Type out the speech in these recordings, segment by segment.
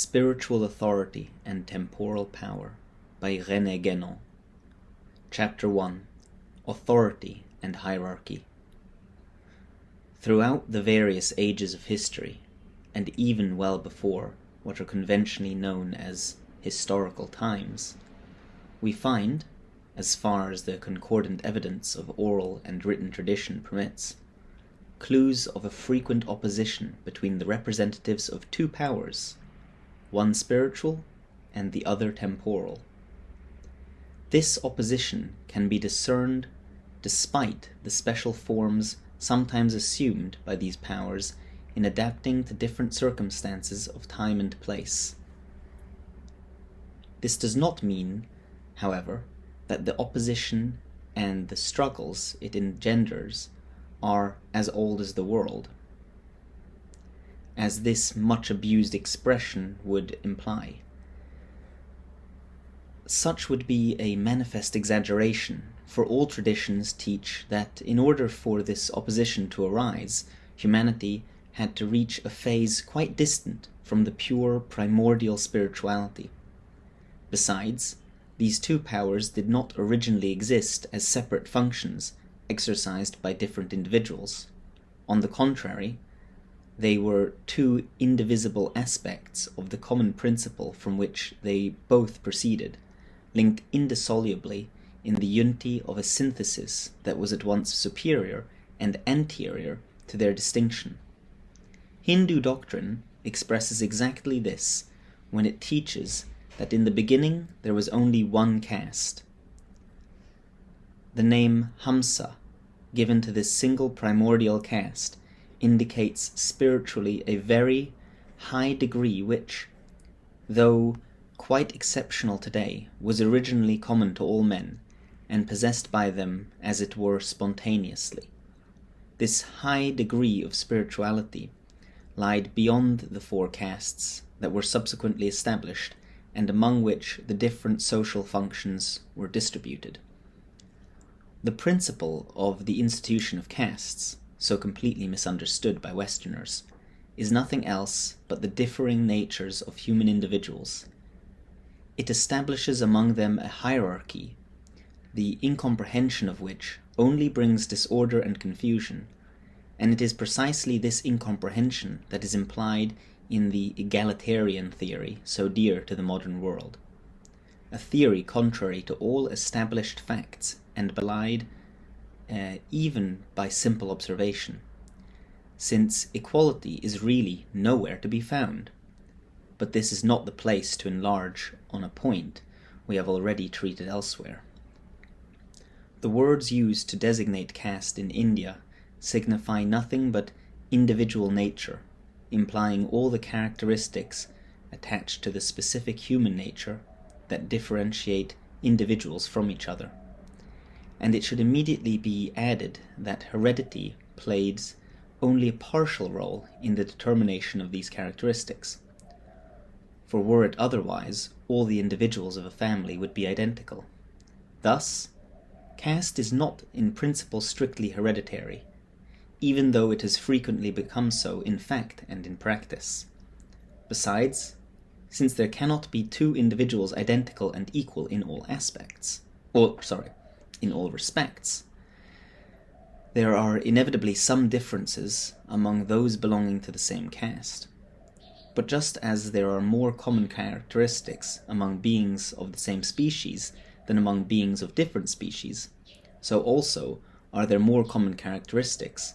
Spiritual Authority and Temporal Power by René Guénon. Chapter 1. Authority and Hierarchy. Throughout the various ages of history, and even well before what are conventionally known as historical times, we find, as far as the concordant evidence of oral and written tradition permits, clues of a frequent opposition between the representatives of two powers, one spiritual and the other temporal. This opposition can be discerned despite the special forms sometimes assumed by these powers in adapting to different circumstances of time and place. This does not mean, however, that the opposition and the struggles it engenders are as old as the world, as this much abused expression would imply. Such would be a manifest exaggeration, for all traditions teach that in order for this opposition to arise, humanity had to reach a phase quite distant from the pure primordial spirituality. Besides, these two powers did not originally exist as separate functions exercised by different individuals. On the contrary, they were two indivisible aspects of the common principle from which they both proceeded, linked indissolubly in the unity of a synthesis that was at once superior and anterior to their distinction. Hindu doctrine expresses exactly this when it teaches that in the beginning there was only one caste. The name Hamsa, given to this single primordial caste, indicates spiritually a very high degree which, though quite exceptional today, was originally common to all men, and possessed by them as it were spontaneously. This high degree of spirituality lied beyond the four castes that were subsequently established, and among which the different social functions were distributed. The principle of the institution of castes, so completely misunderstood by Westerners, is nothing else but the differing natures of human individuals. It establishes among them a hierarchy, the incomprehension of which only brings disorder and confusion, and it is precisely this incomprehension that is implied in the egalitarian theory so dear to the modern world, a theory contrary to all established facts and belied even by simple observation, since equality is really nowhere to be found. But this is not the place to enlarge on a point we have already treated elsewhere. The words used to designate caste in India signify nothing but individual nature, implying all the characteristics attached to the specific human nature that differentiate individuals from each other. And it should immediately be added that heredity plays only a partial role in the determination of these characteristics. For were it otherwise, all the individuals of a family would be identical. Thus, caste is not in principle strictly hereditary, even though it has frequently become so in fact and in practice. Besides, since there cannot be two individuals identical and equal in all in all respects, there are inevitably some differences among those belonging to the same caste. But just as there are more common characteristics among beings of the same species than among beings of different species, so also are there more common characteristics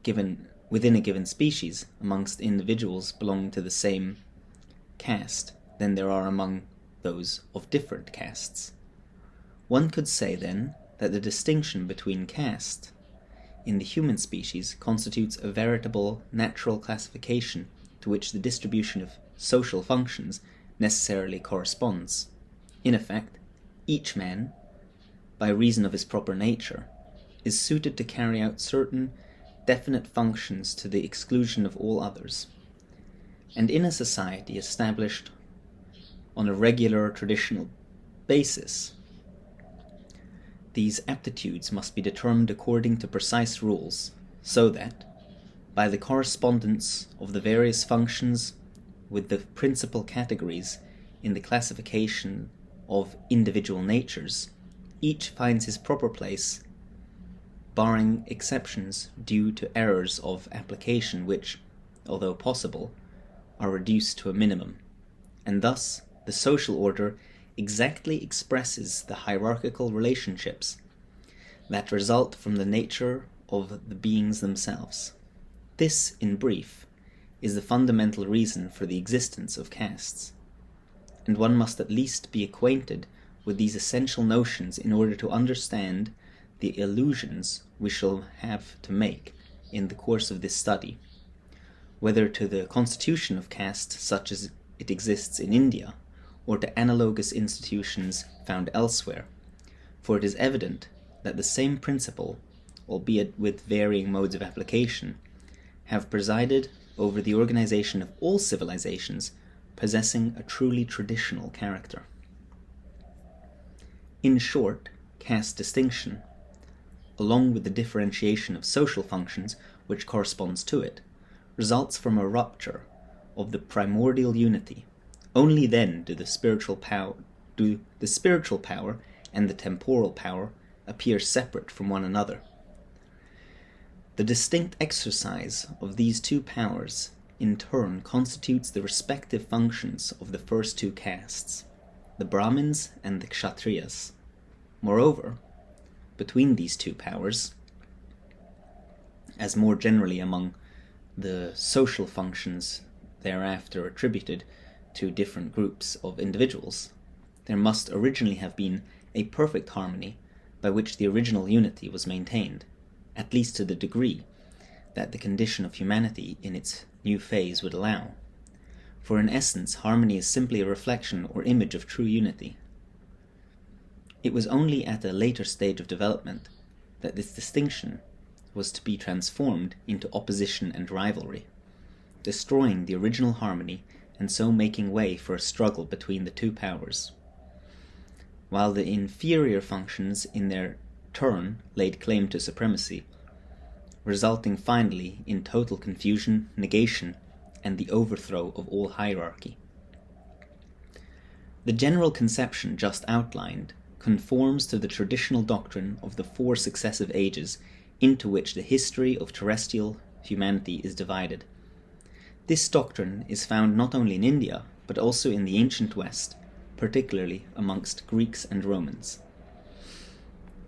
given within a given species amongst individuals belonging to the same caste than there are among those of different castes. One could say, then, that the distinction between caste in the human species constitutes a veritable natural classification to which the distribution of social functions necessarily corresponds. In effect, each man, by reason of his proper nature, is suited to carry out certain definite functions to the exclusion of all others. And in a society established on a regular traditional basis, these aptitudes must be determined according to precise rules, so that, by the correspondence of the various functions with the principal categories in the classification of individual natures, each finds his proper place, barring exceptions due to errors of application which, although possible, are reduced to a minimum, and thus the social order exactly expresses the hierarchical relationships that result from the nature of the beings themselves. This, in brief, is the fundamental reason for the existence of castes, and one must at least be acquainted with these essential notions in order to understand the allusions we shall have to make in the course of this study, whether to the constitution of caste such as it exists in India, or to analogous institutions found elsewhere, for it is evident that the same principle, albeit with varying modes of application, have presided over the organization of all civilizations possessing a truly traditional character. In short, caste distinction, along with the differentiation of social functions which corresponds to it, results from a rupture of the primordial unity. Only then do the spiritual power and the temporal power appear separate from one another. The distinct exercise of these two powers in turn constitutes the respective functions of the first two castes, the Brahmins and the Kshatriyas. Moreover, between these two powers, as more generally among the social functions thereafter attributed to different groups of individuals, there must originally have been a perfect harmony by which the original unity was maintained, at least to the degree that the condition of humanity in its new phase would allow. For in essence, harmony is simply a reflection or image of true unity. It was only at a later stage of development that this distinction was to be transformed into opposition and rivalry, destroying the original harmony and so making way for a struggle between the two powers, while the inferior functions in their turn laid claim to supremacy, resulting finally in total confusion, negation, and the overthrow of all hierarchy. The general conception just outlined conforms to the traditional doctrine of the four successive ages into which the history of terrestrial humanity is divided. This doctrine is found not only in India, but also in the ancient West, particularly amongst Greeks and Romans.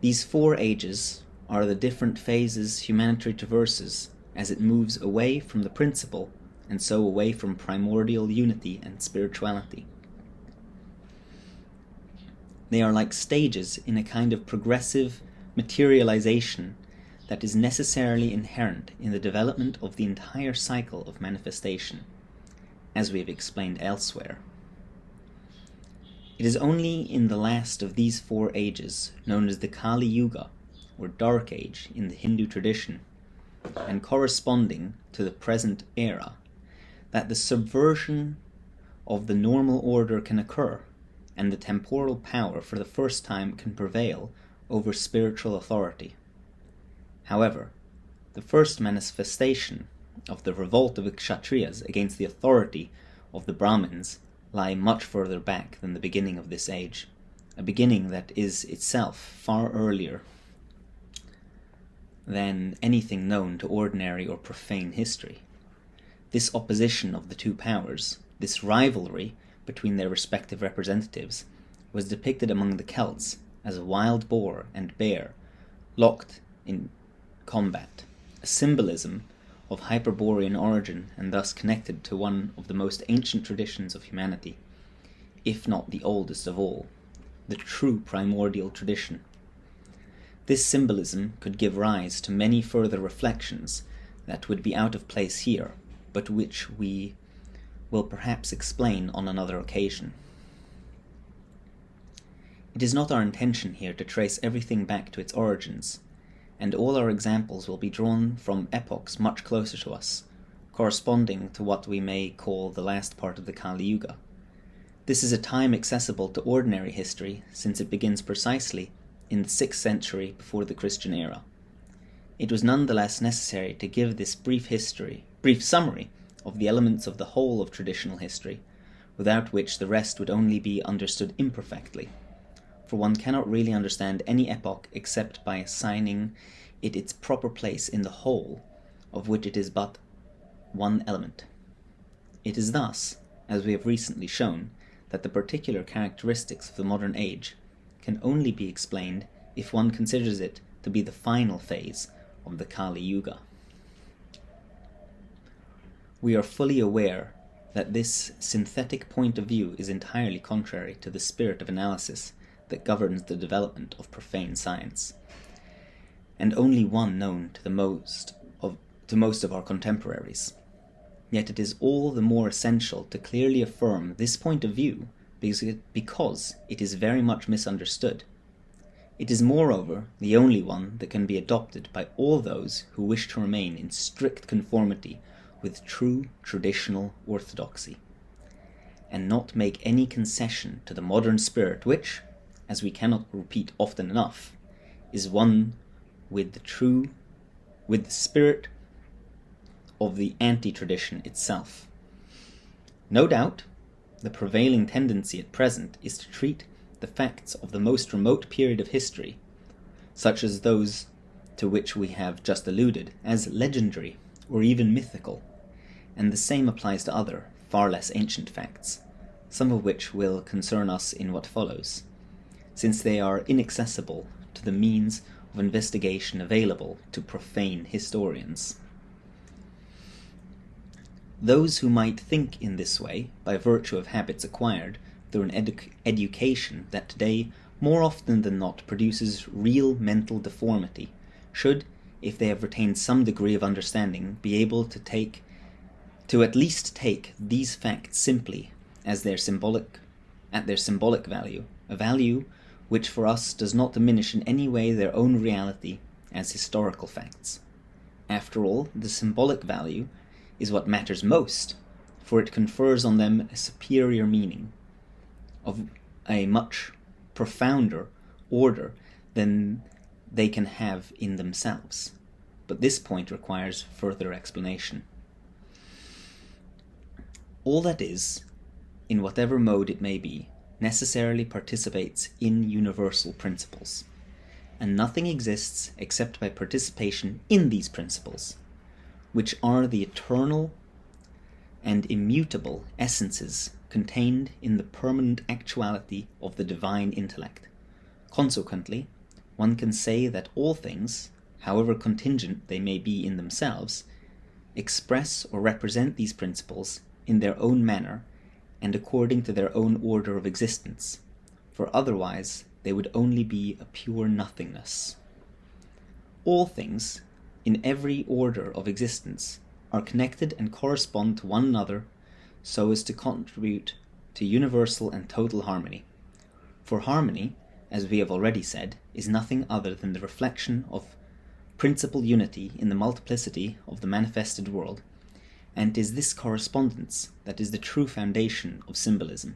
These four ages are the different phases humanity traverses as it moves away from the principle and so away from primordial unity and spirituality. They are like stages in a kind of progressive materialization that is necessarily inherent in the development of the entire cycle of manifestation, as we have explained elsewhere. It is only in the last of these four ages, known as the Kali Yuga, or Dark Age in the Hindu tradition, and corresponding to the present era, that the subversion of the normal order can occur, and the temporal power for the first time can prevail over spiritual authority. However, the first manifestation of the revolt of the Kshatriyas against the authority of the Brahmins lie much further back than the beginning of this age, a beginning that is itself far earlier than anything known to ordinary or profane history. This opposition of the two powers, this rivalry between their respective representatives, was depicted among the Celts as a wild boar and bear locked in combat, a symbolism of Hyperborean origin and thus connected to one of the most ancient traditions of humanity, if not the oldest of all, the true primordial tradition. This symbolism could give rise to many further reflections that would be out of place here, but which we will perhaps explain on another occasion. It is not our intention here to trace everything back to its origins, and all our examples will be drawn from epochs much closer to us, corresponding to what we may call the last part of the Kali Yuga. This is a time accessible to ordinary history, since it begins precisely in the 6th century before the Christian era. It was nonetheless necessary to give this brief summary of the elements of the whole of traditional history, without which the rest would only be understood imperfectly, for one cannot really understand any epoch except by assigning it its proper place in the whole, of which it is but one element. It is thus, as we have recently shown, that the particular characteristics of the modern age can only be explained if one considers it to be the final phase of the Kali Yuga. We are fully aware that this synthetic point of view is entirely contrary to the spirit of analysis that governs the development of profane science, and only one known to most of our contemporaries. Yet it is all the more essential to clearly affirm this point of view because it is very much misunderstood. It is moreover the only one that can be adopted by all those who wish to remain in strict conformity with true traditional orthodoxy, and not make any concession to the modern spirit which, as we cannot repeat often enough, is one with the spirit of the anti-tradition itself. No doubt, the prevailing tendency at present is to treat the facts of the most remote period of history, such as those to which we have just alluded, as legendary or even mythical, and the same applies to other, far less ancient facts, some of which will concern us in what follows, since they are inaccessible to the means of investigation available to profane historians. Those who might think in this way, by virtue of habits acquired through an education that today more often than not produces real mental deformity, should, if they have retained some degree of understanding, be able to at least take these facts simply as their symbolic value, a value which for us does not diminish in any way their own reality as historical facts. After all, the symbolic value is what matters most, for it confers on them a superior meaning of a much profounder order than they can have in themselves. But this point requires further explanation. All that is, in whatever mode it may be, necessarily participates in universal principles, and nothing exists except by participation in these principles, which are the eternal and immutable essences contained in the permanent actuality of the divine intellect. Consequently, one can say that all things, however contingent they may be in themselves, express or represent these principles in their own manner and according to their own order of existence, for otherwise they would only be a pure nothingness. All things, in every order of existence, are connected and correspond to one another so as to contribute to universal and total harmony. For harmony, as we have already said, is nothing other than the reflection of principal unity in the multiplicity of the manifested world, and it is this correspondence that is the true foundation of symbolism.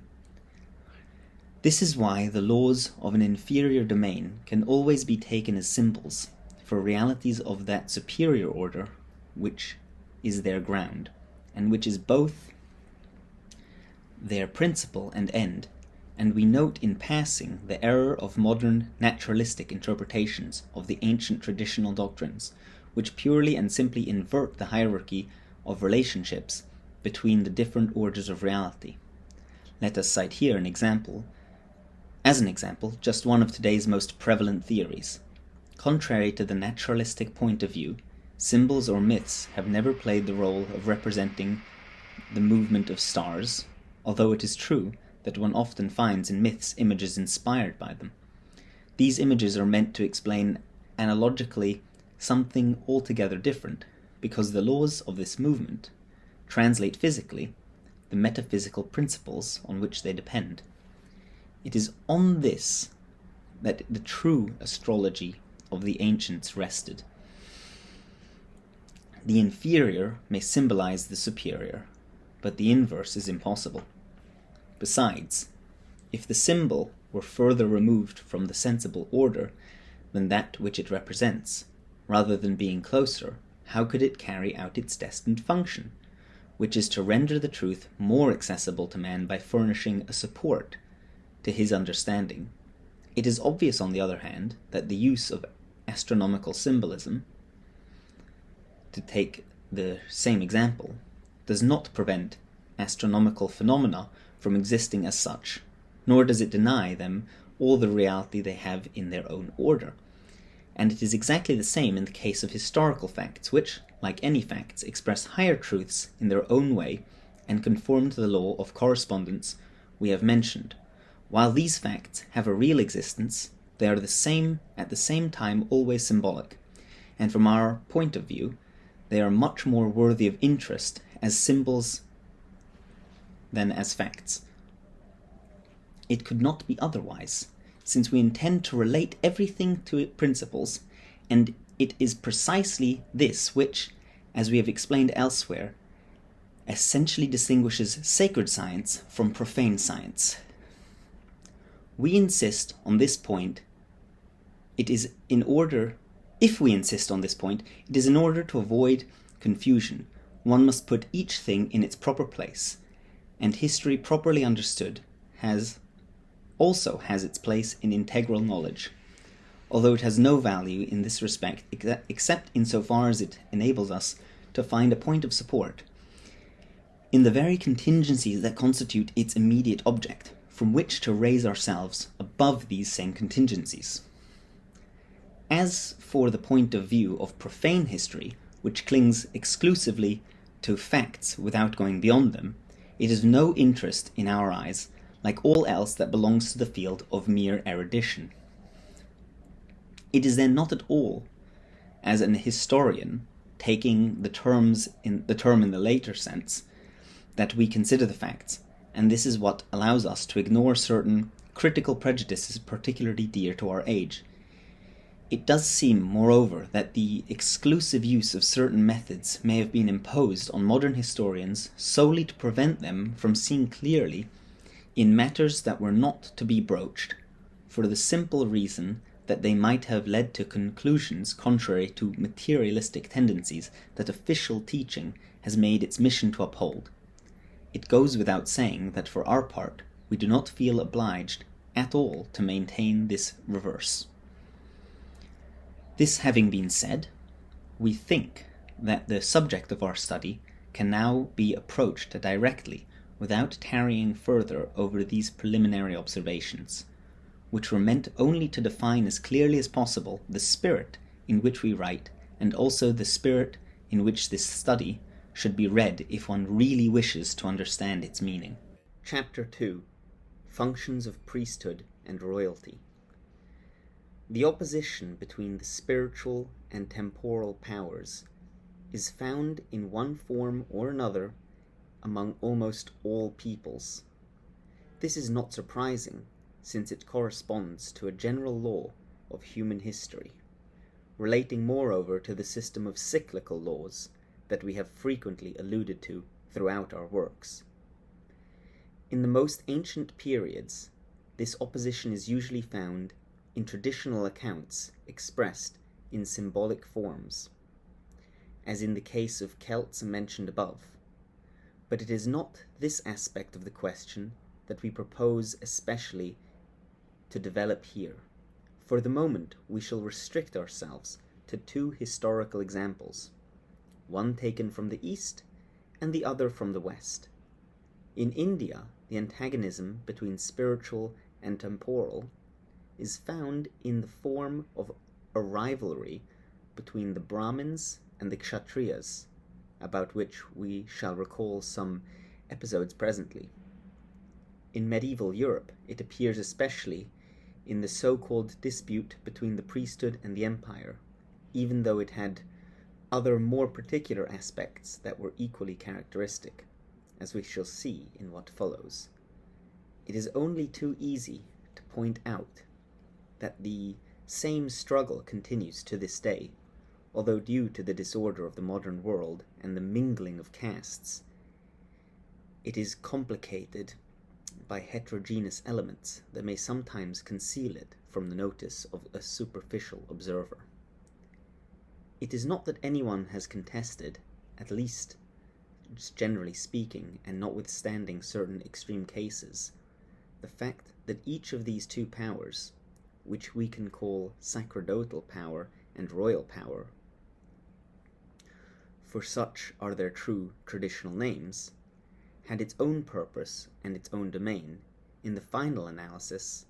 This is why the laws of an inferior domain can always be taken as symbols for realities of that superior order which is their ground, and which is both their principle and end, and we note in passing the error of modern naturalistic interpretations of the ancient traditional doctrines, which purely and simply invert the hierarchy of relationships between the different orders of reality. Let us cite here as an example, just one of today's most prevalent theories. Contrary to the naturalistic point of view, symbols or myths have never played the role of representing the movement of stars, although it is true that one often finds in myths images inspired by them. These images are meant to explain analogically something altogether different, because the laws of this movement translate physically the metaphysical principles on which they depend. It is on this that the true astrology of the ancients rested. The inferior may symbolize the superior, but the inverse is impossible. Besides, if the symbol were further removed from the sensible order than that which it represents, rather than being closer, how could it carry out its destined function? which is to render the truth more accessible to man by furnishing a support to his understanding. It is obvious, on the other hand, that the use of astronomical symbolism, to take the same example, does not prevent astronomical phenomena from existing as such, nor does it deny them all the reality they have in their own order. And it is exactly the same in the case of historical facts, which, like any facts, express higher truths in their own way and conform to the law of correspondence we have mentioned. While these facts have a real existence, they are at the same time always symbolic, and from our point of view, they are much more worthy of interest as symbols than as facts. It could not be otherwise, since we intend to relate everything to its principles, and it is precisely this which, as we have explained elsewhere, essentially distinguishes sacred science from profane science. We insist on this point. If we insist on this point, it is in order to avoid confusion. One must put each thing in its proper place, and history properly understood also has its place in integral knowledge, although it has no value in this respect except insofar as it enables us to find a point of support in the very contingencies that constitute its immediate object, from which to raise ourselves above these same contingencies. As for the point of view of profane history, which clings exclusively to facts without going beyond them, it is of no interest in our eyes, like all else that belongs to the field of mere erudition. It is then not at all as an historian, taking the term in the later sense, that we consider the facts, and this is what allows us to ignore certain critical prejudices particularly dear to our age. It does seem, moreover, that the exclusive use of certain methods may have been imposed on modern historians solely to prevent them from seeing clearly in matters that were not to be broached, for the simple reason that they might have led to conclusions contrary to materialistic tendencies that official teaching has made its mission to uphold. It goes without saying that for our part we do not feel obliged at all to maintain this reverse. This having been said, we think that the subject of our study can now be approached directly without tarrying further over these preliminary observations, which were meant only to define as clearly as possible the spirit in which we write, and also the spirit in which this study should be read if one really wishes to understand its meaning. Chapter 2. Functions of Priesthood and Royalty. The opposition between the spiritual and temporal powers is found in one form or another among almost all peoples. This is not surprising, since it corresponds to a general law of human history, relating moreover to the system of cyclical laws that we have frequently alluded to throughout our works. In the most ancient periods, this opposition is usually found in traditional accounts expressed in symbolic forms, as in the case of Celts mentioned above. But it is not this aspect of the question that we propose especially to develop here. For the moment, we shall restrict ourselves to two historical examples, one taken from the East and the other from the West. In India, the antagonism between spiritual and temporal is found in the form of a rivalry between the Brahmins and the Kshatriyas, about which we shall recall some episodes presently. In medieval Europe, it appears especially in the so-called dispute between the priesthood and the empire, even though it had other more particular aspects that were equally characteristic, as we shall see in what follows. It is only too easy to point out that the same struggle continues to this day, although due to the disorder of the modern world and the mingling of castes, it is complicated by heterogeneous elements that may sometimes conceal it from the notice of a superficial observer. It is not that anyone has contested, at least generally speaking, and notwithstanding certain extreme cases, the fact that each of these two powers, which we can call sacerdotal power and royal power, for such are their true traditional names, had its own purpose and its own domain, in the final analysis,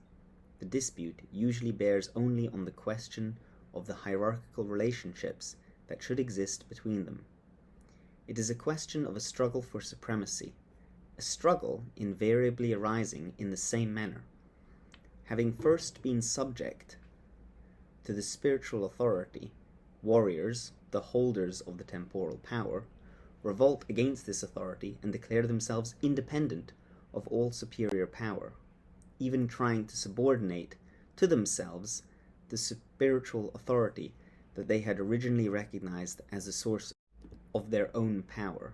the dispute usually bears only on the question of the hierarchical relationships that should exist between them. It is a question of a struggle for supremacy, a struggle invariably arising in the same manner. Having first been subject to the spiritual authority, warriors, the holders of the temporal power, revolt against this authority and declare themselves independent of all superior power, even trying to subordinate to themselves the spiritual authority that they had originally recognized as a source of their own power,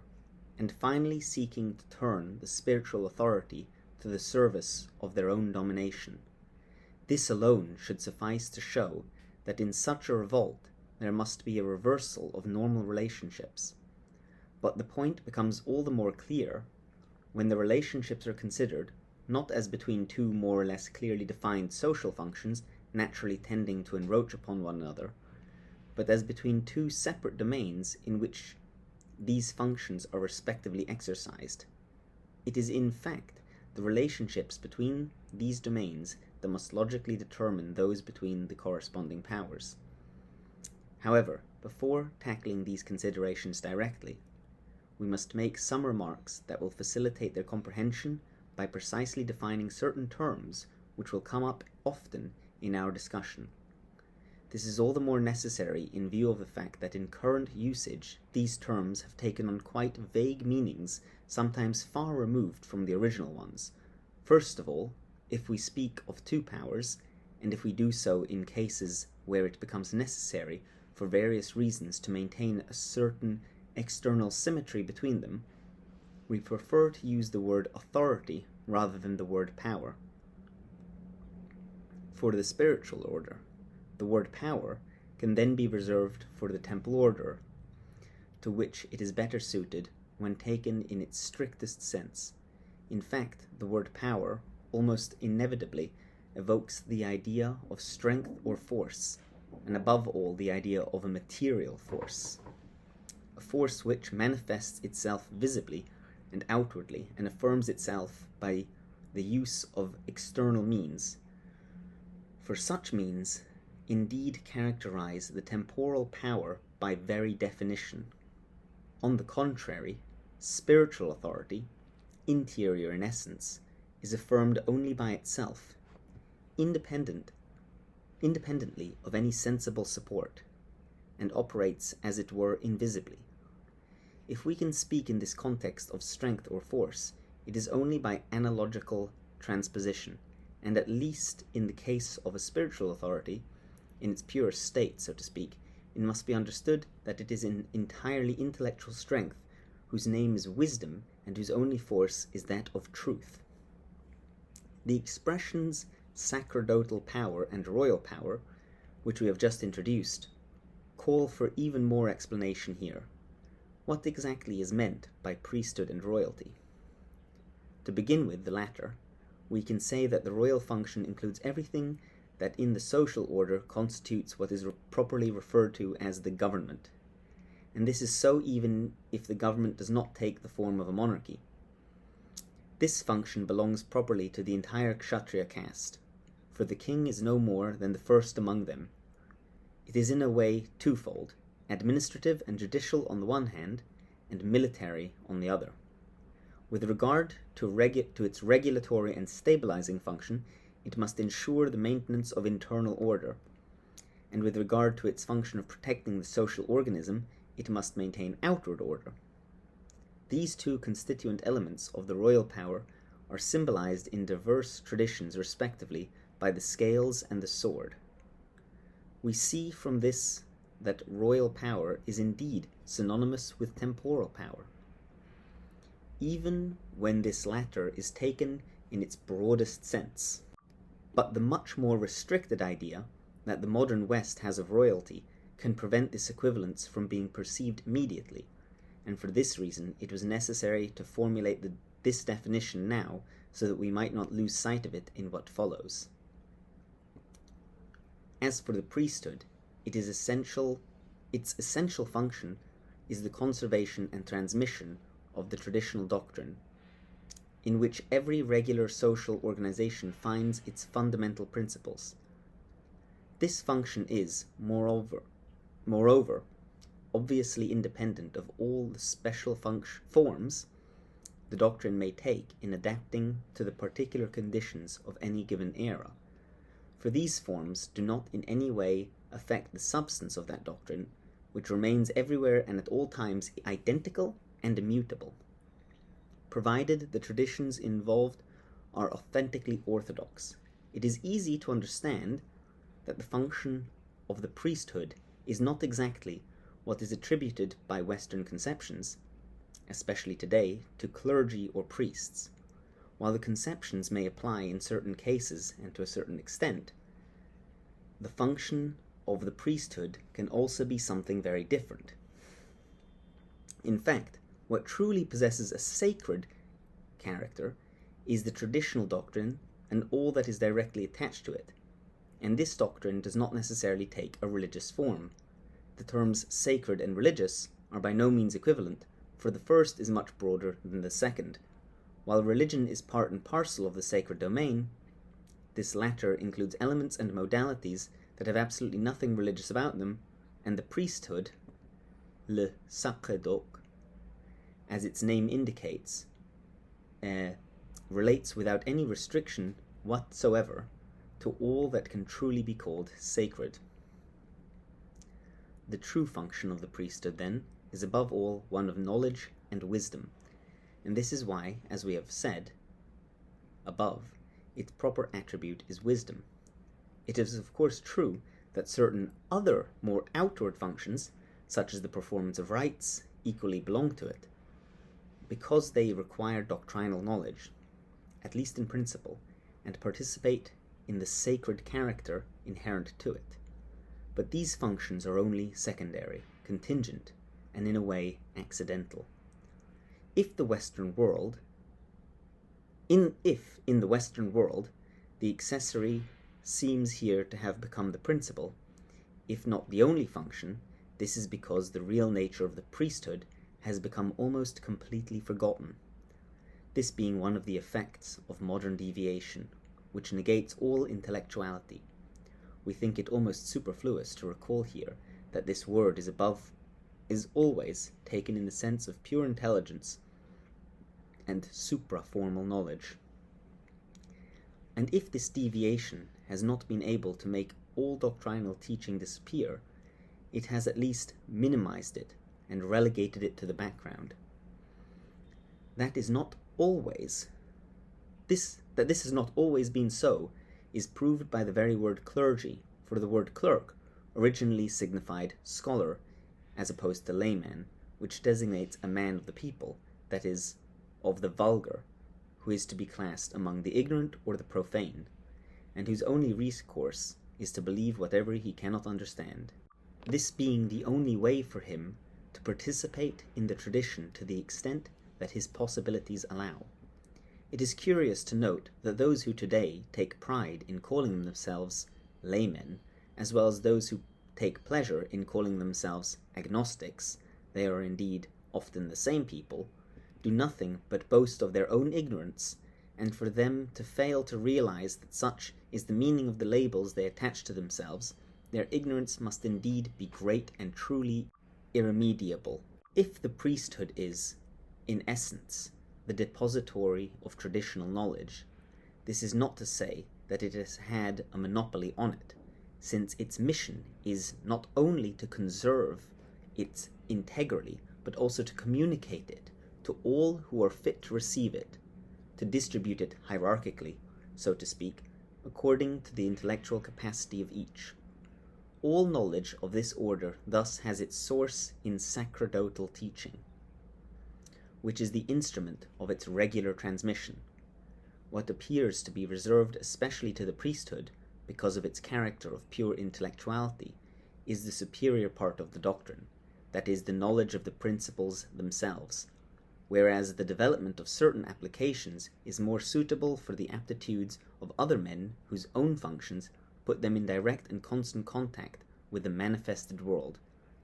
and finally seeking to turn the spiritual authority to the service of their own domination. This alone should suffice to show that in such a revolt there must be a reversal of normal relationships. But the point becomes all the more clear when the relationships are considered not as between two more or less clearly defined social functions naturally tending to encroach upon one another, but as between two separate domains in which these functions are respectively exercised. It is in fact the relationships between these domains that must logically determine those between the corresponding powers. However, before tackling these considerations directly, we must make some remarks that will facilitate their comprehension by precisely defining certain terms which will come up often in our discussion. This is all the more necessary in view of the fact that in current usage these terms have taken on quite vague meanings, sometimes far removed from the original ones. First of all, if we speak of two powers, and if we do so in cases where it becomes necessary for various reasons to maintain a certain external symmetry between them, we prefer to use the word authority rather than the word power. For the spiritual order, the word power can then be reserved for the temple order, to which it is better suited when taken in its strictest sense. In fact, the word power almost inevitably evokes the idea of strength or force, and above all the idea of a material force, a force which manifests itself visibly and outwardly and affirms itself by the use of external means. For such means indeed characterize the temporal power by very definition. On the contrary, spiritual authority, interior in essence, is affirmed only by itself, independently of any sensible support, and operates as it were invisibly. If we can speak in this context of strength or force, it is only by analogical transposition, and at least in the case of a spiritual authority, in its purest state, so to speak, it must be understood that it is an entirely intellectual strength whose name is wisdom and whose only force is that of truth. The expressions sacerdotal power and royal power, which we have just introduced, call for even more explanation here. What exactly is meant by priesthood and royalty? To begin with the latter, we can say that the royal function includes everything that in the social order constitutes what is properly referred to as the government. And this is so even if the government does not take the form of a monarchy. This function belongs properly to the entire Kshatriya caste, for the king is no more than the first among them. It is in a way twofold, administrative and judicial on the one hand, and military on the other. With regard to its regulatory and stabilizing function, it must ensure the maintenance of internal order, and with regard to its function of protecting the social organism, it must maintain outward order. These two constituent elements of the royal power are symbolized in diverse traditions respectively by the scales and the sword. We see from this that royal power is indeed synonymous with temporal power, even when this latter is taken in its broadest sense. But the much more restricted idea that the modern West has of royalty can prevent this equivalence from being perceived immediately, and for this reason it was necessary to formulate this definition now so that we might not lose sight of it in what follows. As for the priesthood, its essential function is the conservation and transmission of the traditional doctrine, in which every regular social organization finds its fundamental principles. This function is, moreover, obviously independent of all the special forms the doctrine may take in adapting to the particular conditions of any given era, for these forms do not in any way affect the substance of that doctrine, which remains everywhere and at all times identical and immutable, provided the traditions involved are authentically orthodox. It is easy to understand that the function of the priesthood is not exactly what is attributed by Western conceptions, especially today, to clergy or priests. While the conceptions may apply in certain cases and to a certain extent, the function of the priesthood can also be something very different. In fact, what truly possesses a sacred character is the traditional doctrine and all that is directly attached to it, and this doctrine does not necessarily take a religious form. The terms sacred and religious are by no means equivalent, for the first is much broader than the second. While religion is part and parcel of the sacred domain, this latter includes elements and modalities that have absolutely nothing religious about them, and the priesthood, le sacerdoce, as its name indicates, relates without any restriction whatsoever to all that can truly be called sacred. The true function of the priesthood, then, is above all one of knowledge and wisdom, and this is why, as we have said above, its proper attribute is wisdom. It is of course true that certain other more outward functions, such as the performance of rites, equally belong to it, because they require doctrinal knowledge, at least in principle, and participate in the sacred character inherent to it. But these functions are only secondary, contingent, and in a way accidental. If in the Western world the accessory seems here to have become the principal, if not the only function, this is because the real nature of the priesthood has become almost completely forgotten, this being one of the effects of modern deviation, which negates all intellectuality. We think it almost superfluous to recall here that this word is always taken in the sense of pure intelligence and supra-formal knowledge. And if this deviation has not been able to make all doctrinal teaching disappear, it has at least minimized it and relegated it to the background. That this has not always been so is proved by the very word clergy, for the word clerk originally signified scholar as opposed to layman, which designates a man of the people, that is, of the vulgar, who is to be classed among the ignorant or the profane, and whose only recourse is to believe whatever he cannot understand, this being the only way for him to participate in the tradition to the extent that his possibilities allow. It is curious to note that those who today take pride in calling themselves laymen, as well as those who take pleasure in calling themselves agnostics, they are indeed often the same people, do nothing but boast of their own ignorance, and for them to fail to realize that such is the meaning of the labels they attach to themselves, their ignorance must indeed be great and truly irremediable. If the priesthood is, in essence, the depository of traditional knowledge, this is not to say that it has had a monopoly on it, since its mission is not only to conserve its integrity, but also to communicate it to all who are fit to receive it, to distribute it hierarchically, so to speak, according to the intellectual capacity of each. All knowledge of this order thus has its source in sacerdotal teaching, which is the instrument of its regular transmission. What appears to be reserved especially to the priesthood, because of its character of pure intellectuality, is the superior part of the doctrine, that is, the knowledge of the principles themselves, whereas the development of certain applications is more suitable for the aptitudes of other men whose own functions put them in direct and constant contact with the manifested world,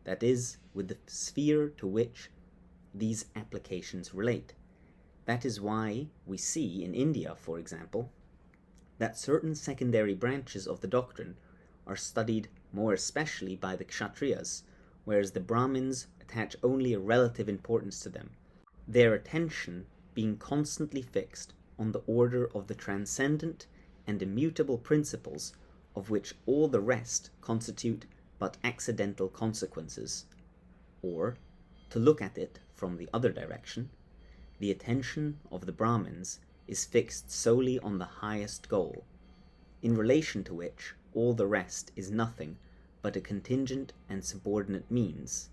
that is, with the sphere to which these applications relate. That is why we see in India, for example, that certain secondary branches of the doctrine are studied more especially by the Kshatriyas, whereas the Brahmins attach only a relative importance to them, their attention being constantly fixed on the order of the transcendent and immutable principles of which all the rest constitute but accidental consequences. Or, to look at it from the other direction, the attention of the Brahmins is fixed solely on the highest goal, in relation to which all the rest is nothing but a contingent and subordinate means.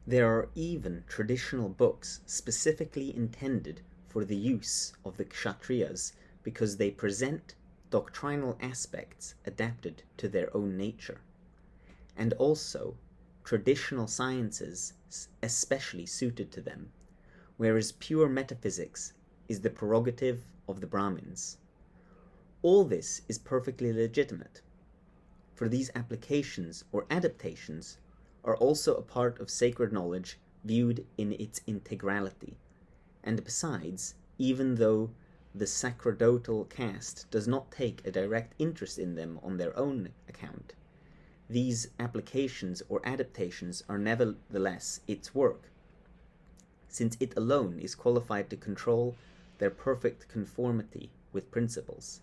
There are even traditional books specifically intended for the use of the Kshatriyas because they present doctrinal aspects adapted to their own nature, and also traditional sciences especially suited to them, whereas pure metaphysics is the prerogative of the Brahmins. All this is perfectly legitimate, for these applications or adaptations are also a part of sacred knowledge viewed in its integrality, and besides, even though the sacerdotal caste does not take a direct interest in them on their own account, these applications or adaptations are nevertheless its work, since it alone is qualified to control their perfect conformity with principles.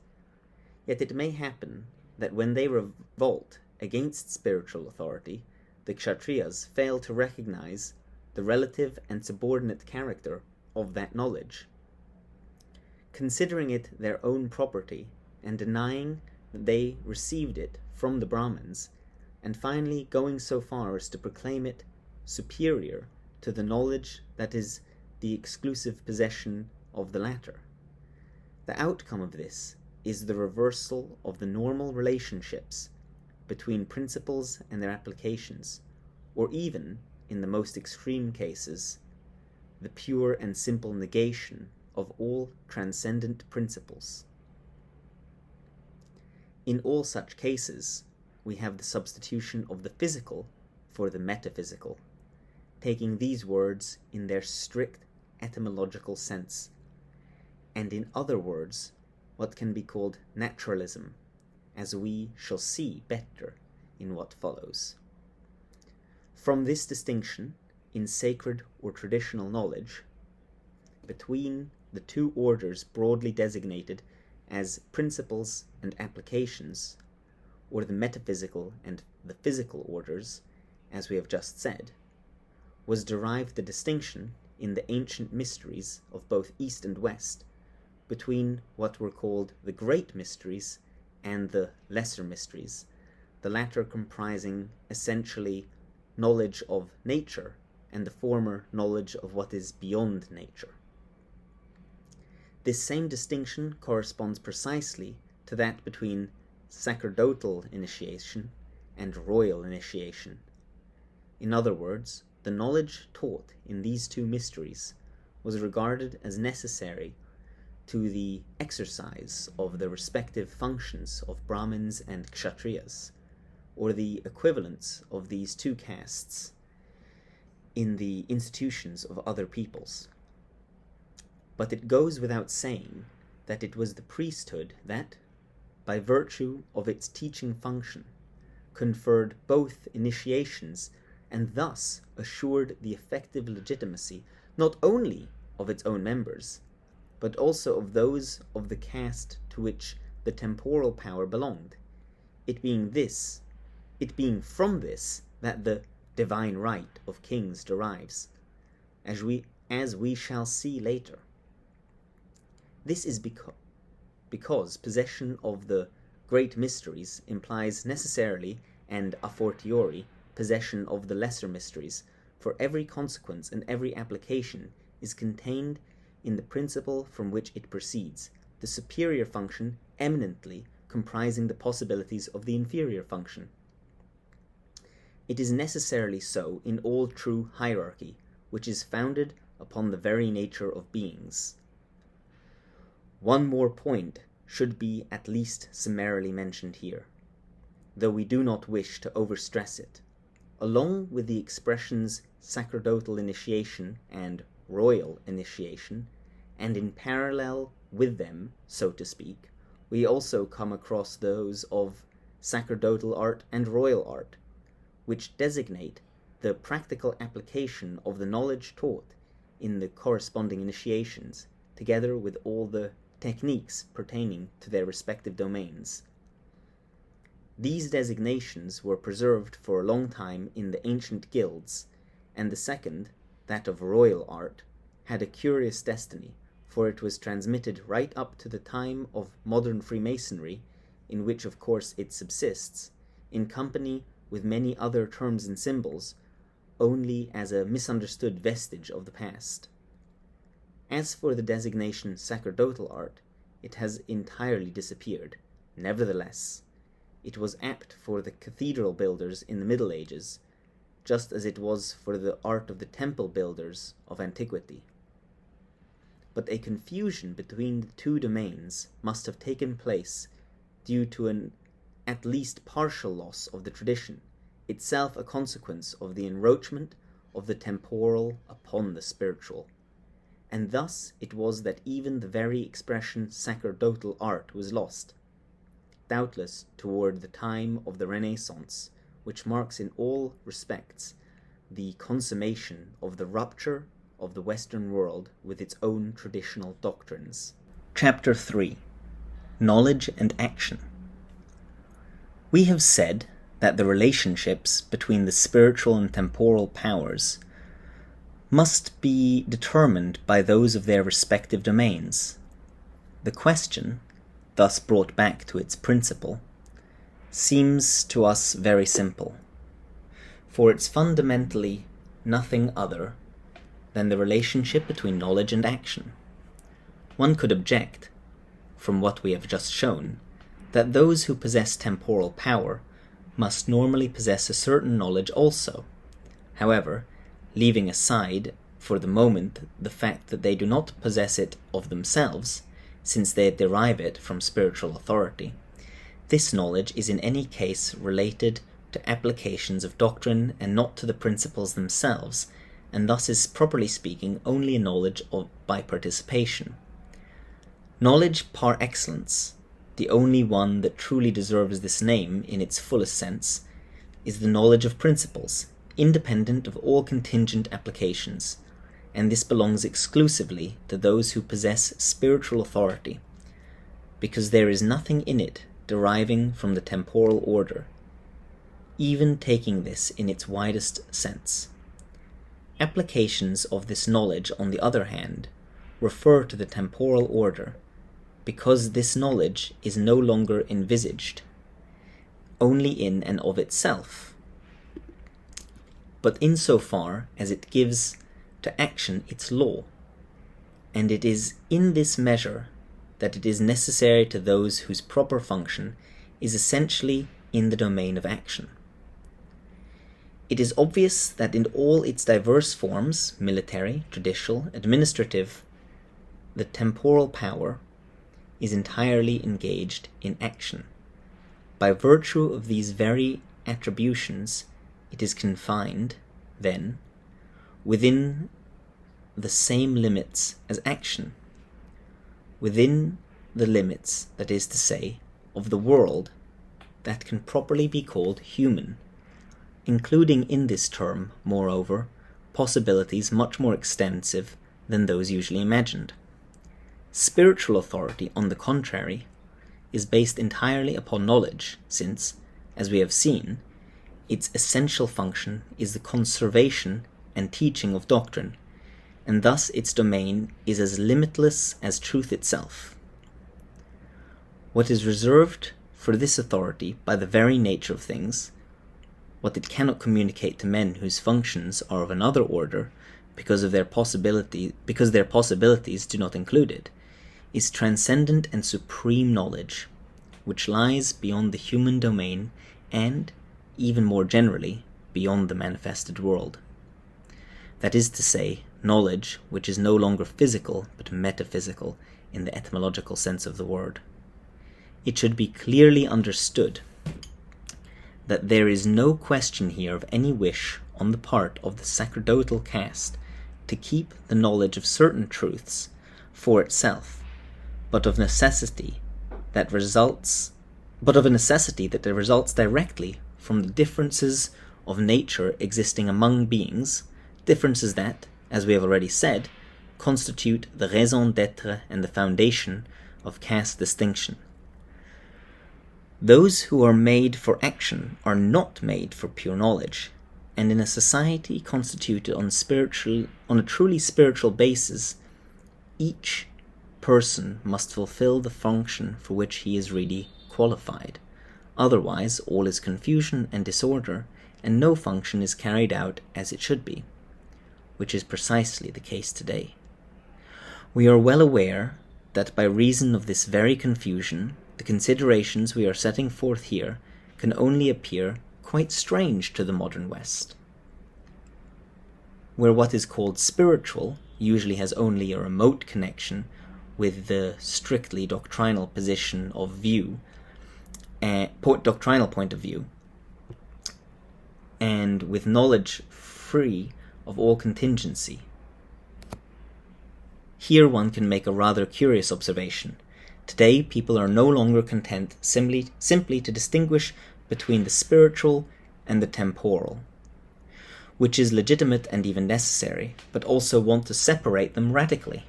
Yet it may happen that when they revolt against spiritual authority, the Kshatriyas fail to recognize the relative and subordinate character of that knowledge, considering it their own property and denying that they received it from the Brahmins, and finally going so far as to proclaim it superior to the knowledge that is the exclusive possession of the latter. The outcome of this is the reversal of the normal relationships between principles and their applications, or even, in the most extreme cases, the pure and simple negation of all transcendent principles. In all such cases, we have the substitution of the physical for the metaphysical, taking these words in their strict etymological sense, and in other words, what can be called naturalism, as we shall see better in what follows. From this distinction in sacred or traditional knowledge between the two orders broadly designated as principles and applications, or the metaphysical and the physical orders, as we have just said, was derived the distinction in the ancient mysteries of both East and West between what were called the great mysteries and the lesser mysteries, the latter comprising essentially knowledge of nature and the former knowledge of what is beyond nature. This same distinction corresponds precisely to that between sacerdotal initiation and royal initiation. In other words, the knowledge taught in these two mysteries was regarded as necessary to the exercise of the respective functions of Brahmins and Kshatriyas, or the equivalence of these two castes in the institutions of other peoples. But it goes without saying that it was the priesthood that, by virtue of its teaching function, conferred both initiations and thus assured the effective legitimacy not only of its own members, but also of those of the caste to which the temporal power belonged, it being from this that the divine right of kings derives, as we shall see later. This is because possession of the great mysteries implies necessarily and a fortiori possession of the lesser mysteries, for every consequence and every application is contained in the principle from which it proceeds, the superior function eminently comprising the possibilities of the inferior function. It is necessarily so in all true hierarchy, which is founded upon the very nature of beings. One more point should be at least summarily mentioned here, though we do not wish to overstress it. Along with the expressions sacerdotal initiation and royal initiation, and in parallel with them, so to speak, we also come across those of sacerdotal art and royal art, which designate the practical application of the knowledge taught in the corresponding initiations, together with all the techniques pertaining to their respective domains. These designations were preserved for a long time in the ancient guilds, and the second, that of royal art, had a curious destiny, for it was transmitted right up to the time of modern Freemasonry, in which of course it subsists, in company with many other terms and symbols, only as a misunderstood vestige of the past. As for the designation sacerdotal art, it has entirely disappeared. Nevertheless, it was apt for the cathedral builders in the Middle Ages, just as it was for the art of the temple builders of antiquity. But a confusion between the two domains must have taken place due to an at least partial loss of the tradition, itself a consequence of the encroachment of the temporal upon the spiritual. And thus it was that even the very expression sacerdotal art was lost, doubtless toward the time of the Renaissance, which marks in all respects the consummation of the rupture of the Western world with its own traditional doctrines. Chapter 3. Knowledge and Action. We have said that the relationships between the spiritual and temporal powers must be determined by those of their respective domains. The question, thus brought back to its principle, seems to us very simple, for it's fundamentally nothing other than the relationship between knowledge and action. One could object, from what we have just shown, that those who possess temporal power must normally possess a certain knowledge also. However, leaving aside for the moment the fact that they do not possess it of themselves, since they derive it from spiritual authority, this knowledge is in any case related to applications of doctrine and not to the principles themselves, and thus is, properly speaking, only a knowledge by participation. Knowledge par excellence, the only one that truly deserves this name in its fullest sense, is the knowledge of principles, independent of all contingent applications, and this belongs exclusively to those who possess spiritual authority, because there is nothing in it deriving from the temporal order, even taking this in its widest sense. Applications of this knowledge, on the other hand, refer to the temporal order, because this knowledge is no longer envisaged, only in and of itself, but in so far as it gives to action its law, and it is in this measure that it is necessary to those whose proper function is essentially in the domain of action. It is obvious that in all its diverse forms, military, judicial, administrative, the temporal power is entirely engaged in action. By virtue of these very attributions, it is confined, then, within the same limits as action, within the limits, that is to say, of the world that can properly be called human, including in this term, moreover, possibilities much more extensive than those usually imagined. Spiritual authority, on the contrary, is based entirely upon knowledge, since, as we have seen, its essential function is the conservation and teaching of doctrine, and thus its domain is as limitless as truth itself. What is reserved for this authority by the very nature of things, what it cannot communicate to men whose functions are of another order because their possibilities do not include it, is transcendent and supreme knowledge, which lies beyond the human domain and, even more generally, beyond the manifested world. That is to say, knowledge which is no longer physical but metaphysical in the etymological sense of the word. It should be clearly understood that there is no question here of any wish on the part of the sacerdotal caste to keep the knowledge of certain truths for itself, but of a necessity that results directly from the differences of nature existing among beings, differences that, as we have already said, constitute the raison d'être and the foundation of caste distinction. Those who are made for action are not made for pure knowledge, and in a society constituted on a truly spiritual basis, each person must fulfill the function for which he is really qualified. Otherwise, all is confusion and disorder, and no function is carried out as it should be, which is precisely the case today. We are well aware that by reason of this very confusion, the considerations we are setting forth here can only appear quite strange to the modern West, where what is called spiritual usually has only a remote connection with the strictly doctrinal position of view, doctrinal point of view, and with knowledge free of all contingency. Here one can make a rather curious observation. Today people are no longer content simply to distinguish between the spiritual and the temporal, which is legitimate and even necessary, but also want to separate them radically.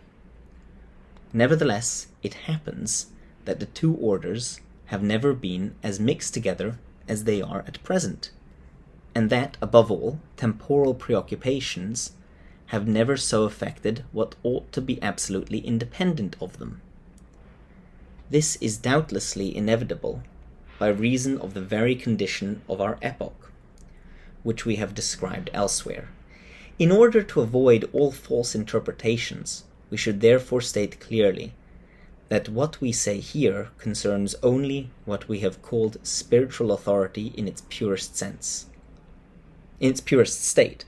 Nevertheless, it happens that the two orders have never been as mixed together as they are at present, and that, above all, temporal preoccupations have never so affected what ought to be absolutely independent of them. This is doubtlessly inevitable by reason of the very condition of our epoch, which we have described elsewhere. In order to avoid all false interpretations, we should therefore state clearly that what we say here concerns only what we have called spiritual authority in its purest sense, in its purest state,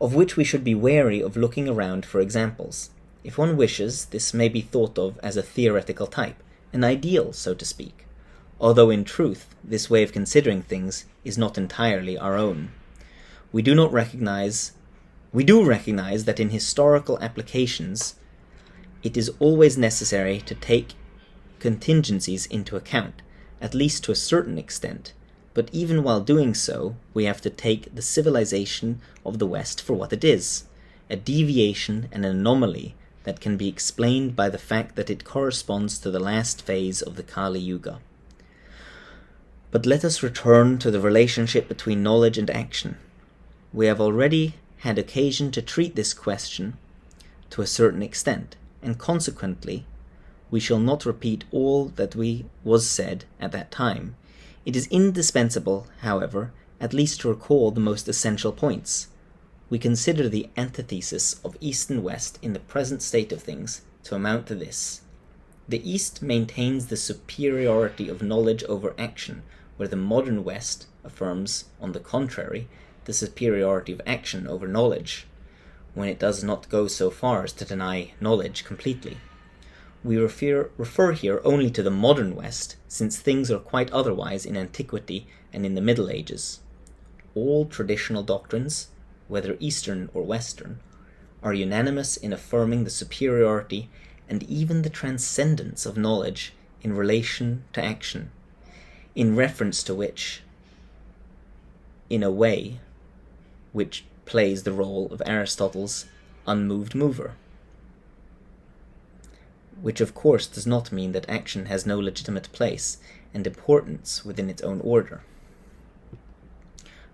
of which we should be wary of looking around for examples. If one wishes, this may be thought of as a theoretical type, an ideal, so to speak, although in truth this way of considering things is not entirely our own. We do recognize that in historical applications it is always necessary to take contingencies into account, at least to a certain extent, but even while doing so, we have to take the civilization of the West for what it is, a deviation and an anomaly that can be explained by the fact that it corresponds to the last phase of the Kali Yuga. But let us return to the relationship between knowledge and action. We have already had occasion to treat this question to a certain extent, and consequently, we shall not repeat all that was said at that time. It is indispensable, however, at least to recall the most essential points. We consider the antithesis of East and West in the present state of things to amount to this. The East maintains the superiority of knowledge over action, where the modern West affirms, on the contrary, the superiority of action over knowledge, when it does not go so far as to deny knowledge completely. We refer here only to the modern West, since things are quite otherwise in antiquity and in the Middle Ages. All traditional doctrines, whether Eastern or Western, are unanimous in affirming the superiority and even the transcendence of knowledge in relation to action, in reference to which, in a way, which plays the role of Aristotle's unmoved mover. Which of course does not mean that action has no legitimate place and importance within its own order.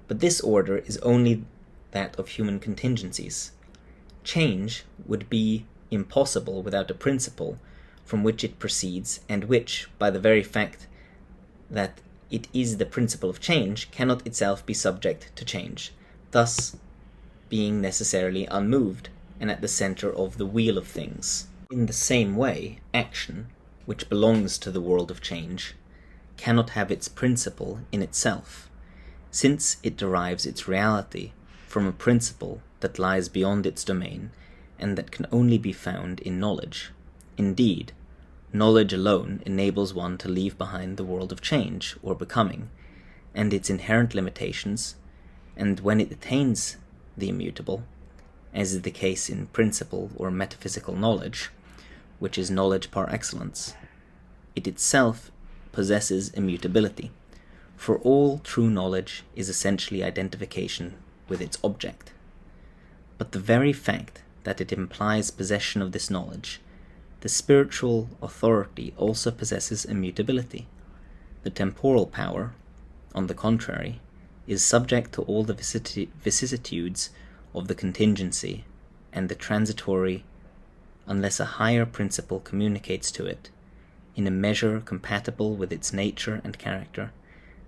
But this order is only that of human contingencies. Change would be impossible without a principle from which it proceeds, and which, by the very fact that it is the principle of change, cannot itself be subject to change, thus being necessarily unmoved and at the center of the wheel of things. In the same way, action, which belongs to the world of change, cannot have its principle in itself, since it derives its reality from a principle that lies beyond its domain and that can only be found in knowledge. Indeed, knowledge alone enables one to leave behind the world of change or becoming, and its inherent limitations, and when it attains the immutable, as is the case in principle or metaphysical knowledge, which is knowledge par excellence, it itself possesses immutability, for all true knowledge is essentially identification with its object. But the very fact that it implies possession of this knowledge, the spiritual authority also possesses immutability. The temporal power, on the contrary, is subject to all the vicissitudes of the contingency and the transitory, unless a higher principle communicates to it, in a measure compatible with its nature and character,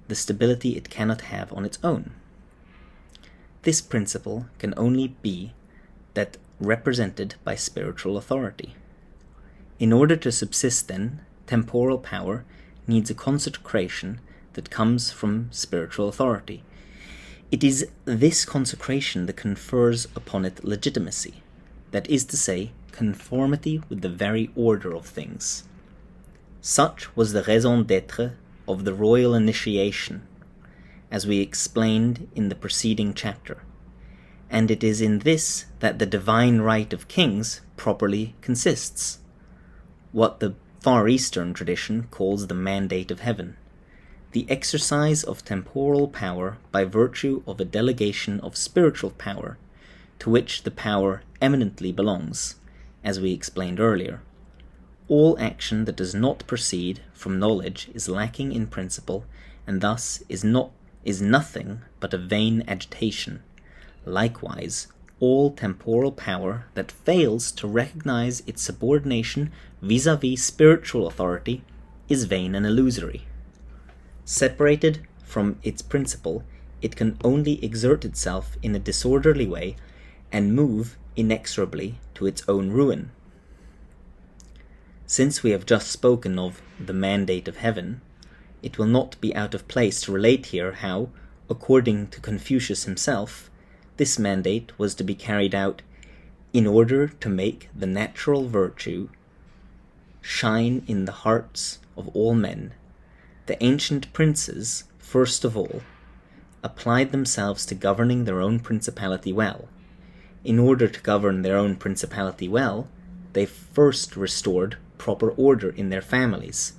the stability it cannot have on its own. This principle can only be that represented by spiritual authority. In order to subsist, then, temporal power needs a consecration that comes from spiritual authority. It is this consecration that confers upon it legitimacy, that is to say, conformity with the very order of things. Such was the raison d'être of the royal initiation, as we explained in the preceding chapter, and it is in this that the divine right of kings properly consists, what the Far Eastern tradition calls the mandate of heaven, the exercise of temporal power by virtue of a delegation of spiritual power, to which the power eminently belongs, as we explained earlier. All action that does not proceed from knowledge is lacking in principle, and thus is nothing but a vain agitation. Likewise, all temporal power that fails to recognize its subordination vis-à-vis spiritual authority is vain and illusory. Separated from its principle, it can only exert itself in a disorderly way and move inexorably to its own ruin. Since we have just spoken of the mandate of heaven, it will not be out of place to relate here how, according to Confucius himself, this mandate was to be carried out in order to make the natural virtue shine in the hearts of all men. The ancient princes, first of all, applied themselves to governing their own principality well. In order to govern their own principality well, they first restored proper order in their families.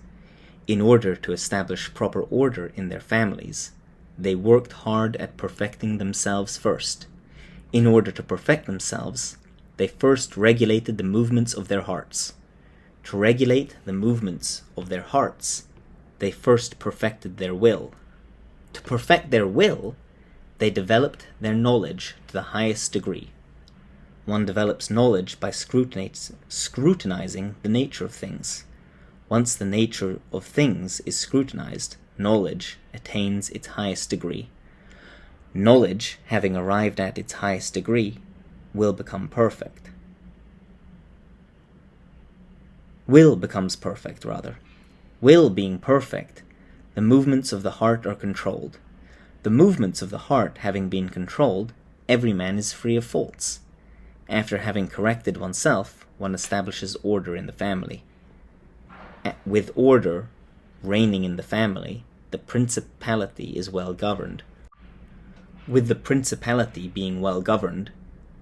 In order to establish proper order in their families, they worked hard at perfecting themselves first. In order to perfect themselves, they first regulated the movements of their hearts. To regulate the movements of their hearts, they first perfected their will. To perfect their will, they developed their knowledge to the highest degree. One develops knowledge by scrutinizing the nature of things. Once the nature of things is scrutinized, knowledge attains its highest degree. Knowledge, having arrived at its highest degree, will become perfect. Will becomes perfect, rather. Will being perfect, the movements of the heart are controlled. The movements of the heart having been controlled, every man is free of faults. After having corrected oneself, one establishes order in the family. With order reigning in the family, the principality is well governed. With the principality being well governed,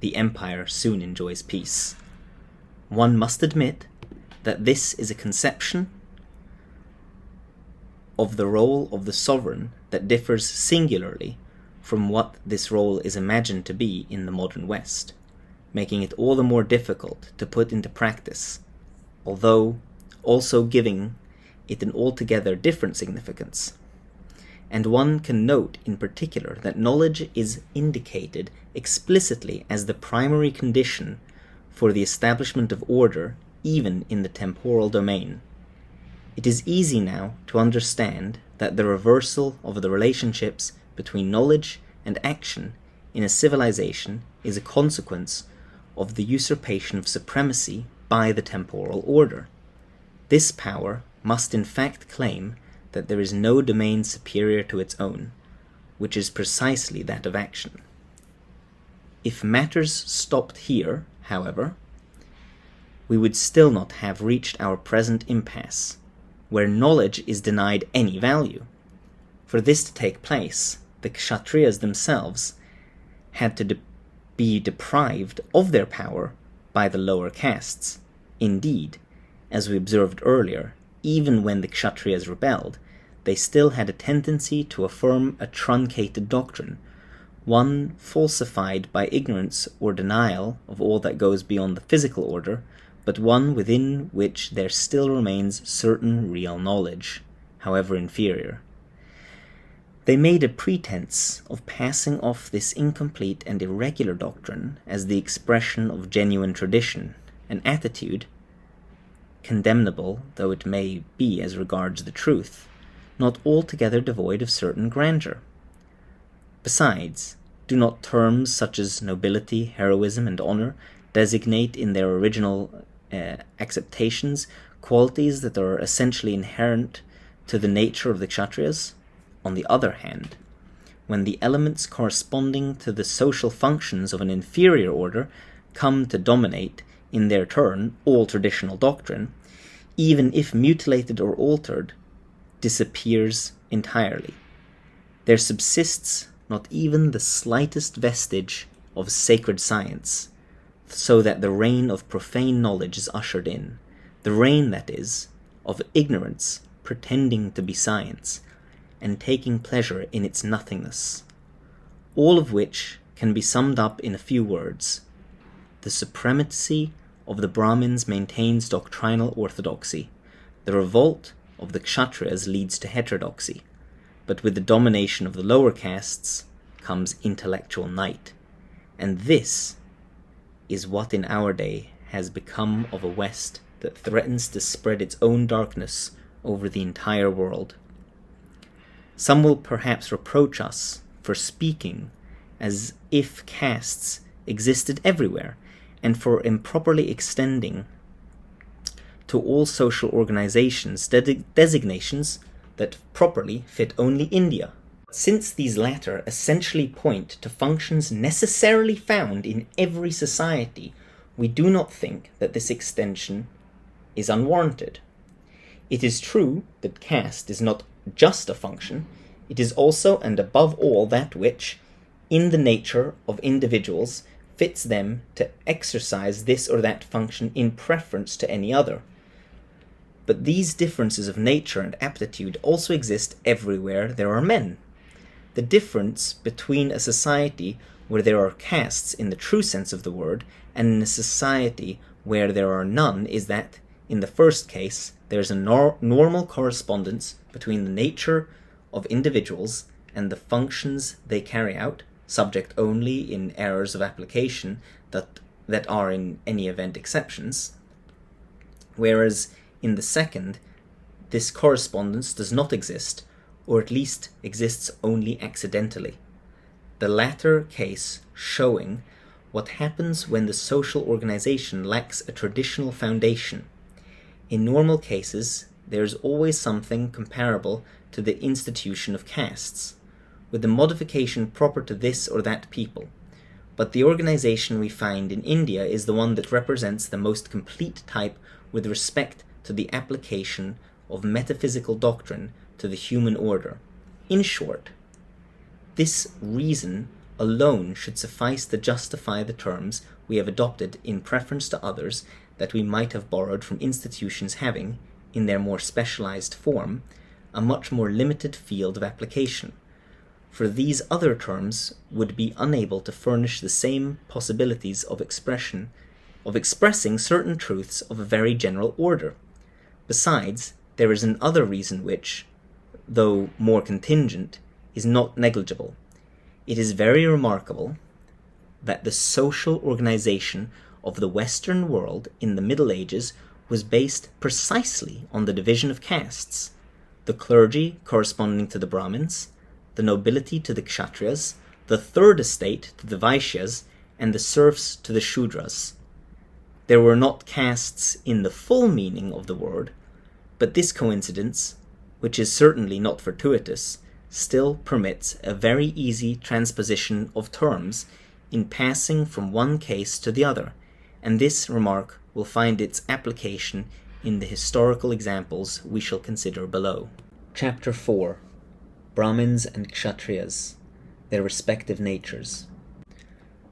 the empire soon enjoys peace. One must admit that this is a conception of the role of the sovereign that differs singularly from what this role is imagined to be in the modern West, making it all the more difficult to put into practice, although also giving it an altogether different significance. And one can note in particular that knowledge is indicated explicitly as the primary condition for the establishment of order even in the temporal domain. It is easy now to understand that the reversal of the relationships between knowledge and action in a civilization is a consequence of the usurpation of supremacy by the temporal order. This power must in fact claim that there is no domain superior to its own, which is precisely that of action. If matters stopped here, however, we would still not have reached our present impasse, where knowledge is denied any value. For this to take place, the Kshatriyas themselves had to be deprived of their power by the lower castes. Indeed, as we observed earlier, even when the Kshatriyas rebelled, they still had a tendency to affirm a truncated doctrine, one falsified by ignorance or denial of all that goes beyond the physical order, but one within which there still remains certain real knowledge, however inferior. They made a pretense of passing off this incomplete and irregular doctrine as the expression of genuine tradition, an attitude, condemnable though it may be as regards the truth, not altogether devoid of certain grandeur. Besides, do not terms such as nobility, heroism, and honor designate in their original acceptations qualities that are essentially inherent to the nature of the Kshatriyas? On the other hand, when the elements corresponding to the social functions of an inferior order come to dominate, in their turn, all traditional doctrine, even if mutilated or altered, disappears entirely. There subsists not even the slightest vestige of sacred science, so that the reign of profane knowledge is ushered in, the reign, that is, of ignorance pretending to be science, and taking pleasure in its nothingness, all of which can be summed up in a few words. The supremacy of the Brahmins maintains doctrinal orthodoxy, the revolt of the Kshatriyas leads to heterodoxy, but with the domination of the lower castes comes intellectual night, and this is what in our day has become of a West that threatens to spread its own darkness over the entire world. Some will perhaps reproach us for speaking as if castes existed everywhere, and for improperly extending to all social organizations designations that properly fit only India. Since these latter essentially point to functions necessarily found in every society, we do not think that this extension is unwarranted. It is true that caste is not just a function, it is also and above all that which, in the nature of individuals, fits them to exercise this or that function in preference to any other. But these differences of nature and aptitude also exist everywhere there are men. The difference between a society where there are castes in the true sense of the word and in a society where there are none is that, in the first case, there is a normal correspondence between the nature of individuals and the functions they carry out, subject only in errors of application that are in any event exceptions, whereas in the second, this correspondence does not exist, or at least exists only accidentally. The latter case showing what happens when the social organization lacks a traditional foundation. In normal cases, there is always something comparable to the institution of castes, with the modification proper to this or that people. But the organization we find in India is the one that represents the most complete type with respect to the application of metaphysical doctrine to the human order. In short, this reason alone should suffice to justify the terms we have adopted in preference to others that we might have borrowed from institutions having, in their more specialized form, a much more limited field of application. For these other terms would be unable to furnish the same possibilities of expressing certain truths of a very general order. Besides, there is another reason which, though more contingent, is not negligible. It is very remarkable that the social organization of the Western world in the Middle Ages was based precisely on the division of castes, the clergy corresponding to the Brahmins, the nobility to the Kshatriyas, the third estate to the Vaishyas, and the serfs to the Shudras. There were not castes in the full meaning of the word, but this coincidence, which is certainly not fortuitous, still permits a very easy transposition of terms in passing from one case to the other, and this remark will find its application in the historical examples we shall consider below. Chapter 4. Brahmins and Kshatriyas, their respective natures.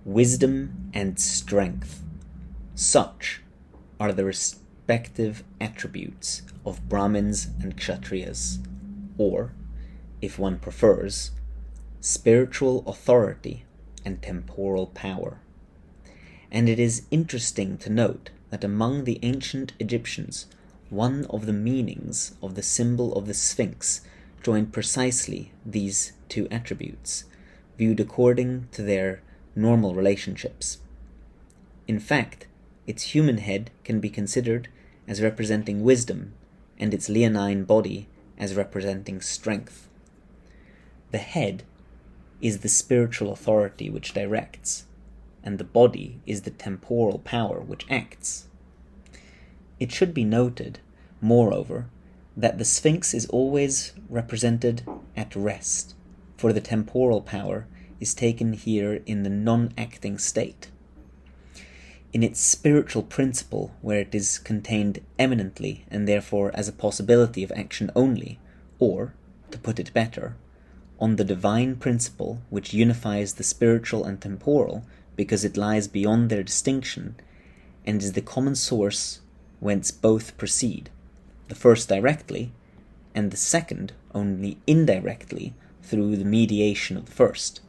Wisdom and strength. Such are the respective attributes of Brahmins and Kshatriyas, or, if one prefers, spiritual authority and temporal power. And it is interesting to note that among the ancient Egyptians, one of the meanings of the symbol of the Sphinx joined precisely these two attributes, viewed according to their normal relationships. In fact, its human head can be considered as representing wisdom, and its leonine body as representing strength. The head is the spiritual authority which directs, and the body is the temporal power which acts. It should be noted, moreover, that the Sphinx is always represented at rest, for the temporal power is taken here in the non-acting state. In its spiritual principle, where it is contained eminently and therefore as a possibility of action only, or, to put it better, on the divine principle which unifies the spiritual and temporal because it lies beyond their distinction and is the common source whence both proceed, the first directly and the second only indirectly through the mediation of the first.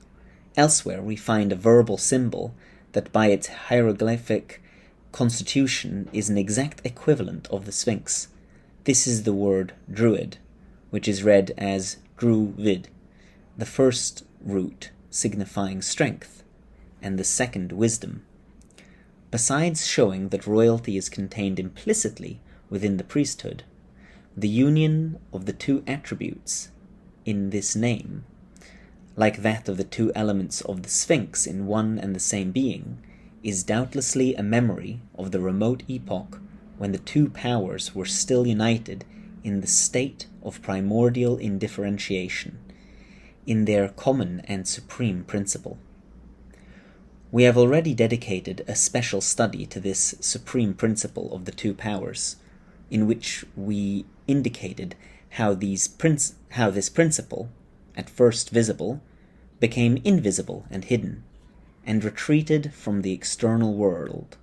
Elsewhere we find a verbal symbol that by its hieroglyphic constitution is an exact equivalent of the Sphinx. This is the word druid, which is read as druvid, the first root signifying strength, and the second wisdom. Besides showing that royalty is contained implicitly within the priesthood, the union of the two attributes in this name, like that of the two elements of the Sphinx in one and the same being, is doubtlessly a memory of the remote epoch when the two powers were still united in the state of primordial indifferentiation, in their common and supreme principle. We have already dedicated a special study to this supreme principle of the two powers, in which we indicated how this principle, at first visible, became invisible and hidden, and retreated from the external world,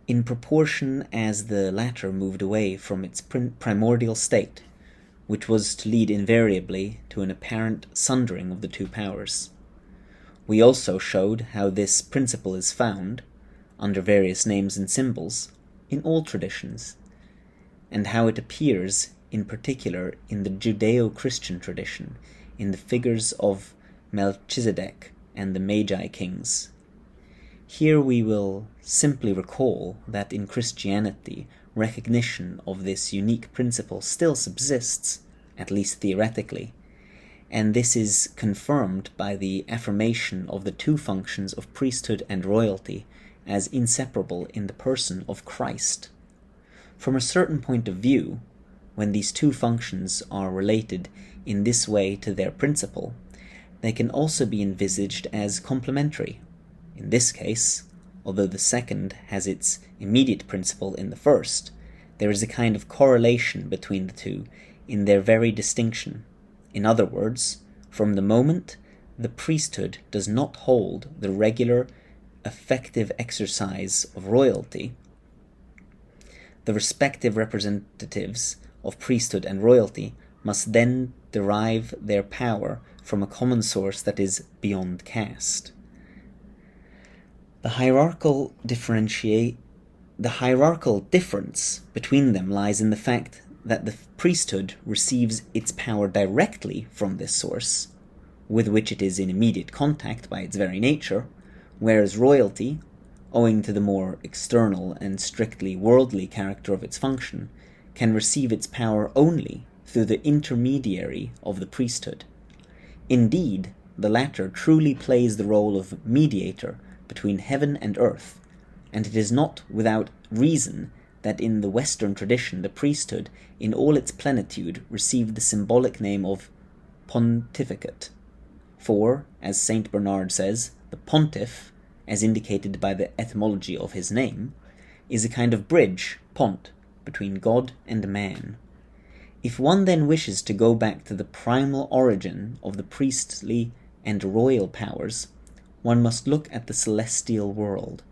in proportion as the latter moved away from its primordial state, which was to lead invariably to an apparent sundering of the two powers. We also showed how this principle is found, under various names and symbols, in all traditions, and how it appears in particular in the Judeo-Christian tradition, in the figures of Melchizedek and the Magi kings. Here we will simply recall that in Christianity, recognition of this unique principle still subsists, at least theoretically, and this is confirmed by the affirmation of the two functions of priesthood and royalty as inseparable in the person of Christ. From a certain point of view, when these two functions are related in this way to their principle, they can also be envisaged as complementary. In this case, although the second has its immediate principle in the first, there is a kind of correlation between the two in their very distinction. In other words, from the moment the priesthood does not hold the regular, effective exercise of royalty, the respective representatives of priesthood and royalty must then derive their power from a common source that is beyond caste. The hierarchical difference between them lies in the fact that the priesthood receives its power directly from this source, with which it is in immediate contact by its very nature, whereas royalty, owing to the more external and strictly worldly character of its function, can receive its power only through the intermediary of the priesthood. Indeed, the latter truly plays the role of mediator between heaven and earth, and it is not without reason that in the Western tradition the priesthood, in all its plenitude, received the symbolic name of pontificate. For, as Saint Bernard says, the pontiff, as indicated by the etymology of his name, is a kind of bridge, pont, between God and man. If one then wishes to go back to the primal origin of the priestly and royal powers, one must look at the celestial world.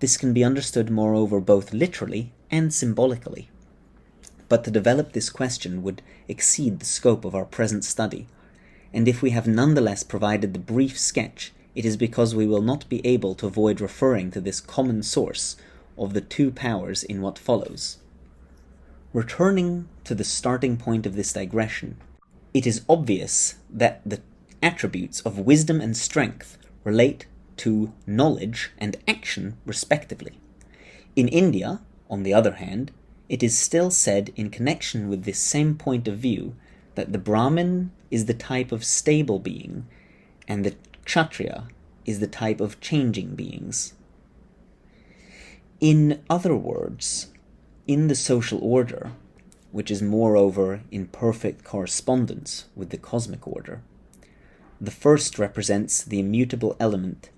This can be understood, moreover, both literally and symbolically. But to develop this question would exceed the scope of our present study, and if we have nonetheless provided the brief sketch, it is because we will not be able to avoid referring to this common source of the two powers in what follows. Returning to the starting point of this digression, it is obvious that the attributes of wisdom and strength relate to knowledge and action respectively. In India, on the other hand, it is still said in connection with this same point of view that the Brahmin is the type of stable being and the Kshatriya is the type of changing beings. In other words, in the social order, which is moreover in perfect correspondence with the cosmic order, the first represents the immutable element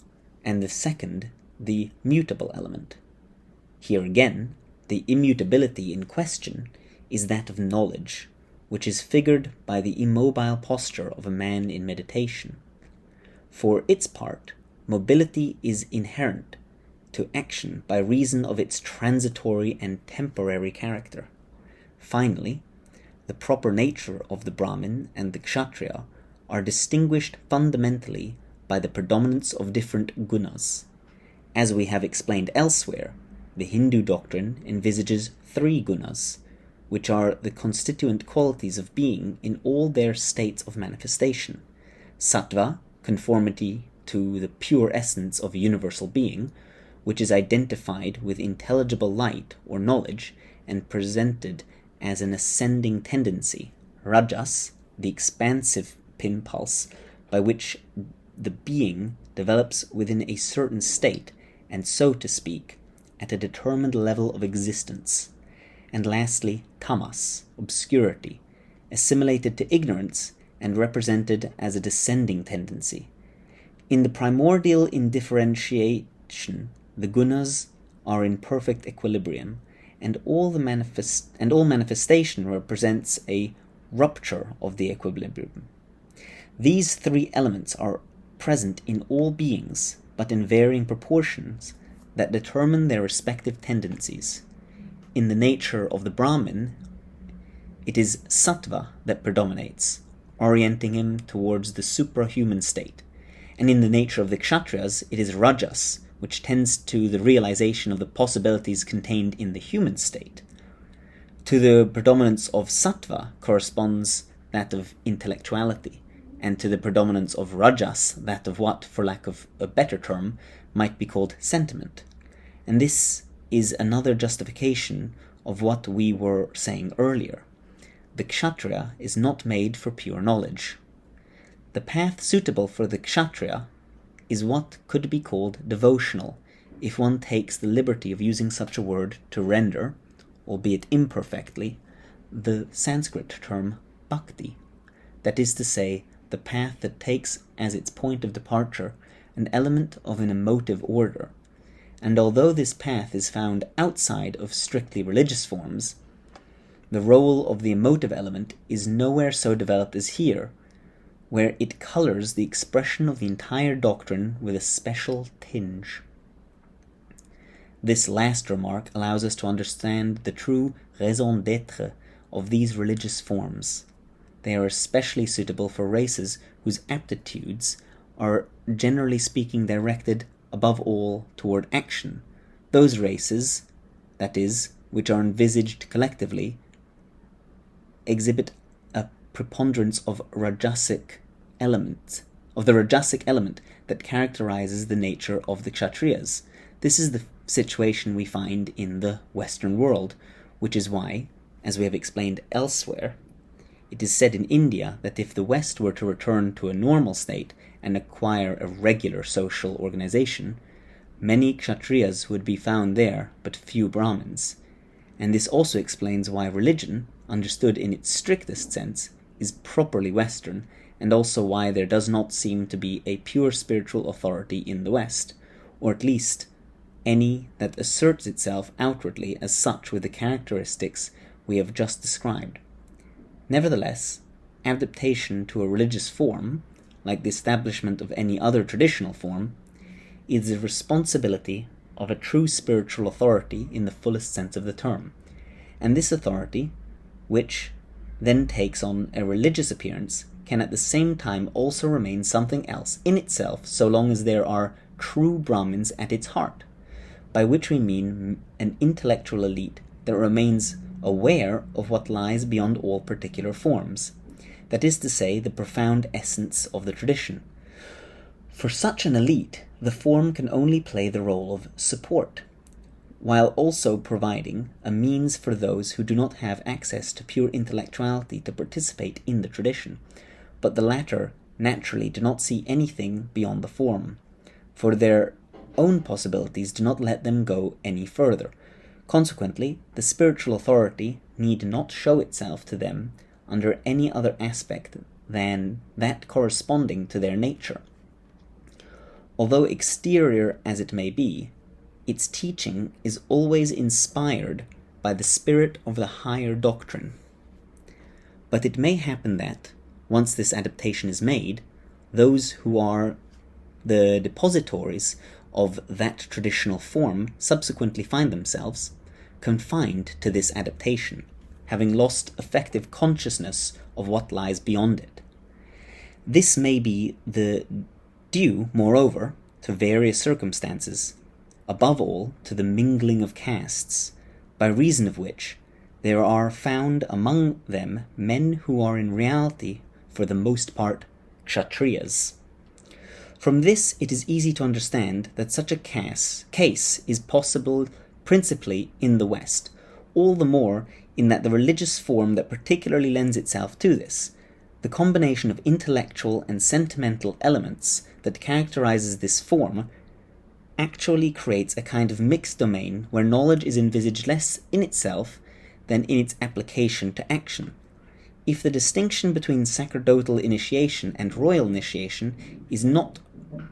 and the second the mutable element. Here again, the immutability in question is that of knowledge, which is figured by the immobile posture of a man in meditation. For its part, mobility is inherent to action by reason of its transitory and temporary character. Finally, the proper nature of the Brahmin and the Kshatriya are distinguished fundamentally by the predominance of different gunas. As we have explained elsewhere, the Hindu doctrine envisages 3 gunas, which are the constituent qualities of being in all their states of manifestation. Sattva, conformity to the pure essence of a universal being, which is identified with intelligible light or knowledge and presented as an ascending tendency. Rajas, the expansive impulse by which the being develops within a certain state and, so to speak, at a determined level of existence. And lastly, tamas, obscurity, assimilated to ignorance and represented as a descending tendency. In the primordial indifferentiation, the gunas are in perfect equilibrium, and all manifestation represents a rupture of the equilibrium. These 3 elements are present in all beings, but in varying proportions that determine their respective tendencies. In the nature of the Brahmin, it is sattva that predominates, orienting him towards the suprahuman state, and in the nature of the Kshatriyas, it is rajas, which tends to the realization of the possibilities contained in the human state. To the predominance of sattva corresponds that of intellectuality, and to the predominance of rajas that of what, for lack of a better term, might be called sentiment. And this is another justification of what we were saying earlier. The Kshatriya is not made for pure knowledge. The path suitable for the Kshatriya is what could be called devotional, if one takes the liberty of using such a word to render, albeit imperfectly, the Sanskrit term bhakti, that is to say, the path that takes as its point of departure an element of an emotive order. And although this path is found outside of strictly religious forms, the role of the emotive element is nowhere so developed as here, where it colors the expression of the entire doctrine with a special tinge. This last remark allows us to understand the true raison d'être of these religious forms. They are especially suitable for races whose aptitudes are, generally speaking, directed above all toward action. Those races, that is, which are envisaged collectively, exhibit a preponderance of the rajasic element that characterizes the nature of the Kshatriyas. This is the situation we find in the Western world, which is why, as we have explained elsewhere, it is said in India that if the West were to return to a normal state and acquire a regular social organization, many Kshatriyas would be found there, but few Brahmins. And this also explains why religion, understood in its strictest sense, is properly Western, and also why there does not seem to be a pure spiritual authority in the West, or at least any that asserts itself outwardly as such with the characteristics we have just described. Nevertheless, adaptation to a religious form, like the establishment of any other traditional form, is the responsibility of a true spiritual authority in the fullest sense of the term, and this authority, which then takes on a religious appearance, can at the same time also remain something else in itself so long as there are true Brahmins at its heart, by which we mean an intellectual elite that remains aware of what lies beyond all particular forms, that is to say, the profound essence of the tradition. For such an elite, the form can only play the role of support, while also providing a means for those who do not have access to pure intellectuality to participate in the tradition, but the latter naturally do not see anything beyond the form, for their own possibilities do not let them go any further. Consequently, the spiritual authority need not show itself to them under any other aspect than that corresponding to their nature. Although exterior as it may be, its teaching is always inspired by the spirit of the higher doctrine. But it may happen that, once this adaptation is made, those who are the depositories of that traditional form subsequently find themselves confined to this adaptation, having lost effective consciousness of what lies beyond it. This may be due, moreover, to various circumstances, above all to the mingling of castes, by reason of which there are found among them men who are in reality, for the most part, kshatriyas. From this it is easy to understand that such a case is possible principally in the West, all the more in that the religious form that particularly lends itself to this, the combination of intellectual and sentimental elements that characterizes this form, actually creates a kind of mixed domain where knowledge is envisaged less in itself than in its application to action. If the distinction between sacerdotal initiation and royal initiation is not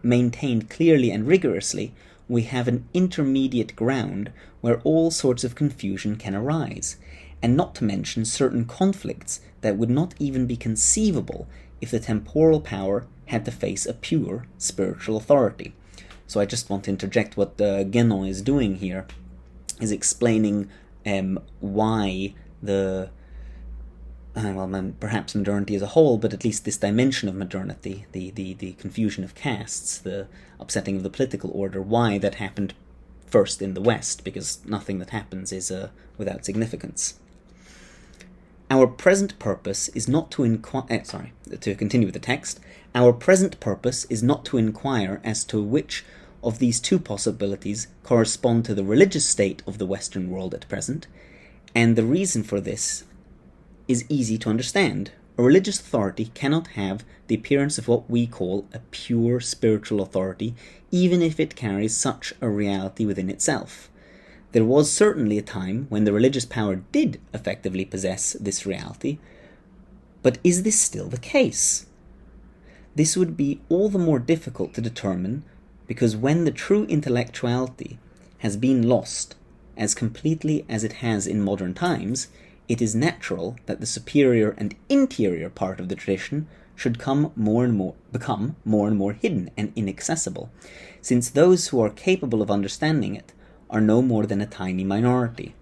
maintained clearly and rigorously, we have an intermediate ground where all sorts of confusion can arise, and not to mention certain conflicts that would not even be conceivable if the temporal power had to face a pure spiritual authority. So I just want to interject what Guénon is doing here, is explaining why the perhaps modernity as a whole, but at least this dimension of modernity, the confusion of castes, the upsetting of the political order, why that happened first in the West, because nothing that happens is without significance. Our present purpose is not to to continue with the text. Our present purpose is not to inquire as to which of these two possibilities correspond to the religious state of the Western world at present, and the reason for this is easy to understand. A religious authority cannot have the appearance of what we call a pure spiritual authority, even if it carries such a reality within itself. There was certainly a time when the religious power did effectively possess this reality, but is this still the case? This would be all the more difficult to determine, because when the true intellectuality has been lost as completely as it has in modern times, it is natural that the superior and interior part of the tradition should become more and more hidden and inaccessible, since those who are capable of understanding it are no more than a tiny minority.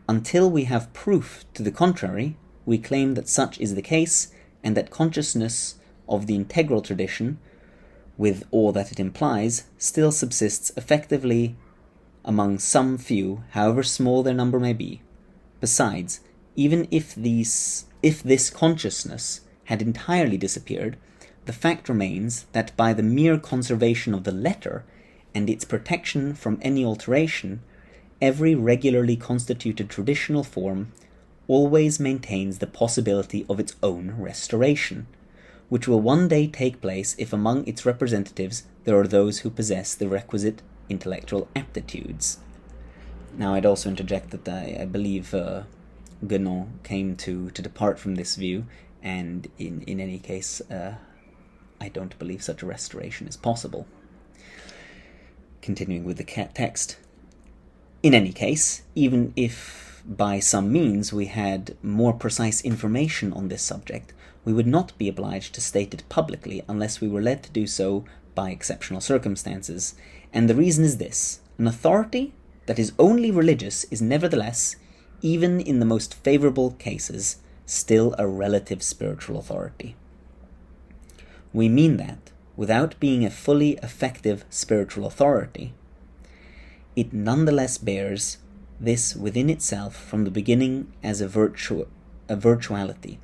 Until we have proof to the contrary, we claim that such is the case, and that consciousness of the integral tradition, with all that it implies, still subsists effectively among some few, however small their number may be. Besides, even if this consciousness had entirely disappeared, the fact remains that by the mere conservation of the letter and its protection from any alteration, every regularly constituted traditional form always maintains the possibility of its own restoration, which will one day take place if among its representatives there are those who possess the requisite intellectual aptitudes. Now I'd also interject that I believe Guénon came to depart from this view and in any case, I don't believe such a restoration is possible. Continuing with the text. In any case, even if by some means we had more precise information on this subject, we would not be obliged to state it publicly unless we were led to do so by exceptional circumstances. And the reason is this: an authority that is only religious is nevertheless, even in the most favorable cases, still a relative spiritual authority. We mean that, without being a fully effective spiritual authority, it nonetheless bears this within itself from the beginning as a virtuality,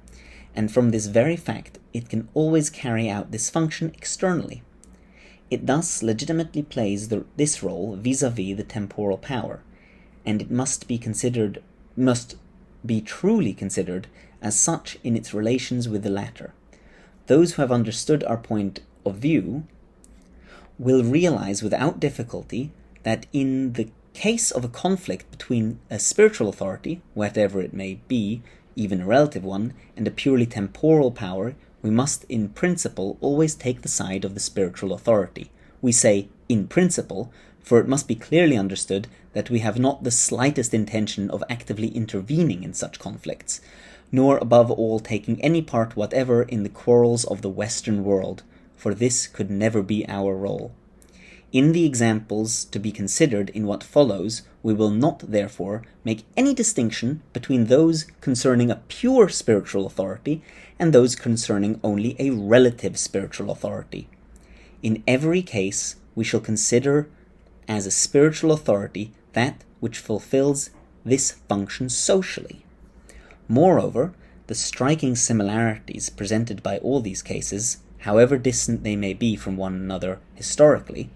and from this very fact it can always carry out this function externally. It thus legitimately plays this role vis-à-vis the temporal power, and it must be truly considered as such in its relations with the latter. Those who have understood our point of view will realize without difficulty that in the case of a conflict between a spiritual authority, whatever it may be, even a relative one, and a purely temporal power, we must in principle always take the side of the spiritual authority. We say in principle, for it must be clearly understood that we have not the slightest intention of actively intervening in such conflicts, nor above all taking any part whatever in the quarrels of the Western world, for this could never be our role. In the examples to be considered in what follows, we will not, therefore, make any distinction between those concerning a pure spiritual authority and those concerning only a relative spiritual authority. In every case, we shall consider as a spiritual authority that which fulfills this function socially. Moreover, the striking similarities presented by all these cases, however distant they may be from one another historically,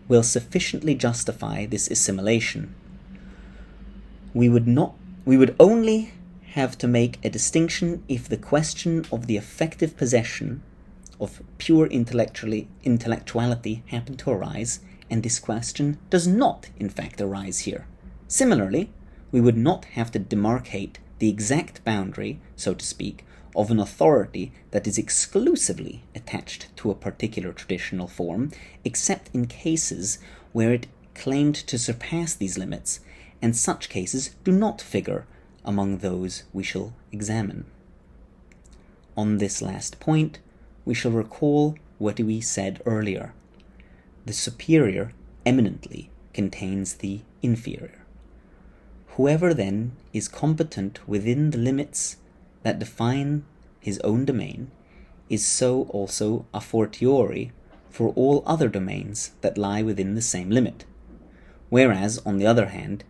will sufficiently justify this assimilation. We would only have to make a distinction if the question of the effective possession of pure intellectuality happened to arise, and this question does not, in fact, arise here. Similarly, we would not have to demarcate the exact boundary, so to speak, of an authority that is exclusively attached to a particular traditional form, except in cases where it claimed to surpass these limits, and such cases do not figure among those we shall examine. On this last point, we shall recall what we said earlier. The superior eminently contains the inferior. Whoever then is competent within the limits that define his own domain is so also a fortiori for all other domains that lie within the same limit, whereas, on the other hand,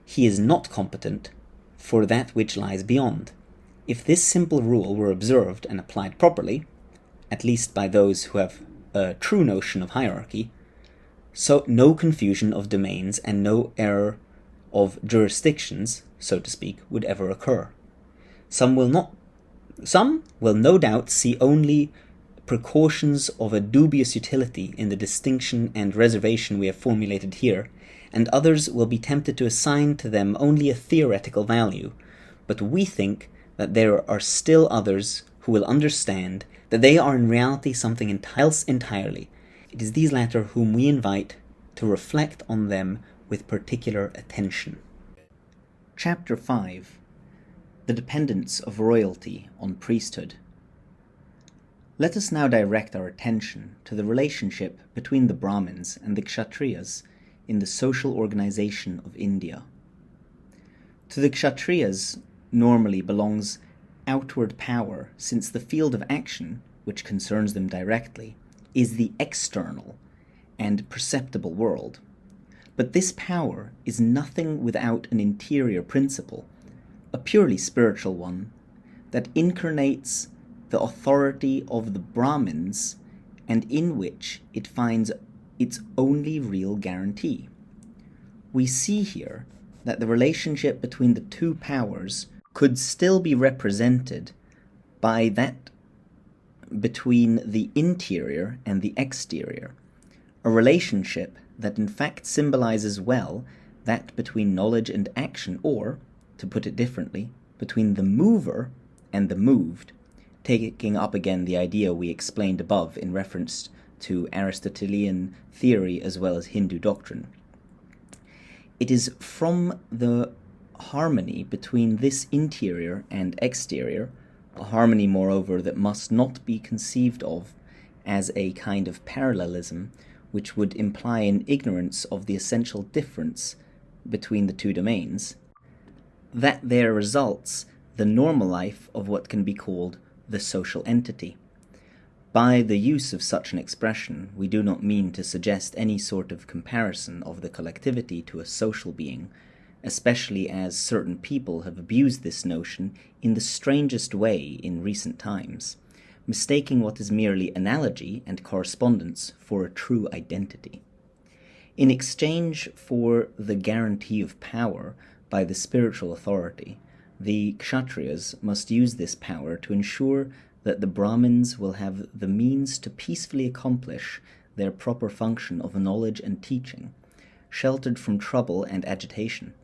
he is not competent for that which lies beyond. If this simple rule were observed and applied properly, at least by those who have a true notion of hierarchy, so no confusion of domains and no error of jurisdictions, so to speak, would ever occur. Some will no doubt see only precautions of a dubious utility in the distinction and reservation we have formulated here, and others will be tempted to assign to them only a theoretical value, but we think that there are still others who will understand that they are in reality something entirely. It is these latter whom we invite to reflect on them with particular attention. Chapter 5. The Dependence of Royalty on Priesthood. Let us now direct our attention to the relationship between the Brahmins and the Kshatriyas in the social organization of India. To the Kshatriyas normally belongs outward power, since the field of action, which concerns them directly, is the external and perceptible world. But this power is nothing without an interior principle, a purely spiritual one, that incarnates the authority of the Brahmins and in which it finds its only real guarantee. We see here that the relationship between the two powers could still be represented by that between the interior and the exterior, a relationship that in fact symbolizes well that between knowledge and action, or, to put it differently, between the mover and the moved, taking up again the idea we explained above in reference to Aristotelian theory as well as Hindu doctrine. It is from the harmony between this interior and exterior, a harmony moreover that must not be conceived of as a kind of parallelism which would imply an ignorance of the essential difference between the two domains, that there results the normal life of what can be called the social entity. By the use of such an expression, we do not mean to suggest any sort of comparison of the collectivity to a social being, especially as certain people have abused this notion in the strangest way in recent times, mistaking what is merely analogy and correspondence for a true identity. In exchange for the guarantee of power by the spiritual authority, the Kshatriyas must use this power to ensure that the Brahmins will have the means to peacefully accomplish their proper function of knowledge and teaching, sheltered from trouble and agitation.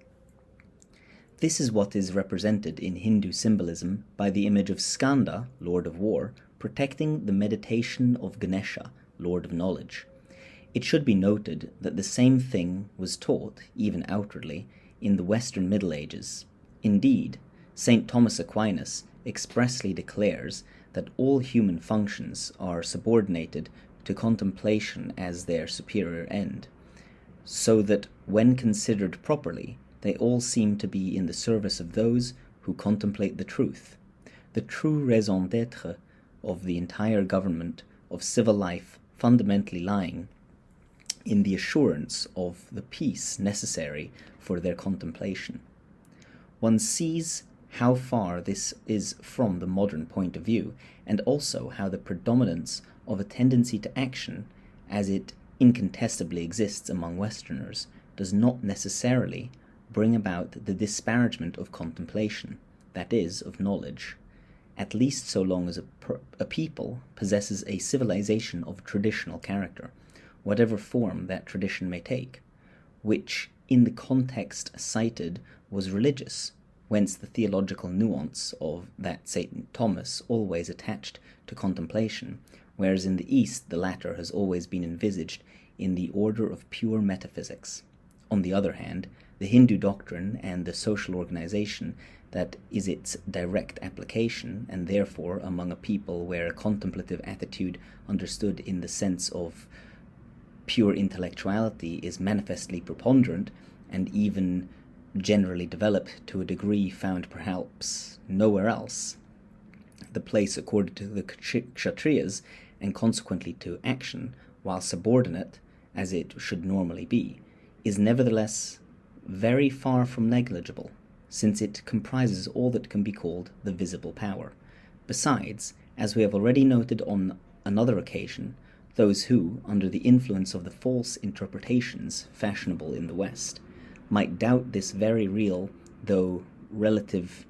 This is what is represented in Hindu symbolism by the image of Skanda, Lord of War, protecting the meditation of Ganesha, Lord of Knowledge. It should be noted that the same thing was taught, even outwardly, in the Western Middle Ages. Indeed, St. Thomas Aquinas expressly declares that all human functions are subordinated to contemplation as their superior end, so that when considered properly, they all seem to be in the service of those who contemplate the true raison d'être of the entire government of civil life fundamentally lying in the assurance of the peace necessary for their contemplation. One sees how far this is from the modern point of view, and also how the predominance of a tendency to action, as it incontestably exists among Westerners, does not necessarily bring about the disparagement of contemplation, that is, of knowledge, at least so long as a people possesses a civilization of traditional character, whatever form that tradition may take, which, in the context cited, was religious, whence the theological nuance of that St. Thomas always attached to contemplation, whereas in the East the latter has always been envisaged in the order of pure metaphysics. On the other hand, the Hindu doctrine and the social organization that is its direct application, and therefore among a people where a contemplative attitude understood in the sense of pure intellectuality is manifestly preponderant, and even generally developed to a degree found perhaps nowhere else, the place accorded to the Kshatriyas, and consequently to action, while subordinate, as it should normally be, is nevertheless very far from negligible, since it comprises all that can be called the visible power. Besides, as we have already noted on another occasion, those who, under the influence of the false interpretations fashionable in the West, might doubt this very real, though relative,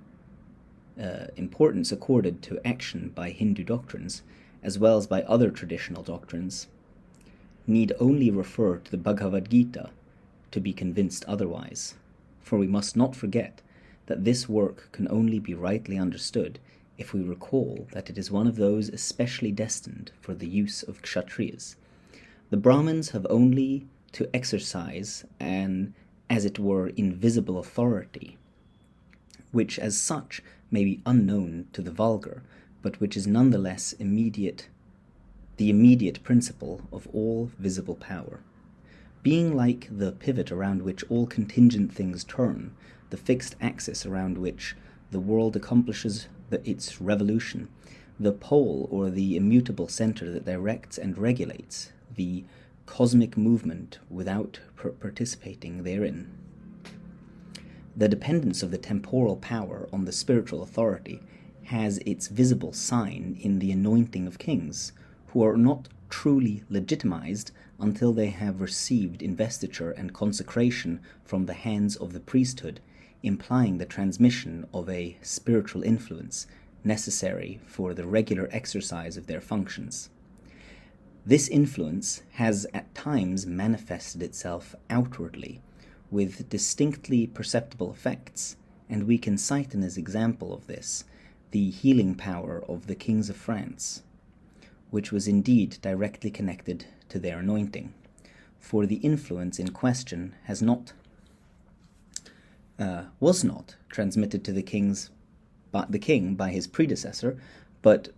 importance accorded to action by Hindu doctrines, as well as by other traditional doctrines, need only refer to the Bhagavad Gita to be convinced otherwise. For we must not forget that this work can only be rightly understood if we recall that it is one of those especially destined for the use of Kshatriyas. The Brahmins have only to exercise an, as it were, invisible authority, which as such may be unknown to the vulgar, but which is nonetheless the immediate principle of all visible power. Being like the pivot around which all contingent things turn, the fixed axis around which the world accomplishes its revolution, the pole or the immutable center that directs and regulates the cosmic movement without participating therein. The dependence of the temporal power on the spiritual authority has its visible sign in the anointing of kings, who are not truly legitimized until they have received investiture and consecration from the hands of the priesthood, implying the transmission of a spiritual influence necessary for the regular exercise of their functions. This influence has at times manifested itself outwardly with distinctly perceptible effects, and we can cite an example of this the healing power of the kings of France, which was indeed directly connected to their anointing, for the influence in question was not transmitted to the king by his predecessor, but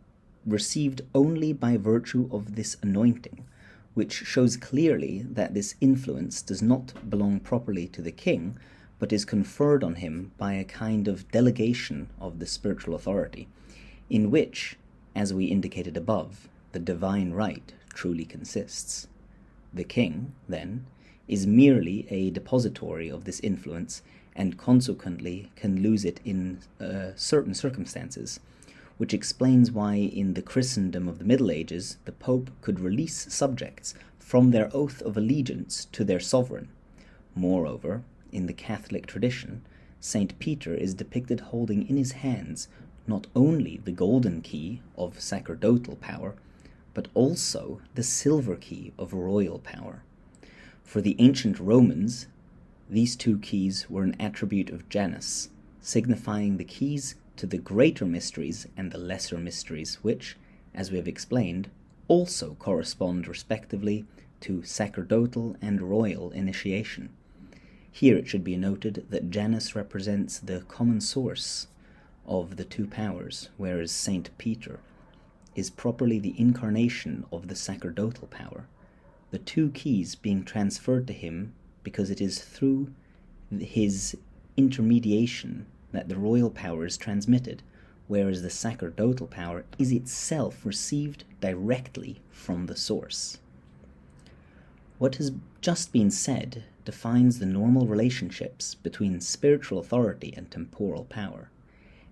received only by virtue of this anointing, which shows clearly that this influence does not belong properly to the king, but is conferred on him by a kind of delegation of the spiritual authority, in which, as we indicated above, the divine right truly consists. The king, then, is merely a depository of this influence, and consequently can lose it in certain circumstances, which explains why in the Christendom of the Middle Ages the Pope could release subjects from their oath of allegiance to their sovereign. Moreover, in the Catholic tradition, Saint Peter is depicted holding in his hands not only the golden key of sacerdotal power, but also the silver key of royal power. For the ancient Romans, these two keys were an attribute of Janus, signifying the keys to the greater mysteries and the lesser mysteries, which, as we have explained, also correspond respectively to sacerdotal and royal initiation. Here it should be noted that Janus represents the common source of the two powers, whereas Saint Peter is properly the incarnation of the sacerdotal power, the two keys being transferred to him because it is through his intermediation that the royal power is transmitted, whereas the sacerdotal power is itself received directly from the source. What has just been said defines the normal relationships between spiritual authority and temporal power,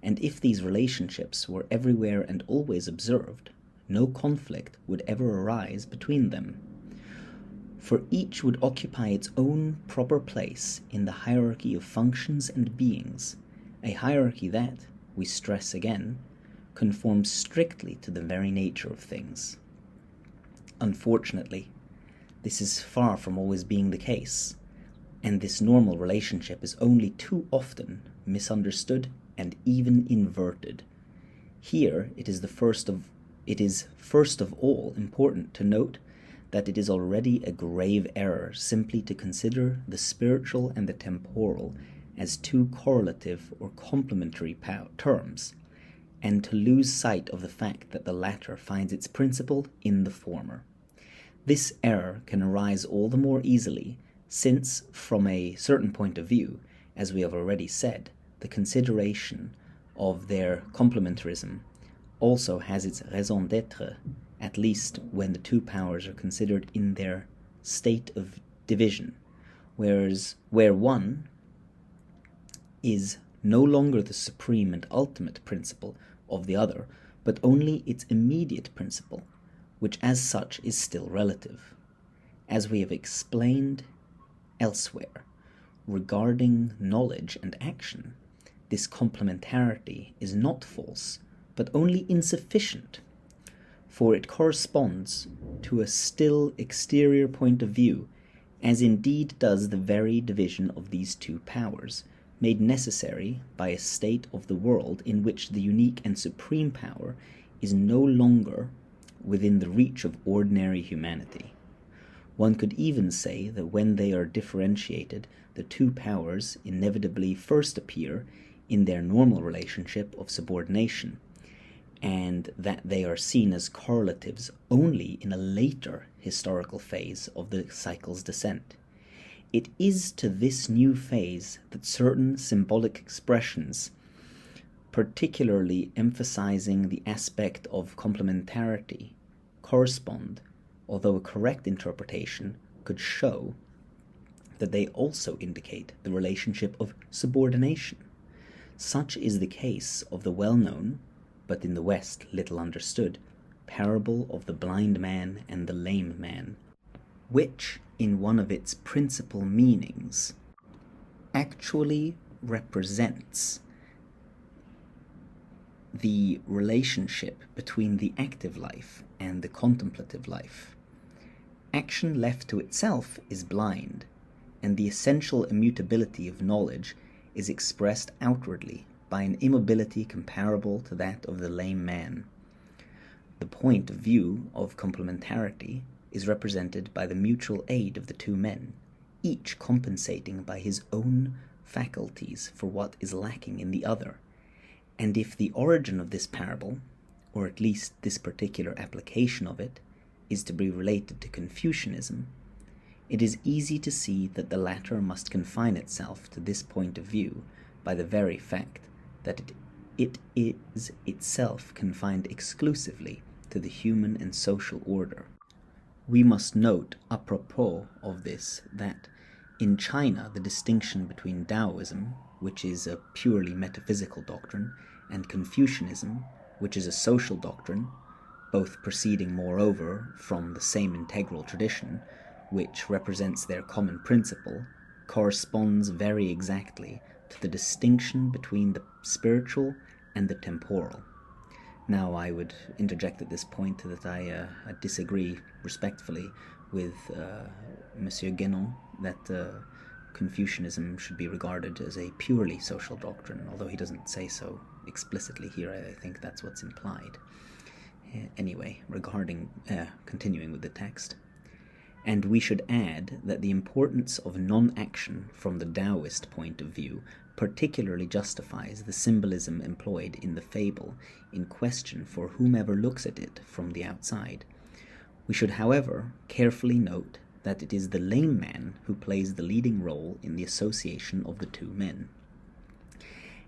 and if these relationships were everywhere and always observed, no conflict would ever arise between them, for each would occupy its own proper place in the hierarchy of functions and beings, a hierarchy that, we stress again, conforms strictly to the very nature of things. Unfortunately, this is far from always being the case, and this normal relationship is only too often misunderstood and even inverted. Here it is first of all important to note that it is already a grave error simply to consider the spiritual and the temporal as two correlative or complementary terms, and to lose sight of the fact that the latter finds its principle in the former. This error can arise all the more easily since, from a certain point of view, as we have already said, the consideration of their complementarism also has its raison d'être, at least when the two powers are considered in their state of division, where one is no longer the supreme and ultimate principle of the other, but only its immediate principle, which as such is still relative. As we have explained elsewhere, regarding knowledge and action, this complementarity is not false, but only insufficient, for it corresponds to a still exterior point of view, as indeed does the very division of these two powers, made necessary by a state of the world in which the unique and supreme power is no longer within the reach of ordinary humanity. One could even say that when they are differentiated, the two powers inevitably first appear in their normal relationship of subordination, and that they are seen as correlatives only in a later historical phase of the cycle's descent. It is to this new phase that certain symbolic expressions, particularly emphasizing the aspect of complementarity, correspond, although a correct interpretation could show that they also indicate the relationship of subordination. Such is the case of the well-known, but in the West little understood, parable of the blind man and the lame man, which, in one of its principal meanings, actually represents the relationship between the active life and the contemplative life. Action left to itself is blind, and the essential immutability of knowledge is expressed outwardly by an immobility comparable to that of the lame man. The point of view of complementarity is represented by the mutual aid of the two men, each compensating by his own faculties for what is lacking in the other. And if the origin of this parable, or at least this particular application of it, is to be related to Confucianism, it is easy to see that the latter must confine itself to this point of view by the very fact that it is itself confined exclusively to the human and social order. We must note, apropos of this, that in China the distinction between Taoism, which is a purely metaphysical doctrine, and Confucianism, which is a social doctrine, both proceeding moreover from the same integral tradition, which represents their common principle, corresponds very exactly to the distinction between the spiritual and the temporal. Now, I would interject at this point that I disagree respectfully with Monsieur Guénon that Confucianism should be regarded as a purely social doctrine, although he doesn't say so explicitly here. I think that's what's implied. Anyway, continuing with the text. And we should add that the importance of non-action from the Taoist point of view particularly justifies the symbolism employed in the fable in question for whomever looks at it from the outside. We should, however, carefully note that it is the lame man who plays the leading role in the association of the two men,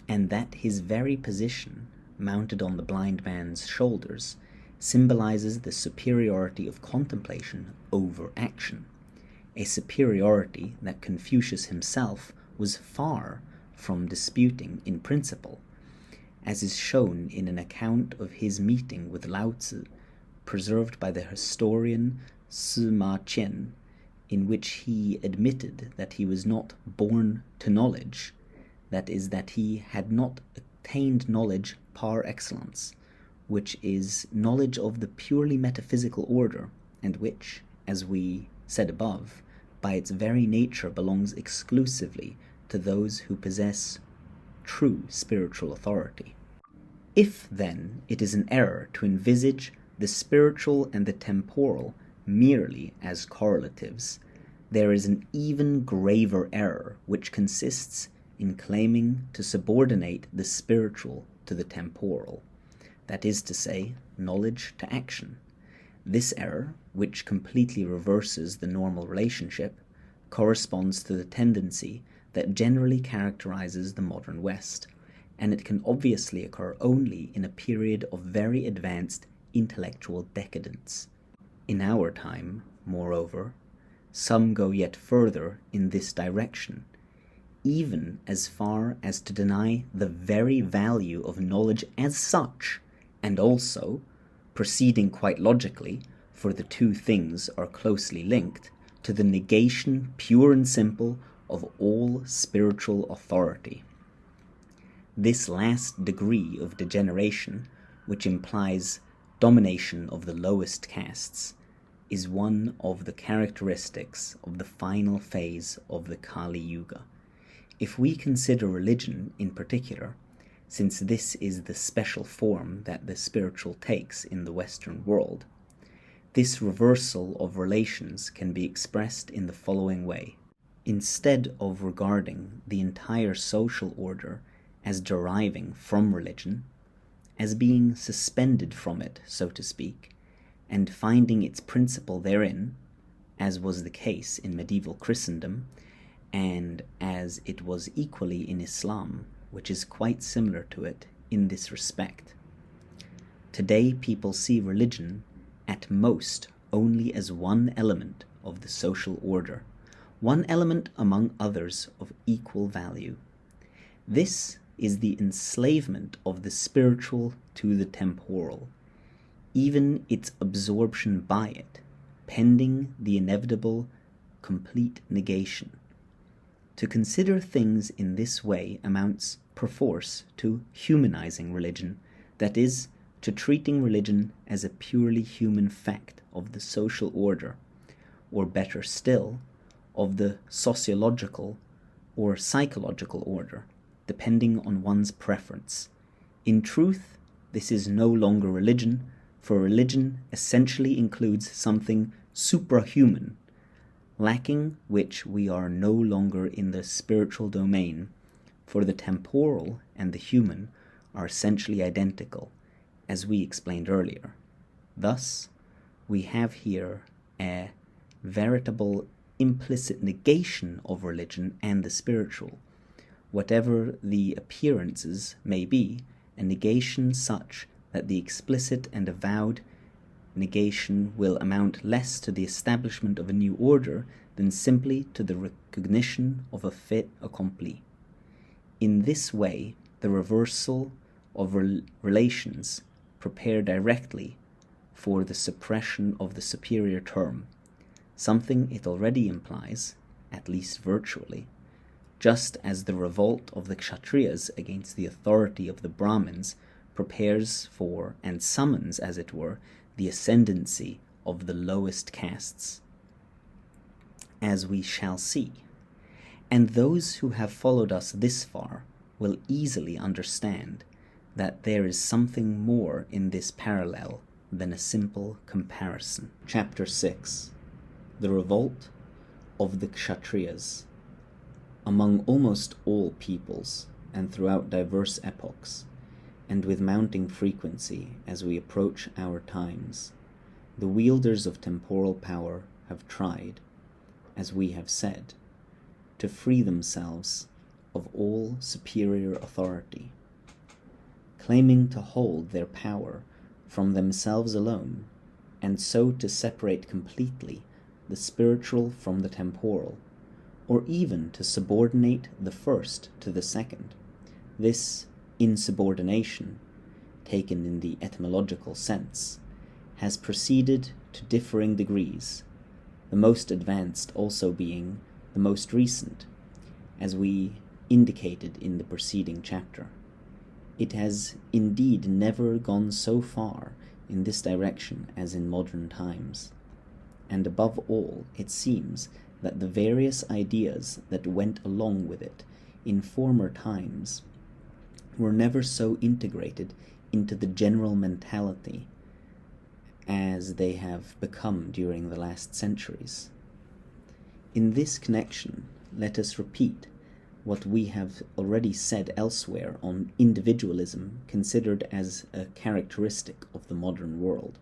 and that his very position, mounted on the blind man's shoulders, symbolizes the superiority of contemplation over action, a superiority that Confucius himself was far from disputing in principle, as is shown in an account of his meeting with Lao Tzu, preserved by the historian Sima Qian, in which he admitted that he was not born to knowledge, that is, that he had not attained knowledge par excellence, which is knowledge of the purely metaphysical order, and which, as we said above, by its very nature belongs exclusively to those who possess true spiritual authority. If, then, it is an error to envisage the spiritual and the temporal merely as correlatives, there is an even graver error which consists in claiming to subordinate the spiritual to the temporal, that is to say, knowledge to action. This error, which completely reverses the normal relationship, corresponds to the tendency that generally characterizes the modern West, and it can obviously occur only in a period of very advanced intellectual decadence. In our time, moreover, some go yet further in this direction, even as far as to deny the very value of knowledge as such, and also, proceeding quite logically, for the two things are closely linked, to the negation pure and simple of all spiritual authority. This last degree of degeneration, which implies domination of the lowest castes, is one of the characteristics of the final phase of the Kali Yuga. If we consider religion in particular, since this is the special form that the spiritual takes in the Western world, this reversal of relations can be expressed in the following way. Instead of regarding the entire social order as deriving from religion, as being suspended from it, so to speak, and finding its principle therein, as was the case in medieval Christendom, and as it was equally in Islam, which is quite similar to it in this respect. Today people see religion at most only as one element of the social order, one element among others of equal value. This is the enslavement of the spiritual to the temporal, even its absorption by it, pending the inevitable complete negation. To consider things in this way amounts perforce to humanizing religion, that is, to treating religion as a purely human fact of the social order, or better still, of the sociological or psychological order, depending on one's preference. In truth, this is no longer religion, for religion essentially includes something suprahuman, lacking which we are no longer in the spiritual domain, for the temporal and the human are essentially identical, as we explained earlier. Thus, we have here a veritable implicit negation of religion and the spiritual, whatever the appearances may be, a negation such that the explicit and avowed negation will amount less to the establishment of a new order than simply to the recognition of a fait accompli. In this way, the reversal of relations prepare directly for the suppression of the superior term, something it already implies, at least virtually, just as the revolt of the Kshatriyas against the authority of the Brahmins prepares for and summons, as it were, the ascendancy of the lowest castes, as we shall see. And those who have followed us this far will easily understand that there is something more in this parallel than a simple comparison. Chapter 6. The Revolt of the Kshatriyas. Among almost all peoples, and throughout diverse epochs, and with mounting frequency as we approach our times, the wielders of temporal power have tried, as we have said, to free themselves of all superior authority, claiming to hold their power from themselves alone, and so to separate completely the spiritual from the temporal, or even to subordinate the first to the second. This insubordination, taken in the etymological sense, has proceeded to differing degrees, the most advanced also being the most recent, as we indicated in the preceding chapter. It has indeed never gone so far in this direction as in modern times, and above all, it seems that the various ideas that went along with it in former times were never so integrated into the general mentality as they have become during the last centuries. In this connection, let us repeat what we have already said elsewhere on individualism considered as a characteristic of the modern world.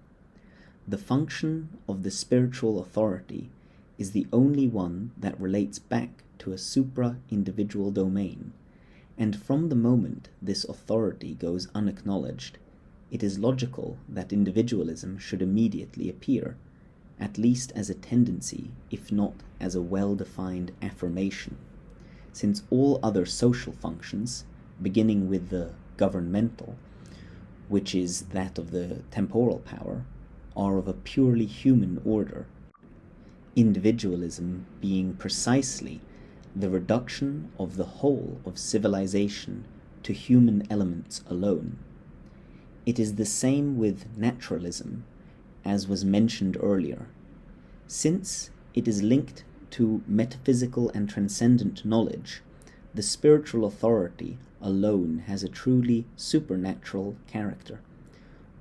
The function of the spiritual authority is the only one that relates back to a supra-individual domain, and from the moment this authority goes unacknowledged, it is logical that individualism should immediately appear, at least as a tendency, if not as a well-defined affirmation, since all other social functions, beginning with the governmental, which is that of the temporal power, are of a purely human order, individualism being precisely the reduction of the whole of civilization to human elements alone. It is the same with naturalism, as was mentioned earlier. Since it is linked to metaphysical and transcendent knowledge, the spiritual authority alone has a truly supernatural character,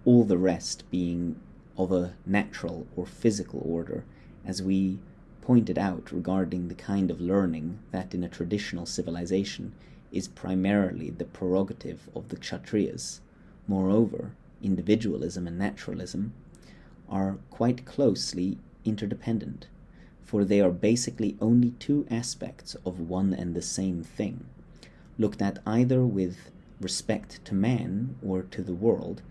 all the rest being of a natural or physical order, as we pointed out regarding the kind of learning that in a traditional civilization is primarily the prerogative of the Kshatriyas. Moreover, individualism and naturalism are quite closely interdependent, for they are basically only two aspects of one and the same thing, looked at either with respect to man or to the world,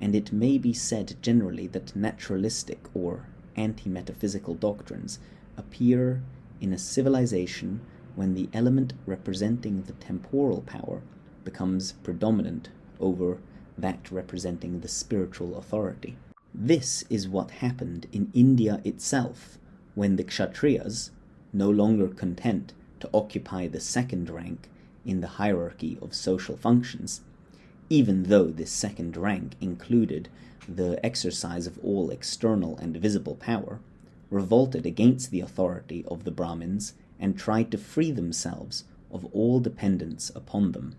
and it may be said generally that naturalistic or anti-metaphysical doctrines appear in a civilization when the element representing the temporal power becomes predominant over that representing the spiritual authority. This is what happened in India itself, when the Kshatriyas, no longer content to occupy the second rank in the hierarchy of social functions, even though this second rank included the exercise of all external and visible power, revolted against the authority of the Brahmins and tried to free themselves of all dependence upon them.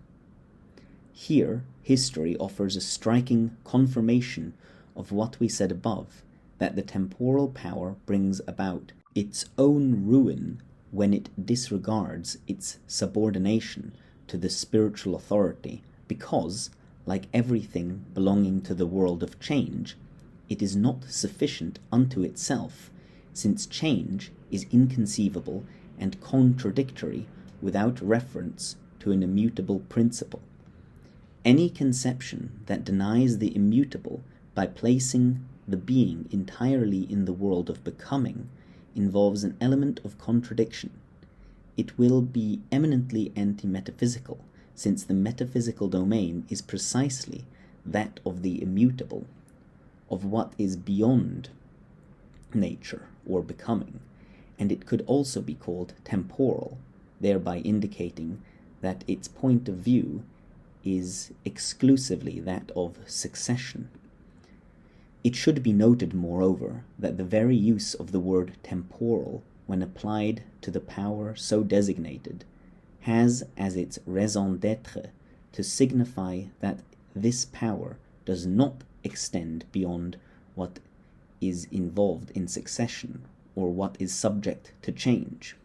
Here, history offers a striking confirmation of what we said above, that the temporal power brings about its own ruin when it disregards its subordination to the spiritual authority, because, like everything belonging to the world of change, it is not sufficient unto itself, since change is inconceivable and contradictory without reference to an immutable principle. Any conception that denies the immutable by placing the being entirely in the world of becoming involves an element of contradiction. It will be eminently anti-metaphysical, since the metaphysical domain is precisely that of the immutable, of what is beyond nature or becoming, and it could also be called temporal, thereby indicating that its point of view is exclusively that of succession. It should be noted, moreover, that the very use of the word temporal, when applied to the power so designated, has as its raison d'être to signify that this power does not extend beyond what is involved in succession or what is subject to change.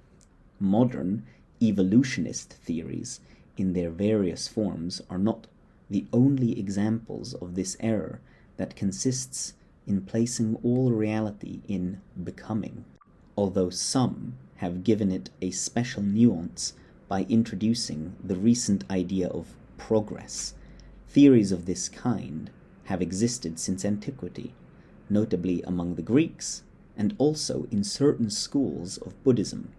Modern evolutionist theories, in their various forms, are not the only examples of this error that consists in placing all reality in becoming, although some have given it a special nuance by introducing the recent idea of progress. Theories of this kind have existed since antiquity, notably among the Greeks, and also in certain schools of Buddhism,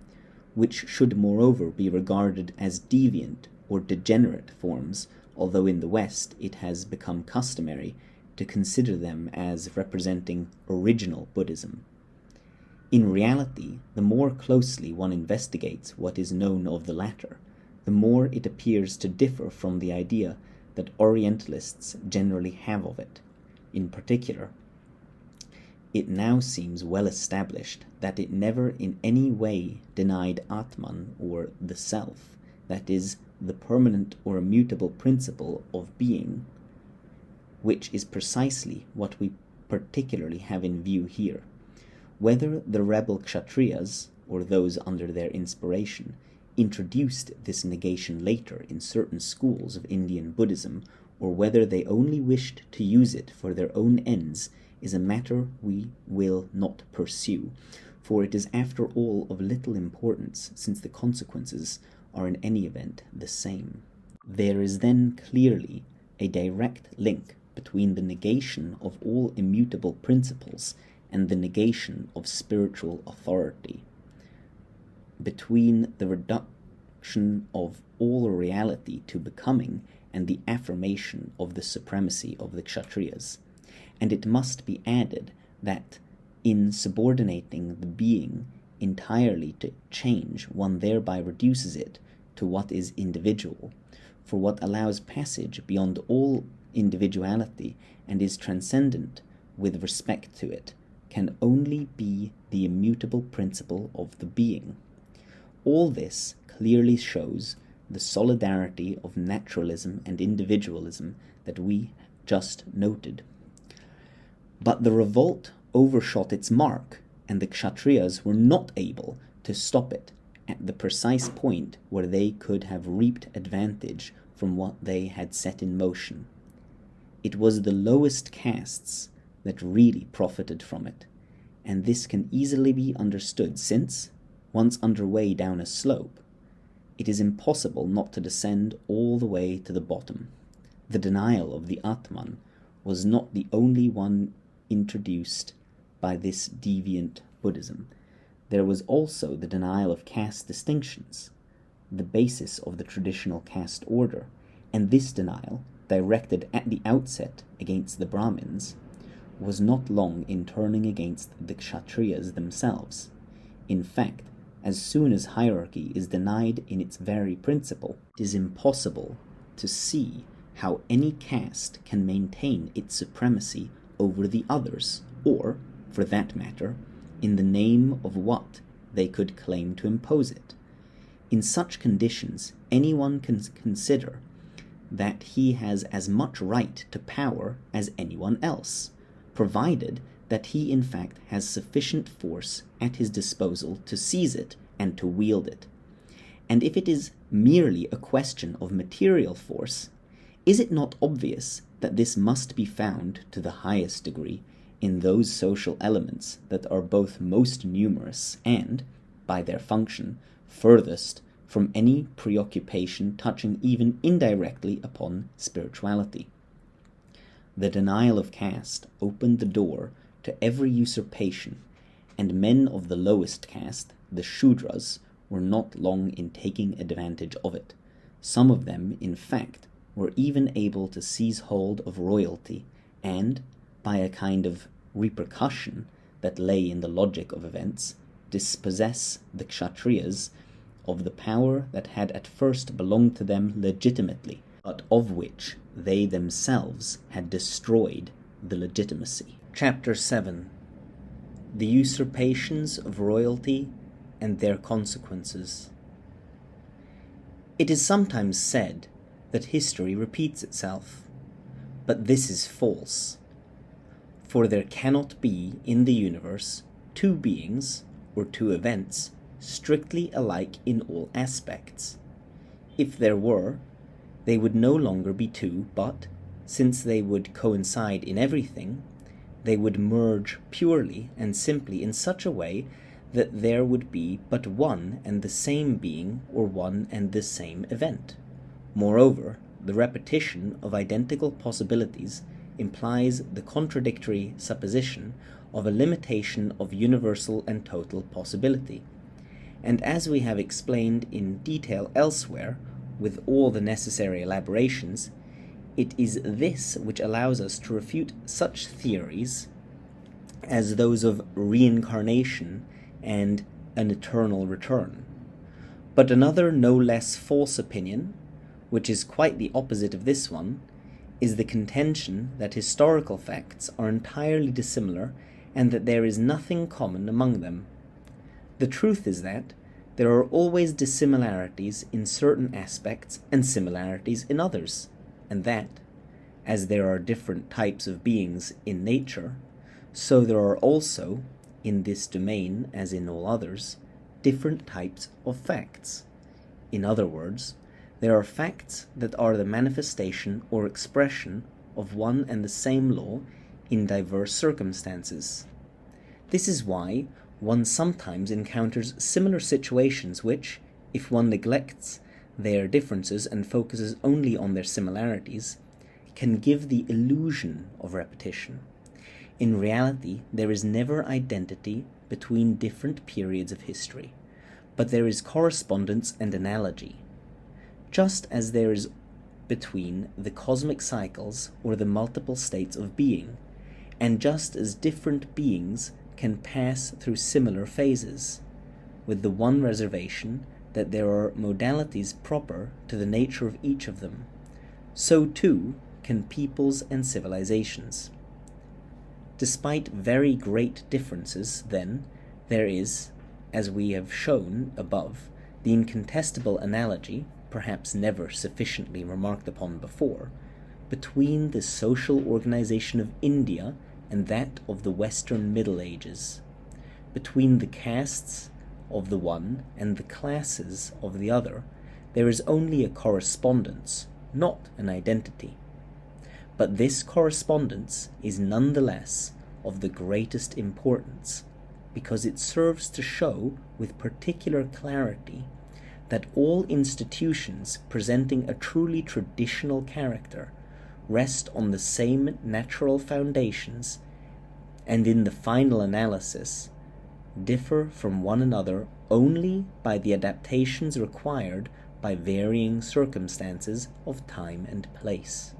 which should moreover be regarded as deviant or degenerate forms, although in the West it has become customary to consider them as representing original Buddhism. In reality, the more closely one investigates what is known of the latter, the more it appears to differ from the idea that Orientalists generally have of it. In particular, it now seems well established that it never in any way denied Atman, or the self, that is, the permanent or immutable principle of being, which is precisely what we particularly have in view here. Whether the rebel Kshatriyas, or those under their inspiration, introduced this negation later in certain schools of Indian Buddhism, or whether they only wished to use it for their own ends, is a matter we will not pursue, for it is after all of little importance, since the consequences are in any event the same. There is then clearly a direct link between the negation of all immutable principles and the negation of spiritual authority, between the reduction of all reality to becoming and the affirmation of the supremacy of the Kshatriyas. And it must be added that in subordinating the being entirely to change, one thereby reduces it to what is individual, for what allows passage beyond all individuality and is transcendent with respect to it can only be the immutable principle of the being. All this clearly shows the solidarity of naturalism and individualism that we just noted. But the revolt overshot its mark, and the Kshatriyas were not able to stop it at the precise point where they could have reaped advantage from what they had set in motion. It was the lowest castes that really profited from it, and this can easily be understood since, once underway down a slope, it is impossible not to descend all the way to the bottom. The denial of the Atman was not the only one introduced by this deviant Buddhism. There was also the denial of caste distinctions, the basis of the traditional caste order, and this denial, directed at the outset against the Brahmins, was not long in turning against the Kshatriyas themselves. In fact, as soon as hierarchy is denied in its very principle, it is impossible to see how any caste can maintain its supremacy over the others, or, for that matter, in the name of what they could claim to impose it. In such conditions, anyone can consider that he has as much right to power as anyone else, provided that he in fact has sufficient force at his disposal to seize it and to wield it. And if it is merely a question of material force, is it not obvious that this must be found to the highest degree in those social elements that are both most numerous and, by their function, furthest from any preoccupation touching even indirectly upon spirituality? The denial of caste opened the door to every usurpation, and men of the lowest caste, the Shudras, were not long in taking advantage of it. Some of them, in fact, were even able to seize hold of royalty and, by a kind of repercussion that lay in the logic of events, dispossess the Kshatriyas of the power that had at first belonged to them legitimately, but of which they themselves had destroyed the legitimacy. Chapter 7. The Usurpations of Royalty and Their Consequences. It is sometimes said that history repeats itself, but this is false. For there cannot be in the universe two beings or two events strictly alike in all aspects. If there were, they would no longer be two, but, since they would coincide in everything, they would merge purely and simply in such a way that there would be but one and the same being or one and the same event. Moreover, the repetition of identical possibilities implies the contradictory supposition of a limitation of universal and total possibility. And as we have explained in detail elsewhere, with all the necessary elaborations, it is this which allows us to refute such theories as those of reincarnation and an eternal return. But another no less false opinion, which is quite the opposite of this one, is the contention that historical facts are entirely dissimilar and that there is nothing common among them. The truth is that there are always dissimilarities in certain aspects and similarities in others, and that, as there are different types of beings in nature, so there are also, in this domain as in all others, different types of facts. In other words, there are facts that are the manifestation or expression of one and the same law in diverse circumstances. This is why one sometimes encounters similar situations which, if one neglects their differences and focuses only on their similarities, can give the illusion of repetition. In reality, there is never identity between different periods of history, but there is correspondence and analogy, just as there is between the cosmic cycles or the multiple states of being, and just as different beings can pass through similar phases, with the one reservation that there are modalities proper to the nature of each of them, so too can peoples and civilizations. Despite very great differences, then, there is, as we have shown above, the incontestable analogy, perhaps never sufficiently remarked upon before, between the social organization of India and that of the Western Middle Ages, between the castes of the one and the classes of the other. There is only a correspondence, not an identity. But this correspondence is nonetheless of the greatest importance, because it serves to show with particular clarity that all institutions presenting a truly traditional character rest on the same natural foundations, and in the final analysis differ from one another only by the adaptations required by varying circumstances of time and place.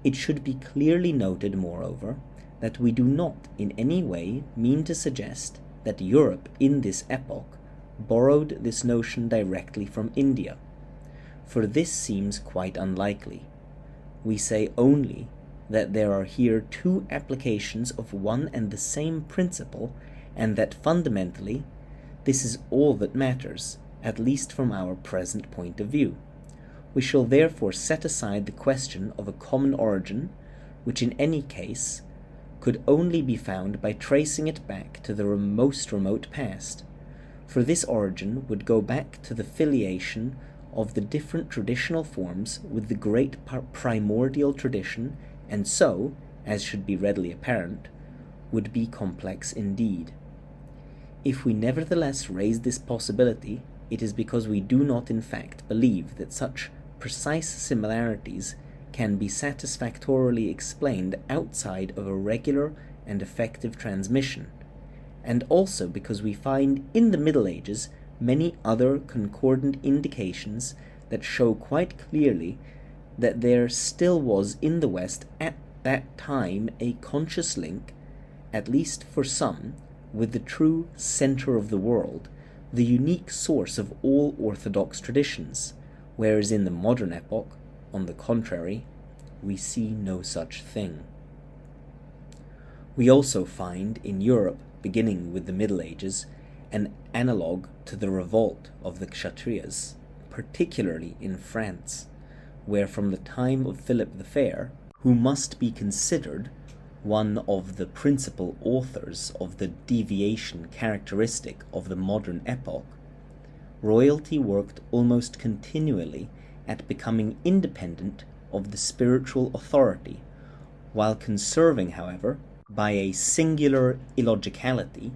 It should be clearly noted, moreover, that we do not in any way mean to suggest that Europe in this epoch borrowed this notion directly from India, for this seems quite unlikely. We say only that there are here two applications of one and the same principle, and that fundamentally this is all that matters, at least from our present point of view. We shall therefore set aside the question of a common origin, which in any case could only be found by tracing it back to the most remote past, for this origin would go back to the filiation of the different traditional forms with the great primordial tradition, and so, as should be readily apparent, would be complex indeed. If we nevertheless raise this possibility, it is because we do not in fact believe that such precise similarities can be satisfactorily explained outside of a regular and effective transmission, and also because we find in the Middle Ages many other concordant indications that show quite clearly that there still was in the West at that time a conscious link, at least for some, with the true center of the world, the unique source of all orthodox traditions, whereas in the modern epoch, on the contrary, we see no such thing. We also find in Europe, beginning with the Middle Ages, an analogue to the revolt of the Kshatriyas, particularly in France, where from the time of Philip the Fair, who must be considered one of the principal authors of the deviation characteristic of the modern epoch, royalty worked almost continually at becoming independent of the spiritual authority, while conserving, however, by a singular illogicality,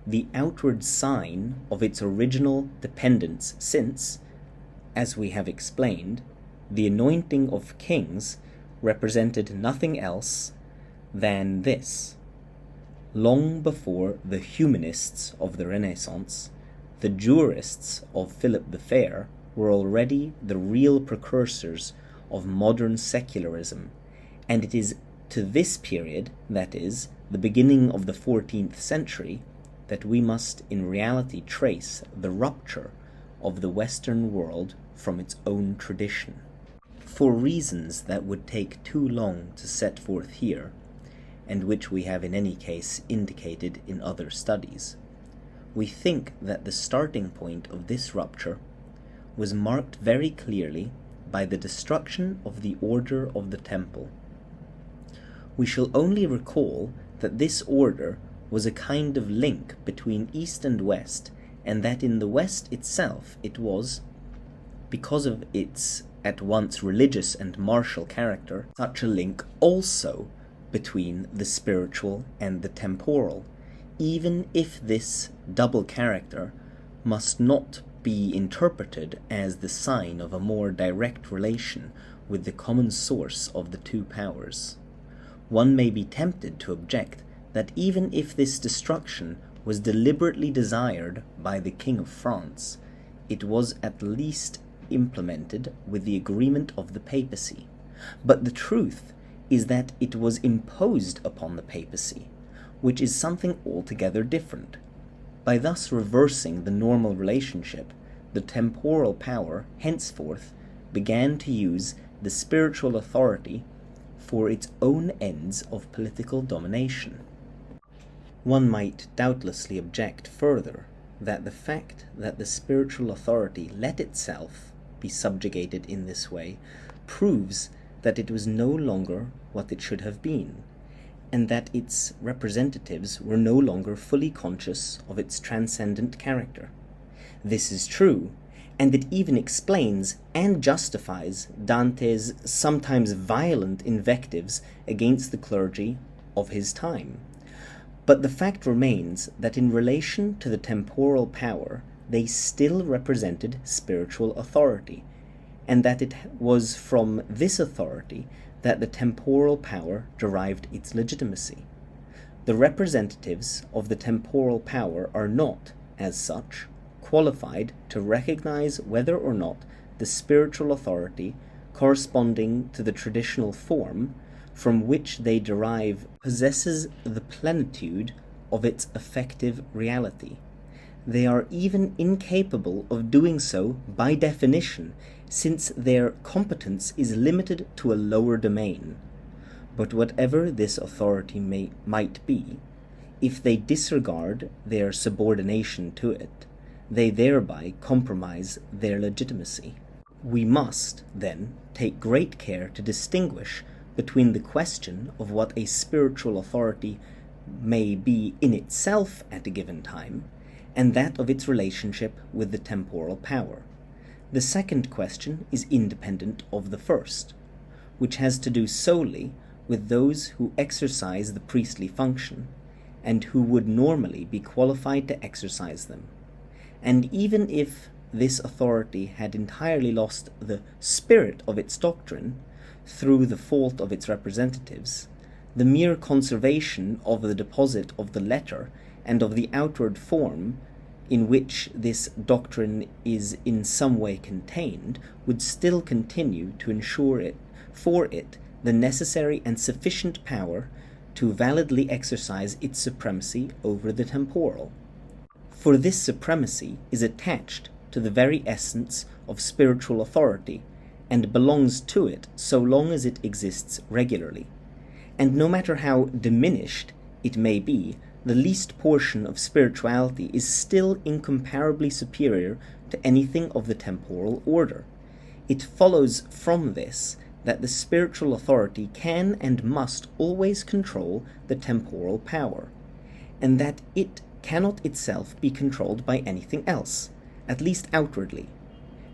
the outward sign of its original dependence, since, as we have explained, the anointing of kings represented nothing else than this. Long before the humanists of the Renaissance, the jurists of Philip the Fair were already the real precursors of modern secularism, and it is to this period, that is, the beginning of the 14th century, that we must in reality trace the rupture of the Western world from its own tradition. For reasons that would take too long to set forth here, and which we have in any case indicated in other studies, we think that the starting point of this rupture was marked very clearly by the destruction of the order of the temple. We shall only recall that this order was a kind of link between East and West, and that in the West itself it was, because of its at once religious and martial character, such a link also between the spiritual and the temporal, even if this double character must not be interpreted as the sign of a more direct relation with the common source of the two powers. One may be tempted to object that even if this destruction was deliberately desired by the King of France, it was at least implemented with the agreement of the papacy. But the truth is that it was imposed upon the papacy, which is something altogether different. By thus reversing the normal relationship, the temporal power henceforth began to use the spiritual authority for its own ends of political domination. One might doubtlessly object further that the fact that the spiritual authority let itself be subjugated in this way proves that it was no longer what it should have been, and that its representatives were no longer fully conscious of its transcendent character. This is true, and it even explains and justifies Dante's sometimes violent invectives against the clergy of his time. But the fact remains that in relation to the temporal power, they still represented spiritual authority, and that it was from this authority that the temporal power derived its legitimacy. The representatives of the temporal power are not, as such, qualified to recognize whether or not the spiritual authority corresponding to the traditional form from which they derive possesses the plenitude of its effective reality. They are even incapable of doing so by definition, since their competence is limited to a lower domain. But whatever this authority might be, if they disregard their subordination to it, they thereby compromise their legitimacy. We must, then, take great care to distinguish between the question of what a spiritual authority may be in itself at a given time, and that of its relationship with the temporal power. The second question is independent of the first, which has to do solely with those who exercise the priestly function, and who would normally be qualified to exercise them. And even if this authority had entirely lost the spirit of its doctrine through the fault of its representatives, the mere conservation of the deposit of the letter and of the outward form in which this doctrine is in some way contained would still continue to ensure for it the necessary and sufficient power to validly exercise its supremacy over the temporal. For this supremacy is attached to the very essence of spiritual authority, and belongs to it so long as it exists regularly. And no matter how diminished it may be, the least portion of spirituality is still incomparably superior to anything of the temporal order. It follows from this that the spiritual authority can and must always control the temporal power, and that it cannot itself be controlled by anything else, at least outwardly.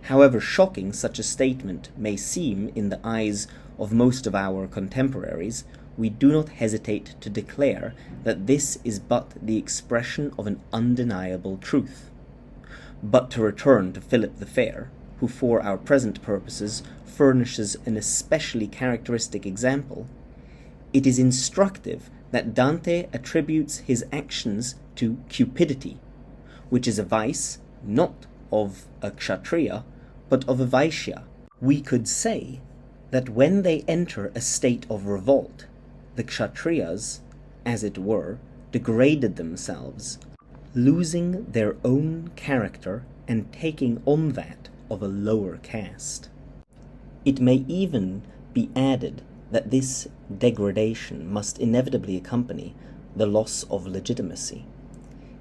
However shocking such a statement may seem in the eyes of most of our contemporaries, we do not hesitate to declare that this is but the expression of an undeniable truth. But to return to Philip the Fair, who for our present purposes furnishes an especially characteristic example, it is instructive that Dante attributes his actions to cupidity, which is a vice not of a kshatriya, but of a vaishya. We could say that when they enter a state of revolt, the kshatriyas, as it were, degraded themselves, losing their own character and taking on that of a lower caste. It may even be added that this degradation must inevitably accompany the loss of legitimacy.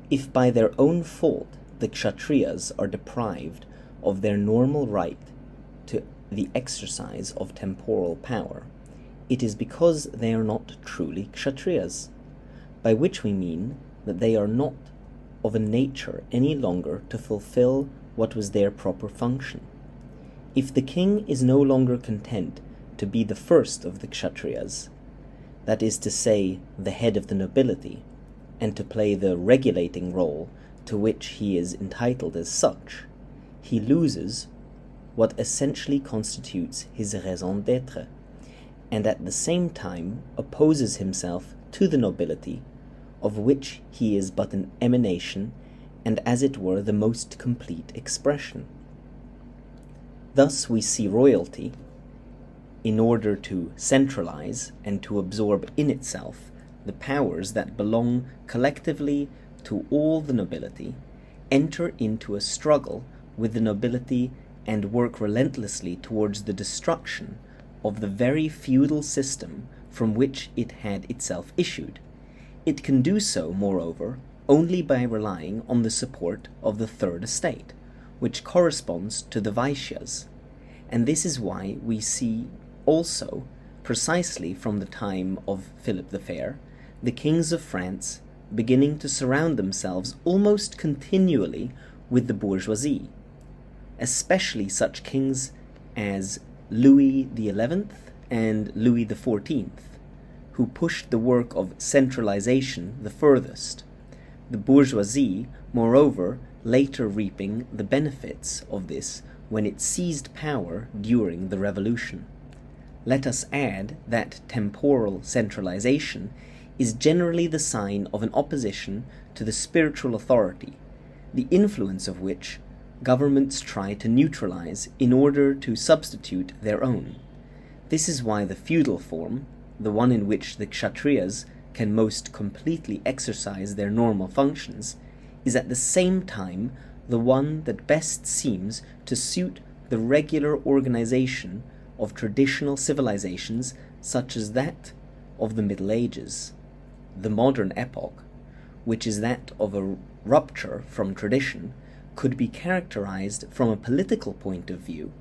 If by their own fault the kshatriyas are deprived of their normal right to the exercise of temporal power, it is because they are not truly kshatriyas, by which we mean that they are not of a nature any longer to fulfill what was their proper function. If the king is no longer content to be the first of the kshatriyas, that is to say, the head of the nobility, and to play the regulating role to which he is entitled as such, he loses what essentially constitutes his raison d'être, and at the same time opposes himself to the nobility, of which he is but an emanation, and as it were the most complete expression. Thus we see royalty, in order to centralize and to absorb in itself the powers that belong collectively to all the nobility, enter into a struggle with the nobility and work relentlessly towards the destruction of the very feudal system from which it had itself issued. It can do so, moreover, only by relying on the support of the third estate, which corresponds to the Vaishyas, and this is why we see also, precisely from the time of Philip the Fair, the kings of France beginning to surround themselves almost continually with the bourgeoisie, especially such kings as Louis XI and Louis XIV, who pushed the work of centralization the furthest, the bourgeoisie, moreover, later reaping the benefits of this when it seized power during the Revolution. Let us add that temporal centralization is generally the sign of an opposition to the spiritual authority, the influence of which governments try to neutralize in order to substitute their own. This is why the feudal form, the one in which the kshatriyas can most completely exercise their normal functions, is at the same time the one that best seems to suit the regular organization of traditional civilizations such as that of the Middle Ages. The modern epoch, which is that of a rupture from tradition, could be characterized from a political point of view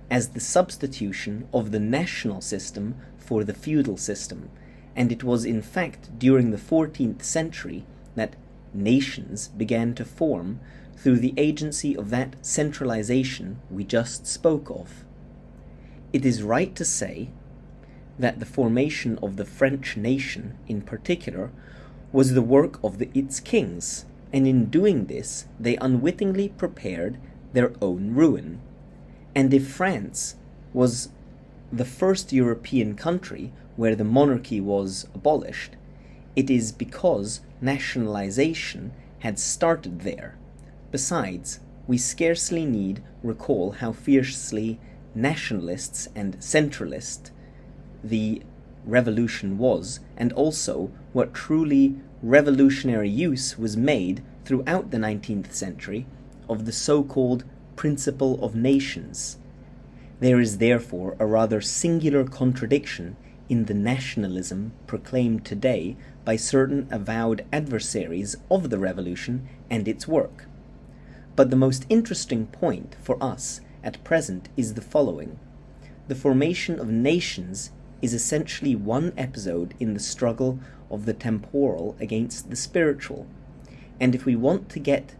as the substitution of the national system for the feudal system, and it was in fact during the 14th century that nations began to form through the agency of that centralization we just spoke of. It is right to say that the formation of the French nation in particular was the work of its kings, and in doing this they unwittingly prepared their own ruin. And if France was the first European country where the monarchy was abolished, it is because nationalization had started there. Besides, we scarcely need recall how fiercely nationalists and centralist the revolution was, and also what truly revolutionary use was made throughout the 19th century of the so-called principle of nations. There is therefore a rather singular contradiction in the nationalism proclaimed today by certain avowed adversaries of the revolution and its work. But the most interesting point for us at present is the following. The formation of nations is essentially one episode in the struggle of the temporal against the spiritual, and if we want to get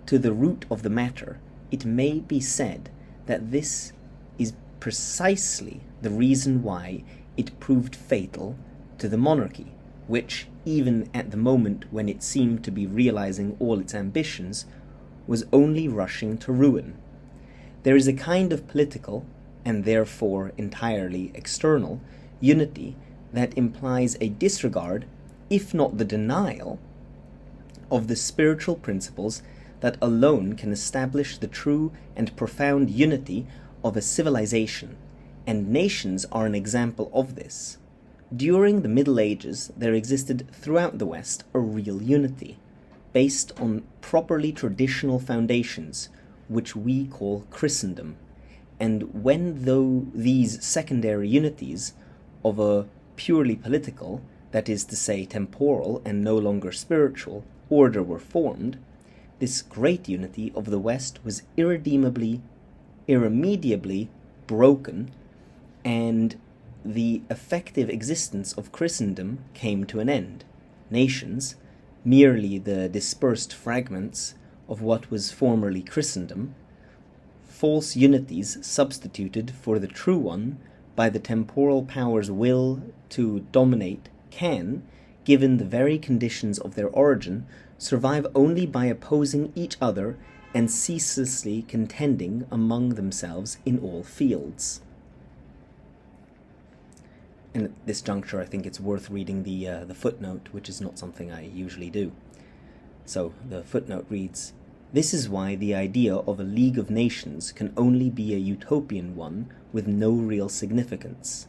to the root of the matter, it may be said that this is precisely the reason why it proved fatal to the monarchy, which, even at the moment when it seemed to be realizing all its ambitions, was only rushing to ruin. There is a kind of political, and therefore entirely external, unity that implies a disregard, if not the denial, of the spiritual principles that alone can establish the true and profound unity of a civilization, and nations are an example of this. During the Middle Ages, there existed throughout the West a real unity, based on properly traditional foundations, which we call Christendom. And when though these secondary unities of a purely political, that is to say temporal and no longer spiritual, order were formed, this great unity of the West was irremediably broken, and the effective existence of Christendom came to an end. Nations, merely the dispersed fragments of what was formerly Christendom, false unities substituted for the true one by the temporal power's will to dominate, can, given the very conditions of their origin, survive only by opposing each other and ceaselessly contending among themselves in all fields. And at this juncture, I think it's worth reading the footnote, which is not something I usually do. So the footnote reads, "This is why the idea of a League of Nations can only be a utopian one with no real significance.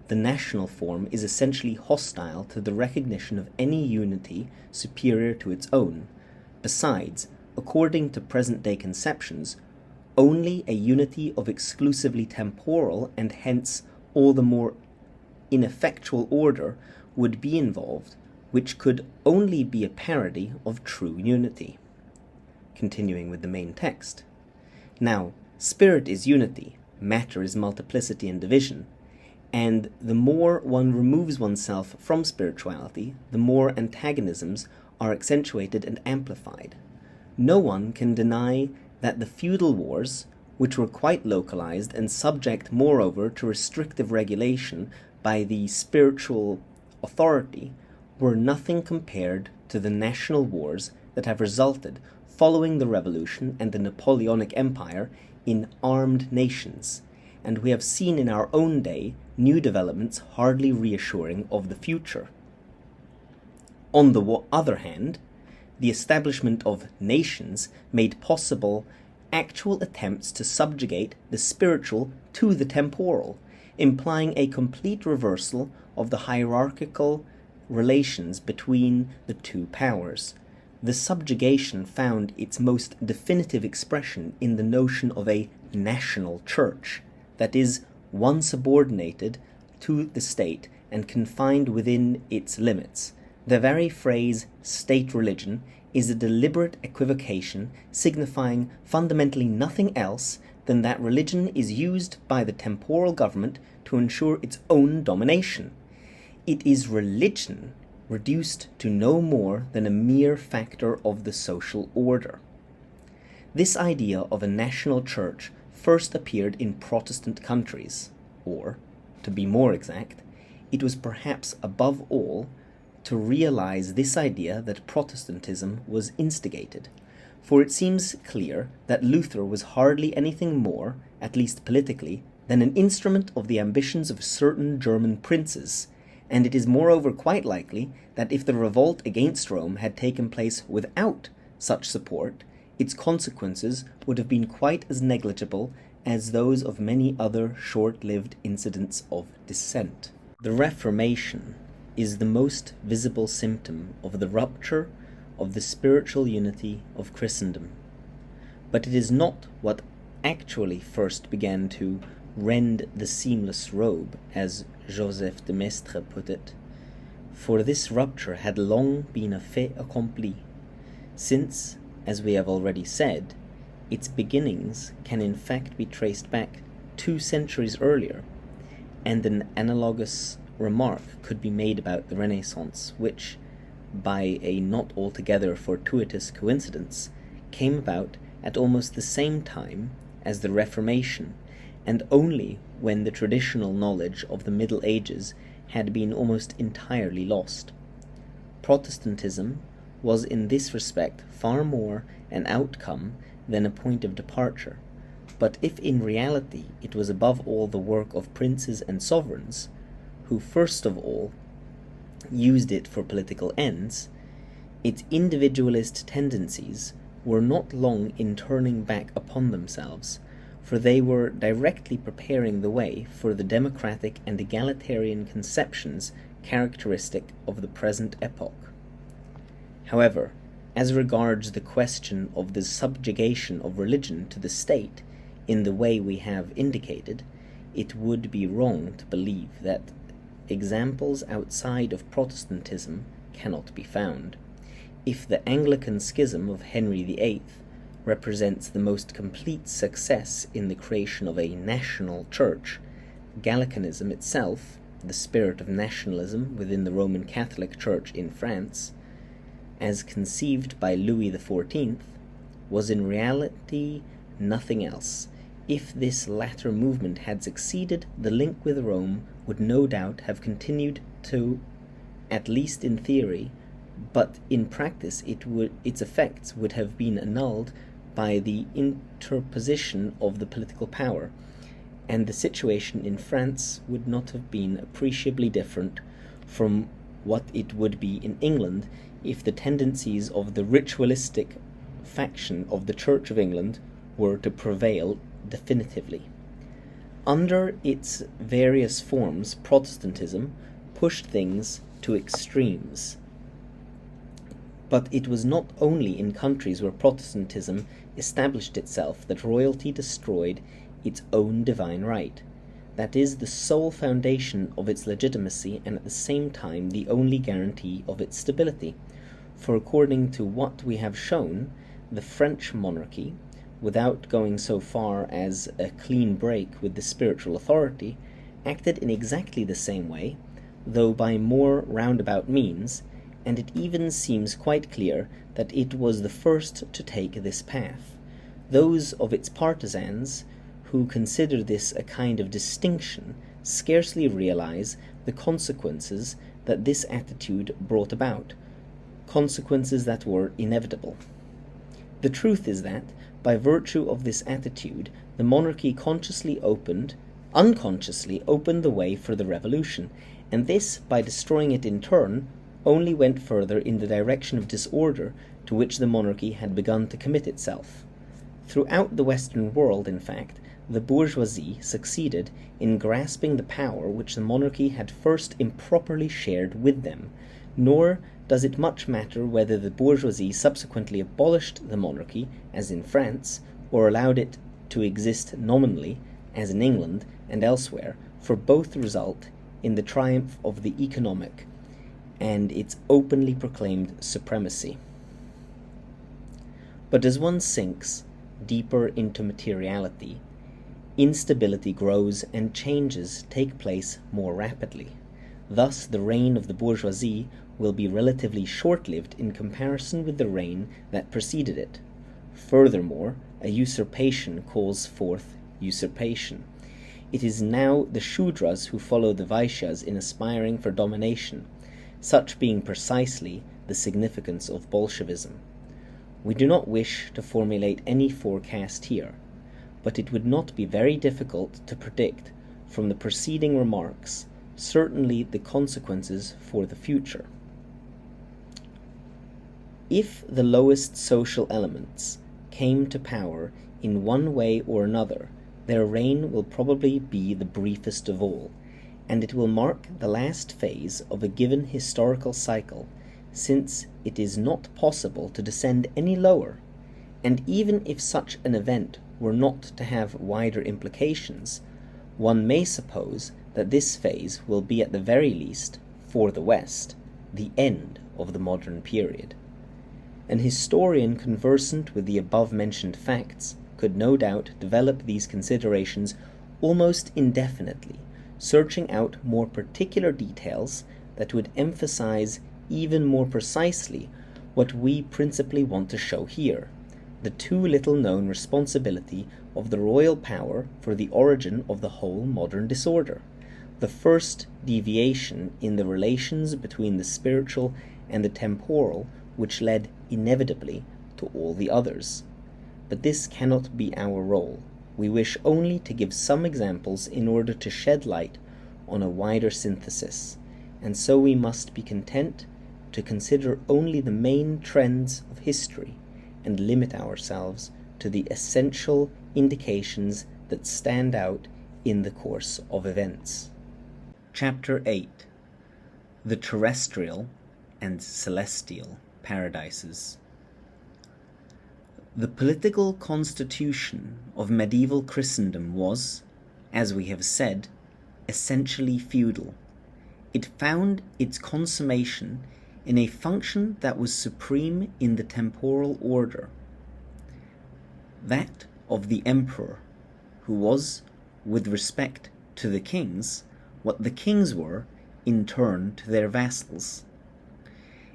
The national form is essentially hostile to the recognition of any unity superior to its own. Besides, according to present-day conceptions, only a unity of exclusively temporal and hence all the more ineffectual order would be involved, which could only be a parody of true unity." Continuing with the main text. Now, spirit is unity, matter is multiplicity and division, and the more one removes oneself from spirituality, the more antagonisms are accentuated and amplified. No one can deny that the feudal wars, which were quite localized and subject moreover to restrictive regulation by the spiritual authority, were nothing compared to the national wars that have resulted following the Revolution and the Napoleonic Empire in armed nations, and we have seen in our own day new developments hardly reassuring of the future. On the other hand, the establishment of nations made possible actual attempts to subjugate the spiritual to the temporal, implying a complete reversal of the hierarchical relations between the two powers. The subjugation found its most definitive expression in the notion of a national church, that is, one subordinated to the state and confined within its limits. The very phrase state religion is a deliberate equivocation signifying fundamentally nothing else than that religion is used by the temporal government to ensure its own domination. It is religion reduced to no more than a mere factor of the social order. This idea of a national church first appeared in Protestant countries, or, to be more exact, it was perhaps above all to realize this idea that Protestantism was instigated, for it seems clear that Luther was hardly anything more, at least politically, than an instrument of the ambitions of certain German princes, and it is moreover quite likely that if the revolt against Rome had taken place without such support, its consequences would have been quite as negligible as those of many other short-lived incidents of dissent. The Reformation is the most visible symptom of the rupture of the spiritual unity of Christendom. But it is not what actually first began to rend the seamless robe, as Joseph de Maistre put it, for this rupture had long been a fait accompli, since, as we have already said, its beginnings can in fact be traced back 2 centuries earlier, and an analogous remark could be made about the Renaissance, which, by a not altogether fortuitous coincidence, came about at almost the same time as the Reformation, and only when the traditional knowledge of the Middle Ages had been almost entirely lost. Protestantism was in this respect far more an outcome than a point of departure, but if in reality it was above all the work of princes and sovereigns, who first of all used it for political ends, its individualist tendencies were not long in turning back upon themselves, for they were directly preparing the way for the democratic and egalitarian conceptions characteristic of the present epoch. However, as regards the question of the subjugation of religion to the state in the way we have indicated, it would be wrong to believe that examples outside of Protestantism cannot be found. If the Anglican schism of Henry VIII represents the most complete success in the creation of a national church, Gallicanism itself, the spirit of nationalism within the Roman Catholic Church in France, as conceived by Louis XIV, was in reality nothing else. If this latter movement had succeeded, the link with Rome would no doubt have continued to, at least in theory, but in practice its effects would have been annulled by the interposition of the political power, and the situation in France would not have been appreciably different from what it would be in England if the tendencies of the ritualistic faction of the Church of England were to prevail definitively. Under its various forms, Protestantism pushed things to extremes. But it was not only in countries where Protestantism established itself that royalty destroyed its own divine right. That is the sole foundation of its legitimacy and at the same time the only guarantee of its stability. For according to what we have shown, the French monarchy, without going so far as a clean break with the spiritual authority, acted in exactly the same way, though by more roundabout means, and it even seems quite clear that it was the first to take this path. Those of its partisans who consider this a kind of distinction scarcely realize the consequences that this attitude brought about, consequences that were inevitable. The truth is that, by virtue of this attitude, the monarchy unconsciously opened the way for the revolution, and this, by destroying it in turn, only went further in the direction of disorder to which the monarchy had begun to commit itself. Throughout the Western world, in fact, the bourgeoisie succeeded in grasping the power which the monarchy had first improperly shared with them, nor does it much matter whether the bourgeoisie subsequently abolished the monarchy, as in France, or allowed it to exist nominally, as in England and elsewhere, for both result in the triumph of the economic and its openly proclaimed supremacy. But as one sinks deeper into materiality, instability grows and changes take place more rapidly. Thus, the reign of the bourgeoisie will be relatively short-lived in comparison with the reign that preceded it. Furthermore, a usurpation calls forth usurpation. It is now the Shudras who follow the Vaishyas in aspiring for domination, such being precisely the significance of Bolshevism. We do not wish to formulate any forecast here, but it would not be very difficult to predict from the preceding remarks certainly the consequences for the future. If the lowest social elements came to power in one way or another, their reign will probably be the briefest of all, and it will mark the last phase of a given historical cycle, since it is not possible to descend any lower, and even if such an event were not to have wider implications, one may suppose that this phase will be at the very least, for the West, the end of the modern period. An historian conversant with the above-mentioned facts could no doubt develop these considerations almost indefinitely, searching out more particular details that would emphasize even more precisely what we principally want to show here, the too little known responsibility of the royal power for the origin of the whole modern disorder, the first deviation in the relations between the spiritual and the temporal which led inevitably to all the others. But this cannot be our role. We wish only to give some examples in order to shed light on a wider synthesis, and so we must be content to consider only the main trends of history and limit ourselves to the essential indications that stand out in the course of events. Chapter 8. The Terrestrial and Celestial Paradises. The political constitution of medieval Christendom was, as we have said, essentially feudal. It found its consummation in a function that was supreme in the temporal order, that of the emperor, who was, with respect to the kings, what the kings were in turn to their vassals.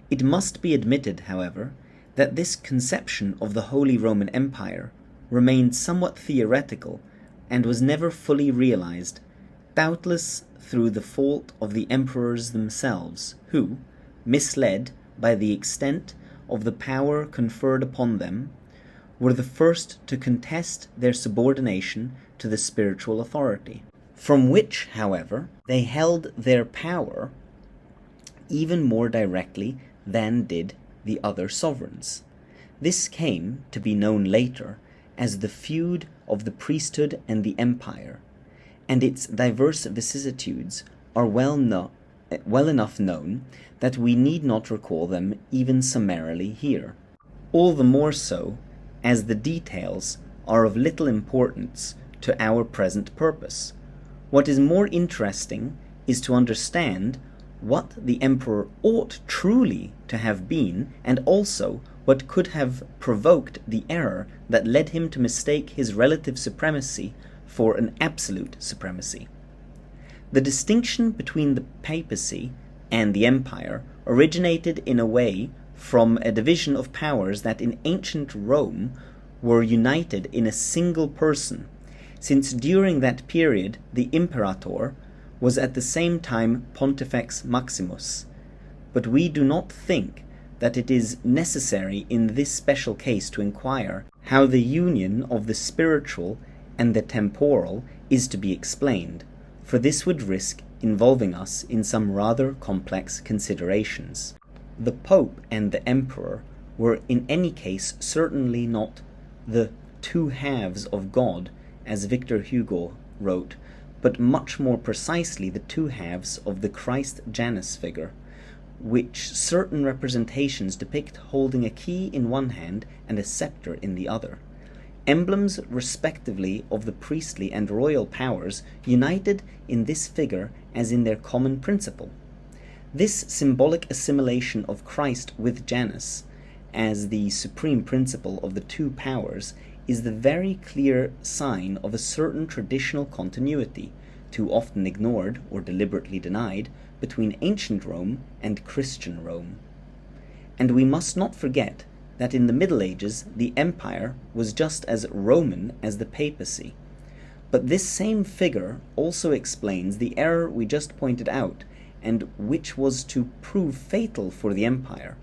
It must be admitted, however, that this conception of the Holy Roman Empire remained somewhat theoretical and was never fully realized, doubtless through the fault of the emperors themselves, who, misled by the extent of the power conferred upon them, were the first to contest their subordination to the spiritual authority, from which, however, they held their power even more directly than did the other sovereigns. This came to be known later as the feud of the priesthood and the empire, and its diverse vicissitudes are well enough known that we need not recall them even summarily here, all the more so as the details are of little importance to our present purpose. What is more interesting is to understand what the emperor ought truly to have been, and also what could have provoked the error that led him to mistake his relative supremacy for an absolute supremacy. The distinction between the papacy and the empire originated in a way from a division of powers that in ancient Rome were united in a single person, since during that period the imperator was at the same time Pontifex Maximus. But we do not think that it is necessary in this special case to inquire how the union of the spiritual and the temporal is to be explained, for this would risk involving us in some rather complex considerations. The Pope and the Emperor were in any case certainly not the two halves of God, as Victor Hugo wrote, but much more precisely the two halves of the Christ Janus figure, which certain representations depict holding a key in one hand and a scepter in the other, emblems respectively of the priestly and royal powers united in this figure as in their common principle. This symbolic assimilation of Christ with Janus, as the supreme principle of the two powers is the very clear sign of a certain traditional continuity, too often ignored or deliberately denied, between ancient Rome and Christian Rome. And we must not forget that in the Middle Ages the empire was just as Roman as the papacy. But this same figure also explains the error we just pointed out, and which was to prove fatal for the empire.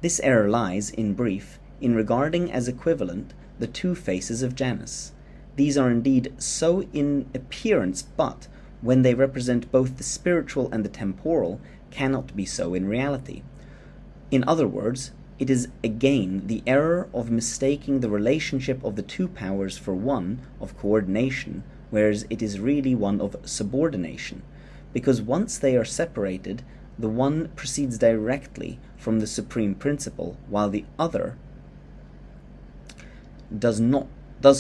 This error lies, in brief, in regarding as equivalent the two faces of Janus. These are indeed so in appearance, but when they represent both the spiritual and the temporal, cannot be so in reality. In other words, it is again the error of mistaking the relationship of the two powers for one of coordination, whereas it is really one of subordination, because once they are separated, the one proceeds directly from the supreme principle, while the other does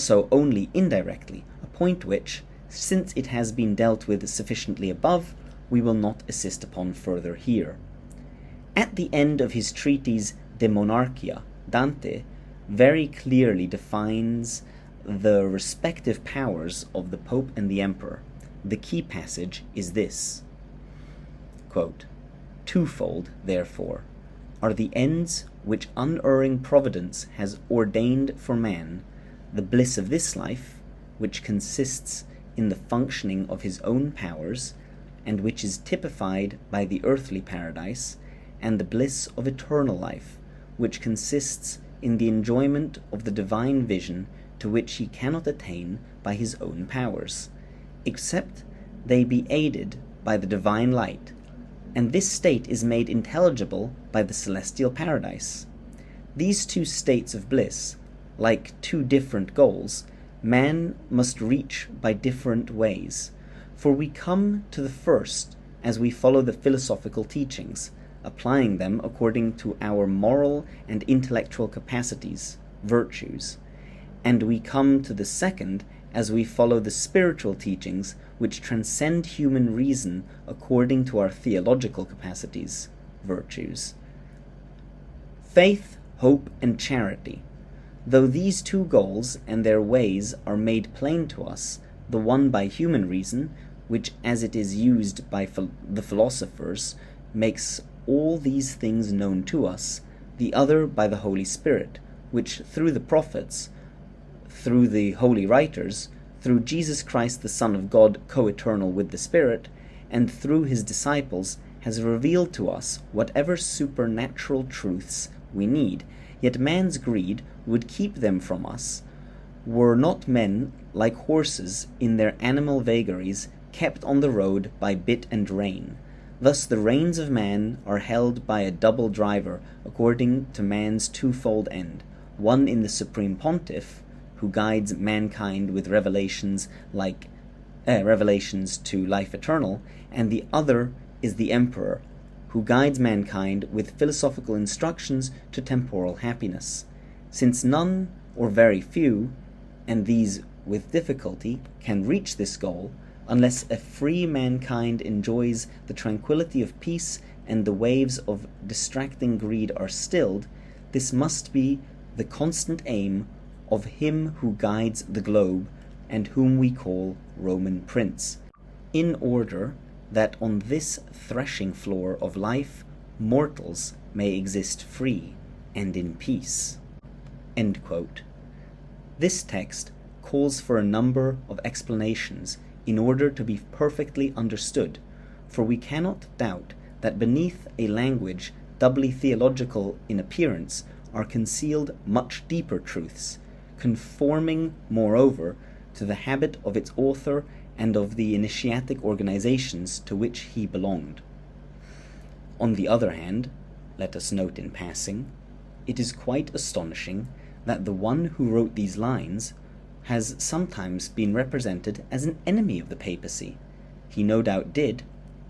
so only indirectly, a point which, since it has been dealt with sufficiently above, we will not insist upon further here. At the end of his treatise De Monarchia, Dante very clearly defines the respective powers of the Pope and the Emperor. The key passage is this, quote, "Twofold, therefore, are the ends which unerring providence has ordained for man, the bliss of this life, which consists in the functioning of his own powers, and which is typified by the earthly paradise, and the bliss of eternal life, which consists in the enjoyment of the divine vision to which he cannot attain by his own powers, except they be aided by the divine light, and this state is made intelligible by the celestial paradise. These two states of bliss, like two different goals, man must reach by different ways, for we come to the first as we follow the philosophical teachings, applying them according to our moral and intellectual capacities, virtues, and we come to the second as we follow the spiritual teachings which transcend human reason according to our theological capacities, virtues. Faith, hope, and charity. Though these two goals and their ways are made plain to us, the one by human reason, which as it is used by the philosophers makes all these things known to us, the other by the Holy Spirit, which through the prophets, through the holy writers, through Jesus Christ the Son of God, co-eternal with the Spirit, and through his disciples, has revealed to us whatever supernatural truths we need, yet man's greed would keep them from us, were not men like horses in their animal vagaries kept on the road by bit and rein. Thus the reins of man are held by a double driver according to man's twofold end, one in the Supreme Pontiff, who guides mankind with revelations to life eternal, and the other is the Emperor, who guides mankind with philosophical instructions to temporal happiness. Since none, or very few, and these with difficulty, can reach this goal, unless a free mankind enjoys the tranquility of peace and the waves of distracting greed are stilled, this must be the constant aim of him who guides the globe and whom we call Roman Prince, in order that on this threshing floor of life mortals may exist free and in peace." End quote. This text calls for a number of explanations in order to be perfectly understood, for we cannot doubt that beneath a language doubly theological in appearance are concealed much deeper truths, conforming, moreover, to the habit of its author and of the initiatic organizations to which he belonged. On the other hand, let us note in passing, it is quite astonishing that the one who wrote these lines has sometimes been represented as an enemy of the papacy. He no doubt did,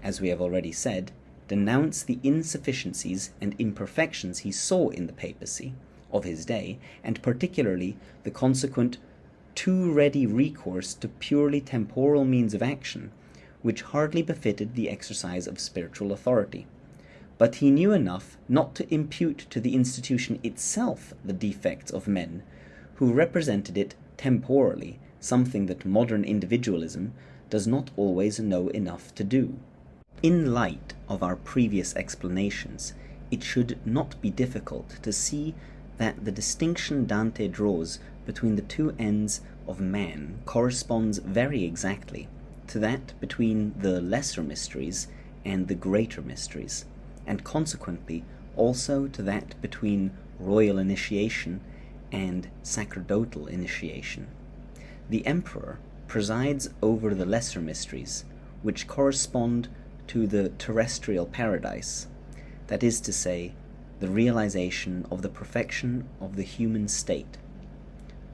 as we have already said, denounce the insufficiencies and imperfections he saw in the papacy of his day, and particularly the consequent too ready recourse to purely temporal means of action, which hardly befitted the exercise of spiritual authority. but he knew enough not to impute to the institution itself the defects of men who represented it temporally, something that modern individualism does not always know enough to do. In light of our previous explanations, it should not be difficult to see that the distinction Dante draws between the two ends of man corresponds very exactly to that between the lesser mysteries and the greater mysteries, and consequently also to that between royal initiation and sacerdotal initiation. The emperor presides over the lesser mysteries, which correspond to the terrestrial paradise, that is to say, the realization of the perfection of the human state.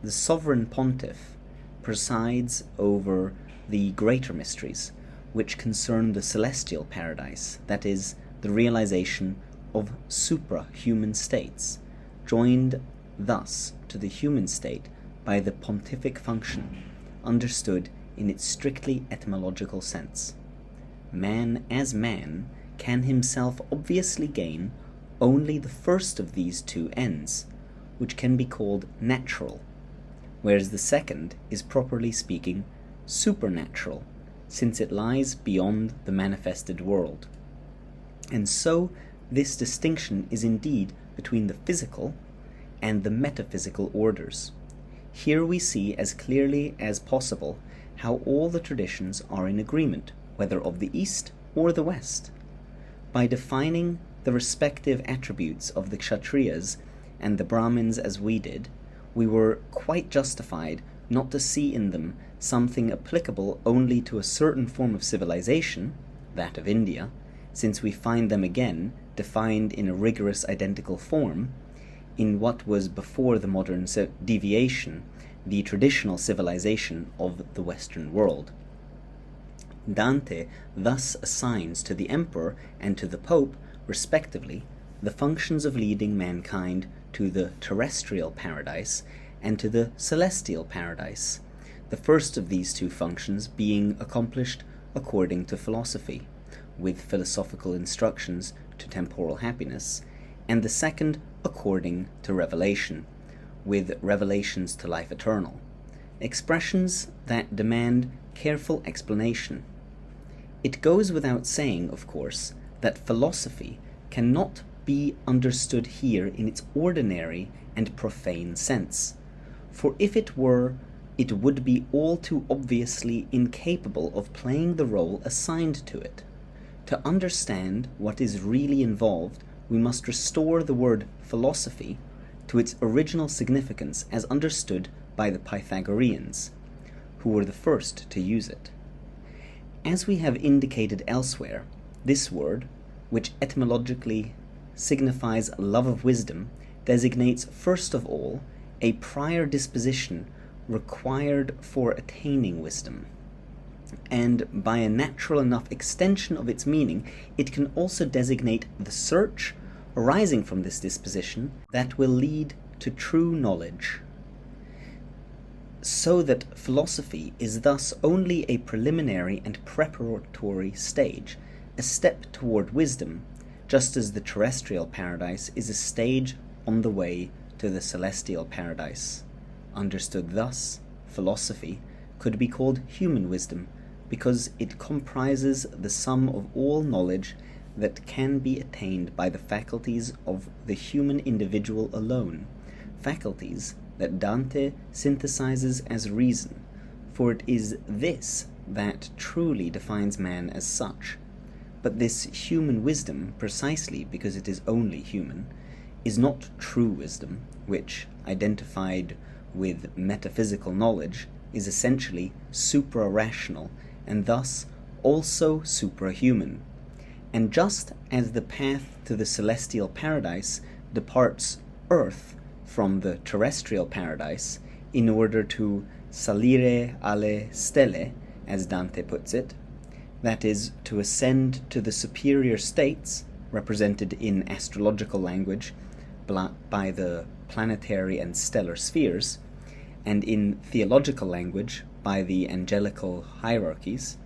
The sovereign pontiff presides over the greater mysteries, which concern the celestial paradise, that is, the realization of suprahuman states, joined thus to the human state by the pontific function, understood in its strictly etymological sense. Man as man can himself obviously gain only the first of these two ends, which can be called natural, whereas the second is properly speaking supernatural, since it lies beyond the manifested world. And so this distinction is indeed between the physical and the metaphysical orders. Here we see as clearly as possible how all the traditions are in agreement, whether of the East or the West. By defining the respective attributes of the Kshatriyas and the Brahmins as we did, we were quite justified not to see in them something applicable only to a certain form of civilization, that of India, since we find them again defined in a rigorous identical form in what was before the modern deviation, the traditional civilization of the Western world. Dante thus assigns to the emperor and to the pope, respectively, the functions of leading mankind to the terrestrial paradise and to the celestial paradise, the first of these two functions being accomplished according to philosophy, with philosophical instructions to temporal happiness, and the second according to revelation, with revelations to life eternal, expressions that demand careful explanation. It goes without saying, of course, that philosophy cannot be understood here in its ordinary and profane sense, for if it were, it would be all too obviously incapable of playing the role assigned to it. To understand what is really involved, we must restore the word philosophy to its original significance as understood by the Pythagoreans, who were the first to use it. As we have indicated elsewhere, this word, which etymologically signifies love of wisdom, designates first of all a prior disposition required for attaining wisdom, and by a natural enough extension of its meaning, it can also designate the search arising from this disposition that will lead to true knowledge. So that philosophy is thus only a preliminary and preparatory stage, a step toward wisdom, just as the terrestrial paradise is a stage on the way to the celestial paradise. Understood thus, philosophy could be called human wisdom, because it comprises the sum of all knowledge that can be attained by the faculties of the human individual alone, faculties that Dante synthesizes as reason, for it is this that truly defines man as such. But this human wisdom, precisely because it is only human, is not true wisdom, which, identified with metaphysical knowledge, is essentially supra-rational, and thus also suprahuman. And just as the path to the celestial paradise departs earth from the terrestrial paradise in order to salire alle stelle, as Dante puts it, that is, to ascend to the superior states, represented in astrological language by the planetary and stellar spheres, and in theological language by the angelical hierarchies.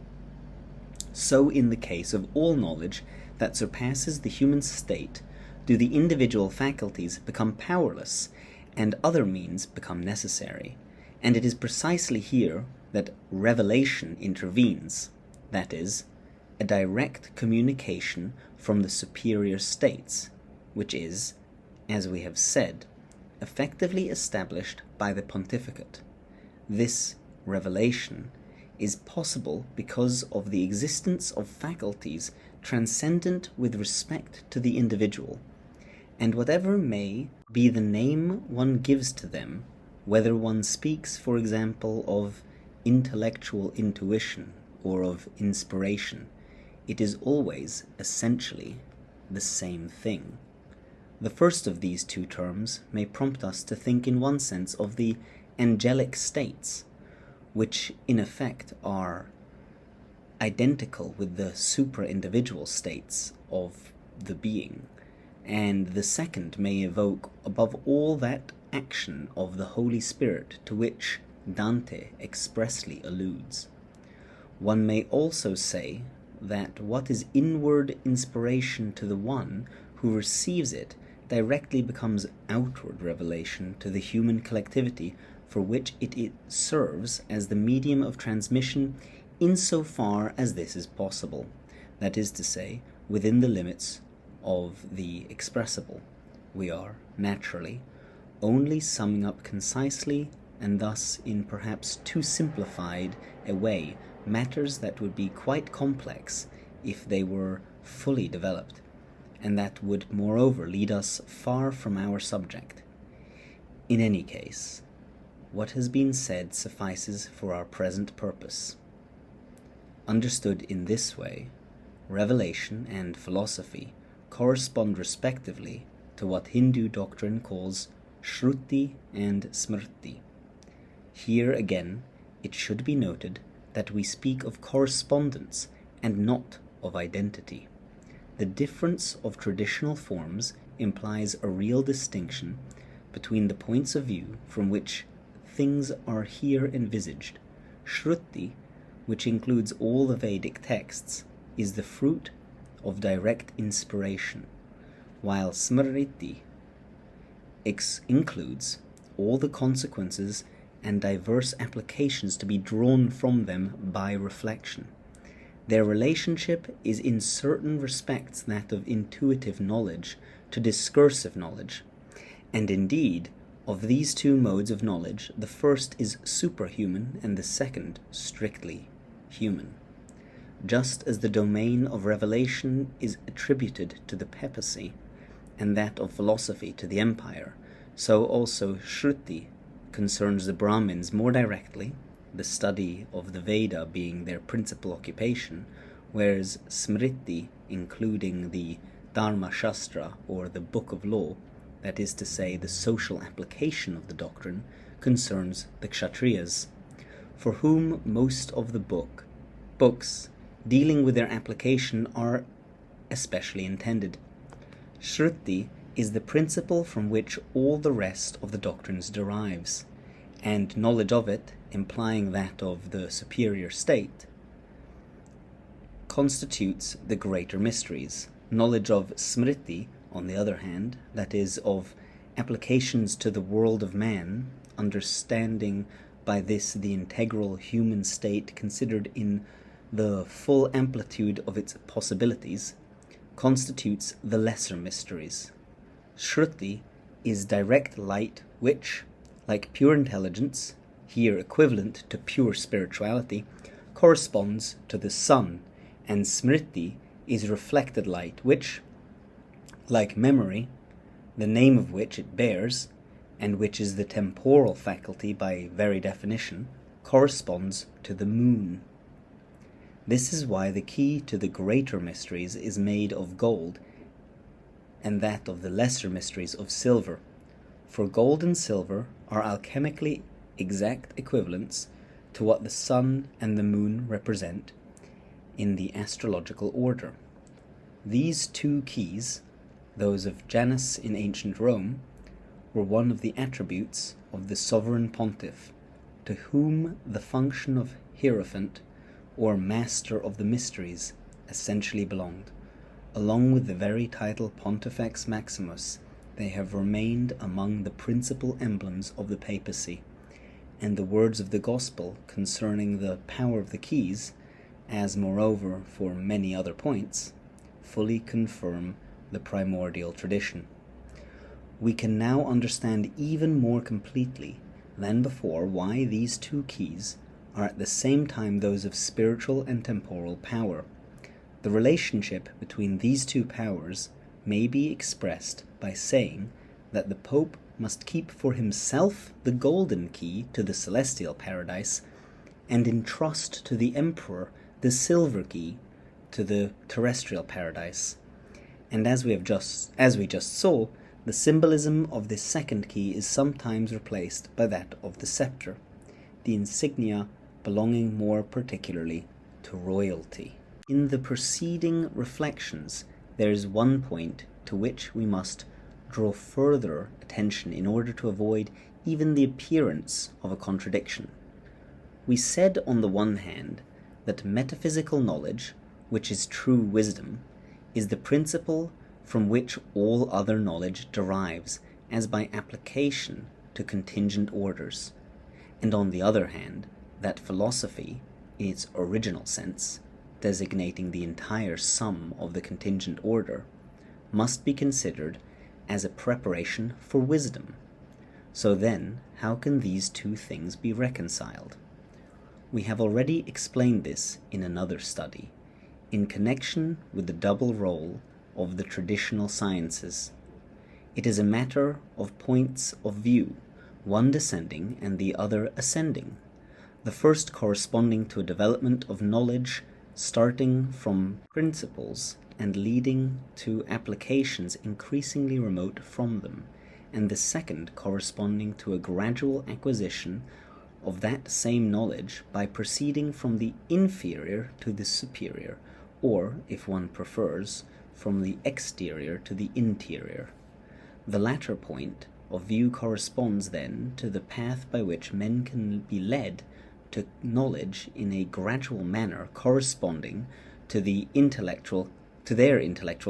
So in the case of all knowledge that surpasses the human state, do the individual faculties become powerless, and other means become necessary. And it is precisely here that revelation intervenes, that is, a direct communication from the superior states, which is, as we have said, effectively established by the pontificate. This revelation is possible because of the existence of faculties transcendent with respect to the individual, and whatever may be the name one gives to them, whether one speaks, for example, of intellectual intuition or of inspiration, it is always essentially the same thing. The first of these two terms may prompt us to think in one sense of the angelic states, which in effect are identical with the supra-individual states of the being, and the second may evoke above all that action of the Holy Spirit to which Dante expressly alludes. One may also say that what is inward inspiration to the one who receives it directly becomes outward revelation to the human collectivity for which it serves as the medium of transmission insofar as this is possible, that is to say, within the limits of the expressible. We are, naturally, only summing up concisely and thus in perhaps too simplified a way matters that would be quite complex if they were fully developed, and that would moreover lead us far from our subject. In any case, what has been said suffices for our present purpose. Understood in this way, revelation and philosophy correspond respectively to what Hindu doctrine calls Shruti and Smriti. Here again, it should be noted that we speak of correspondence and not of identity. The difference of traditional forms implies a real distinction between the points of view from which things are here envisaged. Shruti, which includes all the Vedic texts, is the fruit of direct inspiration, while Smriti includes all the consequences and diverse applications to be drawn from them by reflection. Their relationship is in certain respects that of intuitive knowledge to discursive knowledge, and indeed, of these two modes of knowledge, the first is superhuman and the second strictly human. Just as the domain of revelation is attributed to the papacy, and that of philosophy to the empire, so also Shruti concerns the Brahmins more directly, the study of the Veda being their principal occupation, whereas Smriti, including the Dharma Shastra or the Book of Law, that is to say, the social application of the doctrine, concerns the Kshatriyas, for whom most of the books dealing with their application are especially intended. Shruti is the principle from which all the rest of the doctrines derives, and knowledge of it, implying that of the superior state, constitutes the greater mysteries. Knowledge of Smriti, on the other hand, that is, of applications to the world of man, understanding by this the integral human state considered in the full amplitude of its possibilities, constitutes the lesser mysteries. Shruti is direct light which, like pure intelligence, here equivalent to pure spirituality, corresponds to the sun, and Smriti is reflected light which, like memory, the name of which it bears, and which is the temporal faculty by very definition, corresponds to the moon. This is why the key to the greater mysteries is made of gold, and that of the lesser mysteries of silver, for gold and silver are alchemically exact equivalents to what the sun and the moon represent in the astrological order. These two keys, those of Janus in ancient Rome, were one of the attributes of the sovereign pontiff, to whom the function of hierophant or Master of the Mysteries, essentially belonged. Along with the very title Pontifex Maximus, they have remained among the principal emblems of the papacy, and the words of the Gospel concerning the power of the keys, as moreover for many other points, fully confirm the primordial tradition. We can now understand even more completely than before why these two keys are at the same time those of spiritual and temporal power. The relationship between these two powers may be expressed by saying that the Pope must keep for himself the golden key to the celestial paradise and entrust to the Emperor the silver key to the terrestrial paradise. And as we just saw, the symbolism of this second key is sometimes replaced by that of the scepter, the insignia belonging more particularly to royalty. In the preceding reflections, there is one point to which we must draw further attention in order to avoid even the appearance of a contradiction. We said on the one hand that metaphysical knowledge, which is true wisdom, is the principle from which all other knowledge derives as by application to contingent orders, and on the other hand that philosophy, in its original sense, designating the entire sum of the contingent order, must be considered as a preparation for wisdom. So then, how can these two things be reconciled? We have already explained this in another study, in connection with the double role of the traditional sciences. It is a matter of points of view, one descending and the other ascending, the first corresponding to a development of knowledge starting from principles and leading to applications increasingly remote from them, and the second corresponding to a gradual acquisition of that same knowledge by proceeding from the inferior to the superior, or, if one prefers, from the exterior to the interior. The latter point of view corresponds then to the path by which men can be led to knowledge in a gradual manner corresponding to their intellectual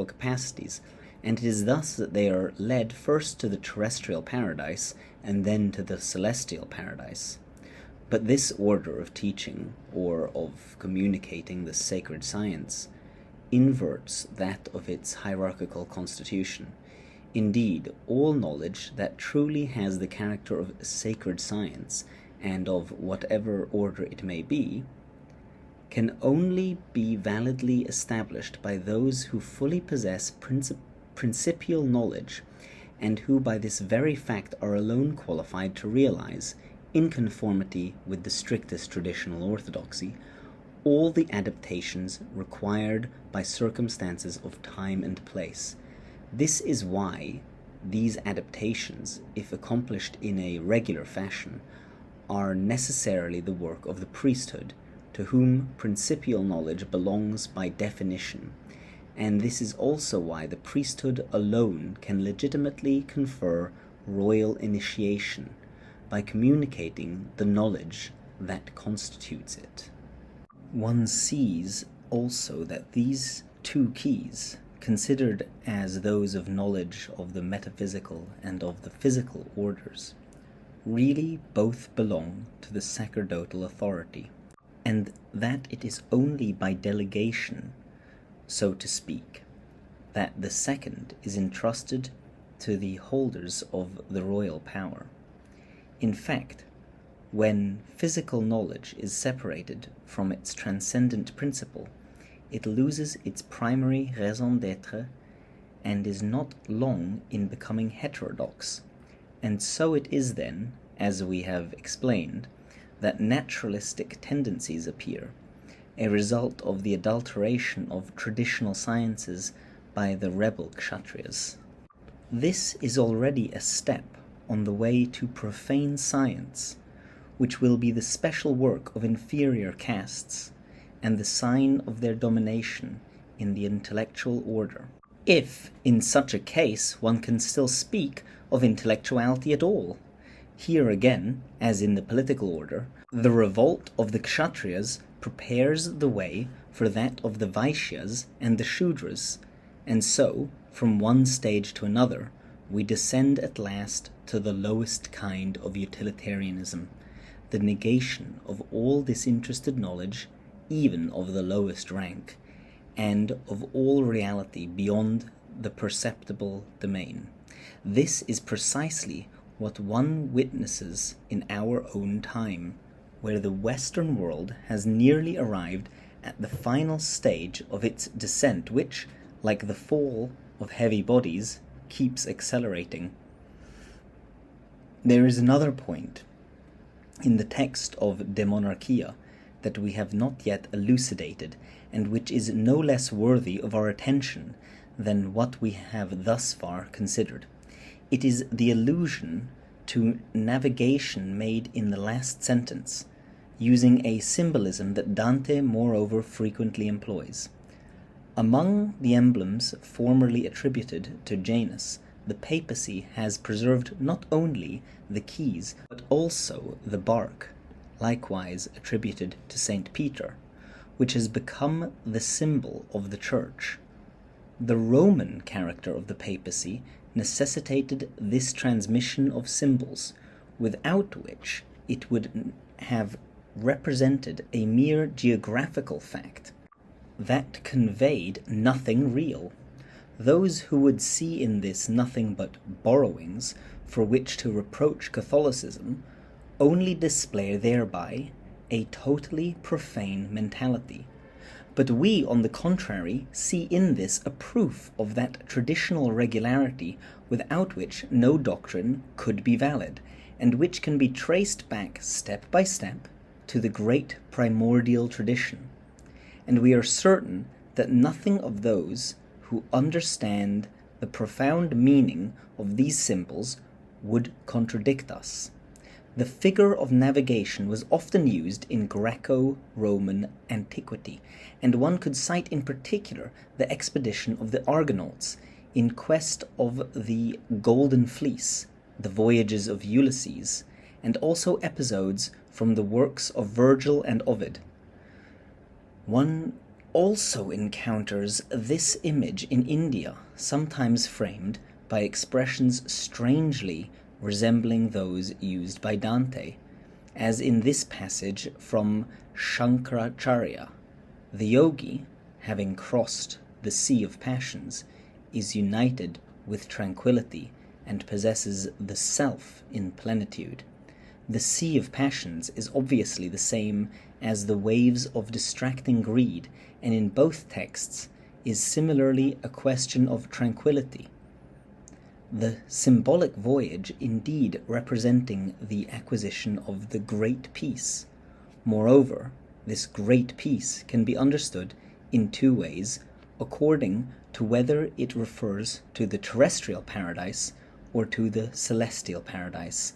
capacities, and it is thus that they are led first to the terrestrial paradise and then to the celestial paradise. But this order of teaching, or of communicating the sacred science, inverts that of its hierarchical constitution. Indeed, all knowledge that truly has the character of sacred science, and of whatever order it may be, can only be validly established by those who fully possess principial knowledge, and who by this very fact are alone qualified to realize, in conformity with the strictest traditional orthodoxy, all the adaptations required by circumstances of time and place. This is why these adaptations, if accomplished in a regular fashion, are necessarily the work of the priesthood, to whom principial knowledge belongs by definition, and this is also why the priesthood alone can legitimately confer royal initiation, by communicating the knowledge that constitutes it. One sees also that these two keys, considered as those of knowledge of the metaphysical and of the physical orders, really both belong to the sacerdotal authority, and that it is only by delegation, so to speak, that the second is entrusted to the holders of the royal power. In fact, when physical knowledge is separated from its transcendent principle, it loses its primary raison d'être and is not long in becoming heterodox. And so it is then, as we have explained, that naturalistic tendencies appear, a result of the adulteration of traditional sciences by the rebel kshatriyas. This is already a step on the way to profane science, which will be the special work of inferior castes, and the sign of their domination in the intellectual order. If, in such a case, one can still speak of intellectuality at all. Here again, as in the political order, the revolt of the kshatriyas prepares the way for that of the Vaishyas and the Shudras, and so, from one stage to another, we descend at last to the lowest kind of utilitarianism, the negation of all disinterested knowledge, even of the lowest rank, and of all reality beyond the perceptible domain. This is precisely what one witnesses in our own time, where the Western world has nearly arrived at the final stage of its descent, which, like the fall of heavy bodies, keeps accelerating. There is another point in the text of De Monarchia that we have not yet elucidated, and which is no less worthy of our attention than what we have thus far considered. It is the allusion to navigation made in the last sentence, using a symbolism that Dante moreover frequently employs. Among the emblems formerly attributed to Janus, the papacy has preserved not only the keys, but also the bark, likewise attributed to Saint Peter, which has become the symbol of the Church. The Roman character of the papacy necessitated this transmission of symbols, without which it would have represented a mere geographical fact that conveyed nothing real. Those who would see in this nothing but borrowings for which to reproach Catholicism only display thereby a totally profane mentality. But we, on the contrary, see in this a proof of that traditional regularity without which no doctrine could be valid, and which can be traced back step by step to the great primordial tradition. And we are certain that nothing of those who understand the profound meaning of these symbols would contradict us. The figure of navigation was often used in Greco-Roman antiquity, and one could cite in particular the expedition of the Argonauts in quest of the Golden Fleece, the voyages of Ulysses, and also episodes from the works of Virgil and Ovid. One also encounters this image in India, sometimes framed by expressions strangely resembling those used by Dante, as in this passage from Shankaracharya. The yogi, having crossed the sea of passions, is united with tranquility and possesses the self in plenitude. The sea of passions is obviously the same as the waves of distracting greed, and in both texts is similarly a question of tranquility. The symbolic voyage indeed representing the acquisition of the great peace. Moreover, this great peace can be understood in two ways, according to whether it refers to the terrestrial paradise or to the celestial paradise,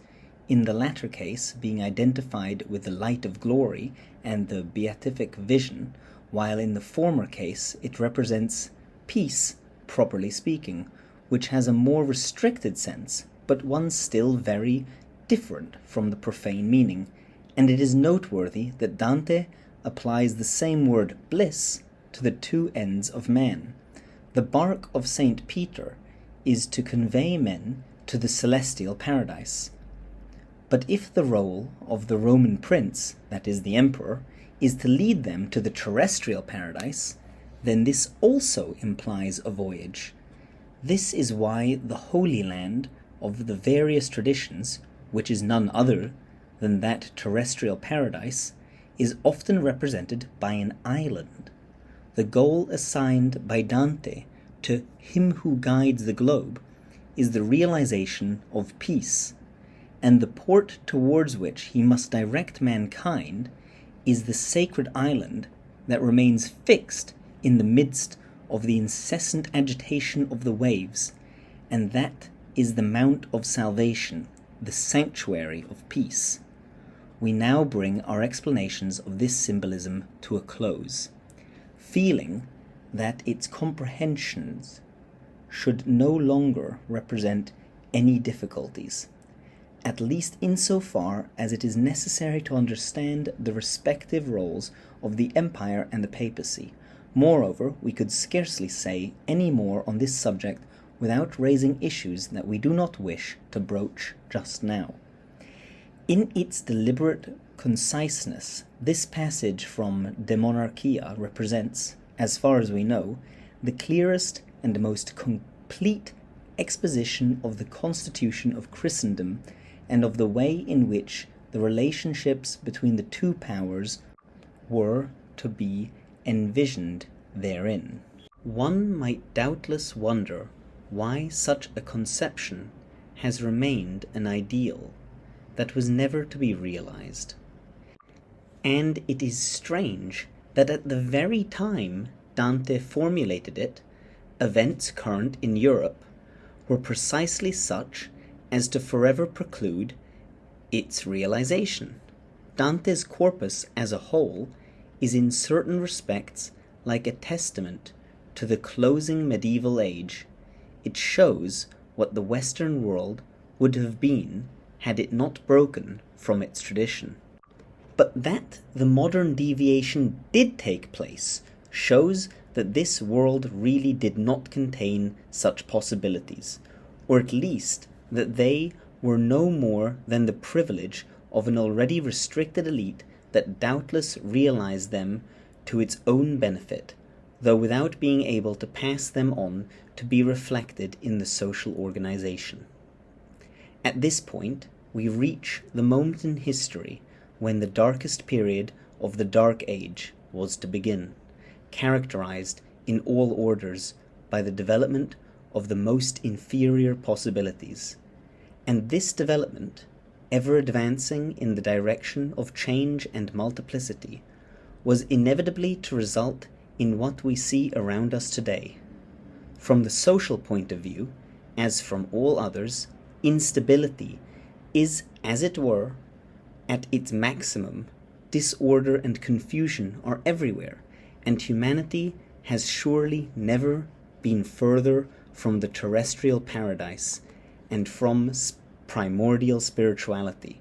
in the latter case being identified with the light of glory and the beatific vision, while in the former case it represents peace, properly speaking, which has a more restricted sense, but one still very different from the profane meaning, and it is noteworthy that Dante applies the same word bliss to the two ends of man. The bark of Saint Peter is to convey men to the celestial paradise. But if the role of the Roman prince, that is the emperor, is to lead them to the terrestrial paradise, then this also implies a voyage. This is why the Holy Land of the various traditions, which is none other than that terrestrial paradise, is often represented by an island. The goal assigned by Dante to him who guides the globe is the realization of peace, and the port towards which he must direct mankind is the sacred island that remains fixed in the midst of the incessant agitation of the waves, and that is the Mount of Salvation, the sanctuary of peace. We now bring our explanations of this symbolism to a close, feeling that its comprehensions should no longer represent any difficulties. at least insofar as it is necessary to understand the respective roles of the Empire and the Papacy. Moreover, we could scarcely say any more on this subject without raising issues that we do not wish to broach just now. In its deliberate conciseness, this passage from De Monarchia represents, as far as we know, the clearest and most complete exposition of the constitution of Christendom and of the way in which the relationships between the two powers were to be envisioned therein. One might doubtless wonder why such a conception has remained an ideal that was never to be realized. And it is strange that at the very time Dante formulated it, events current in Europe were precisely such as to forever preclude its realization. Dante's corpus as a whole is in certain respects like a testament to the closing medieval age. It shows what the Western world would have been had it not broken from its tradition. But that the modern deviation did take place shows that this world really did not contain such possibilities, or at least that they were no more than the privilege of an already restricted elite that doubtless realized them to its own benefit, though without being able to pass them on to be reflected in the social organization. At this point, we reach the moment in history when the darkest period of the Dark Age was to begin, characterized in all orders by the development of the most inferior possibilities. And this development, ever advancing in the direction of change and multiplicity, was inevitably to result in what we see around us today. From the social point of view, as from all others, instability is, as it were, at its maximum. Disorder and confusion are everywhere, and humanity has surely never been further from the terrestrial paradise and from primordial spirituality.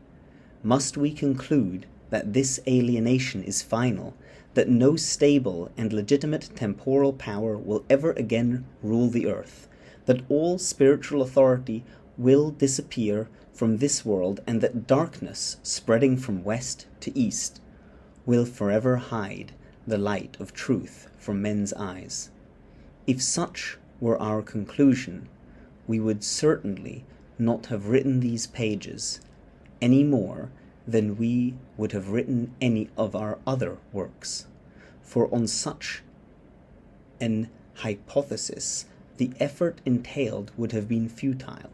Must we conclude that this alienation is final, that no stable and legitimate temporal power will ever again rule the earth, that all spiritual authority will disappear from this world, and that darkness, spreading from west to east, will forever hide the light of truth from men's eyes? If such were our conclusion, we would certainly not have written these pages any more than we would have written any of our other works, for on such an hypothesis the effort entailed would have been futile.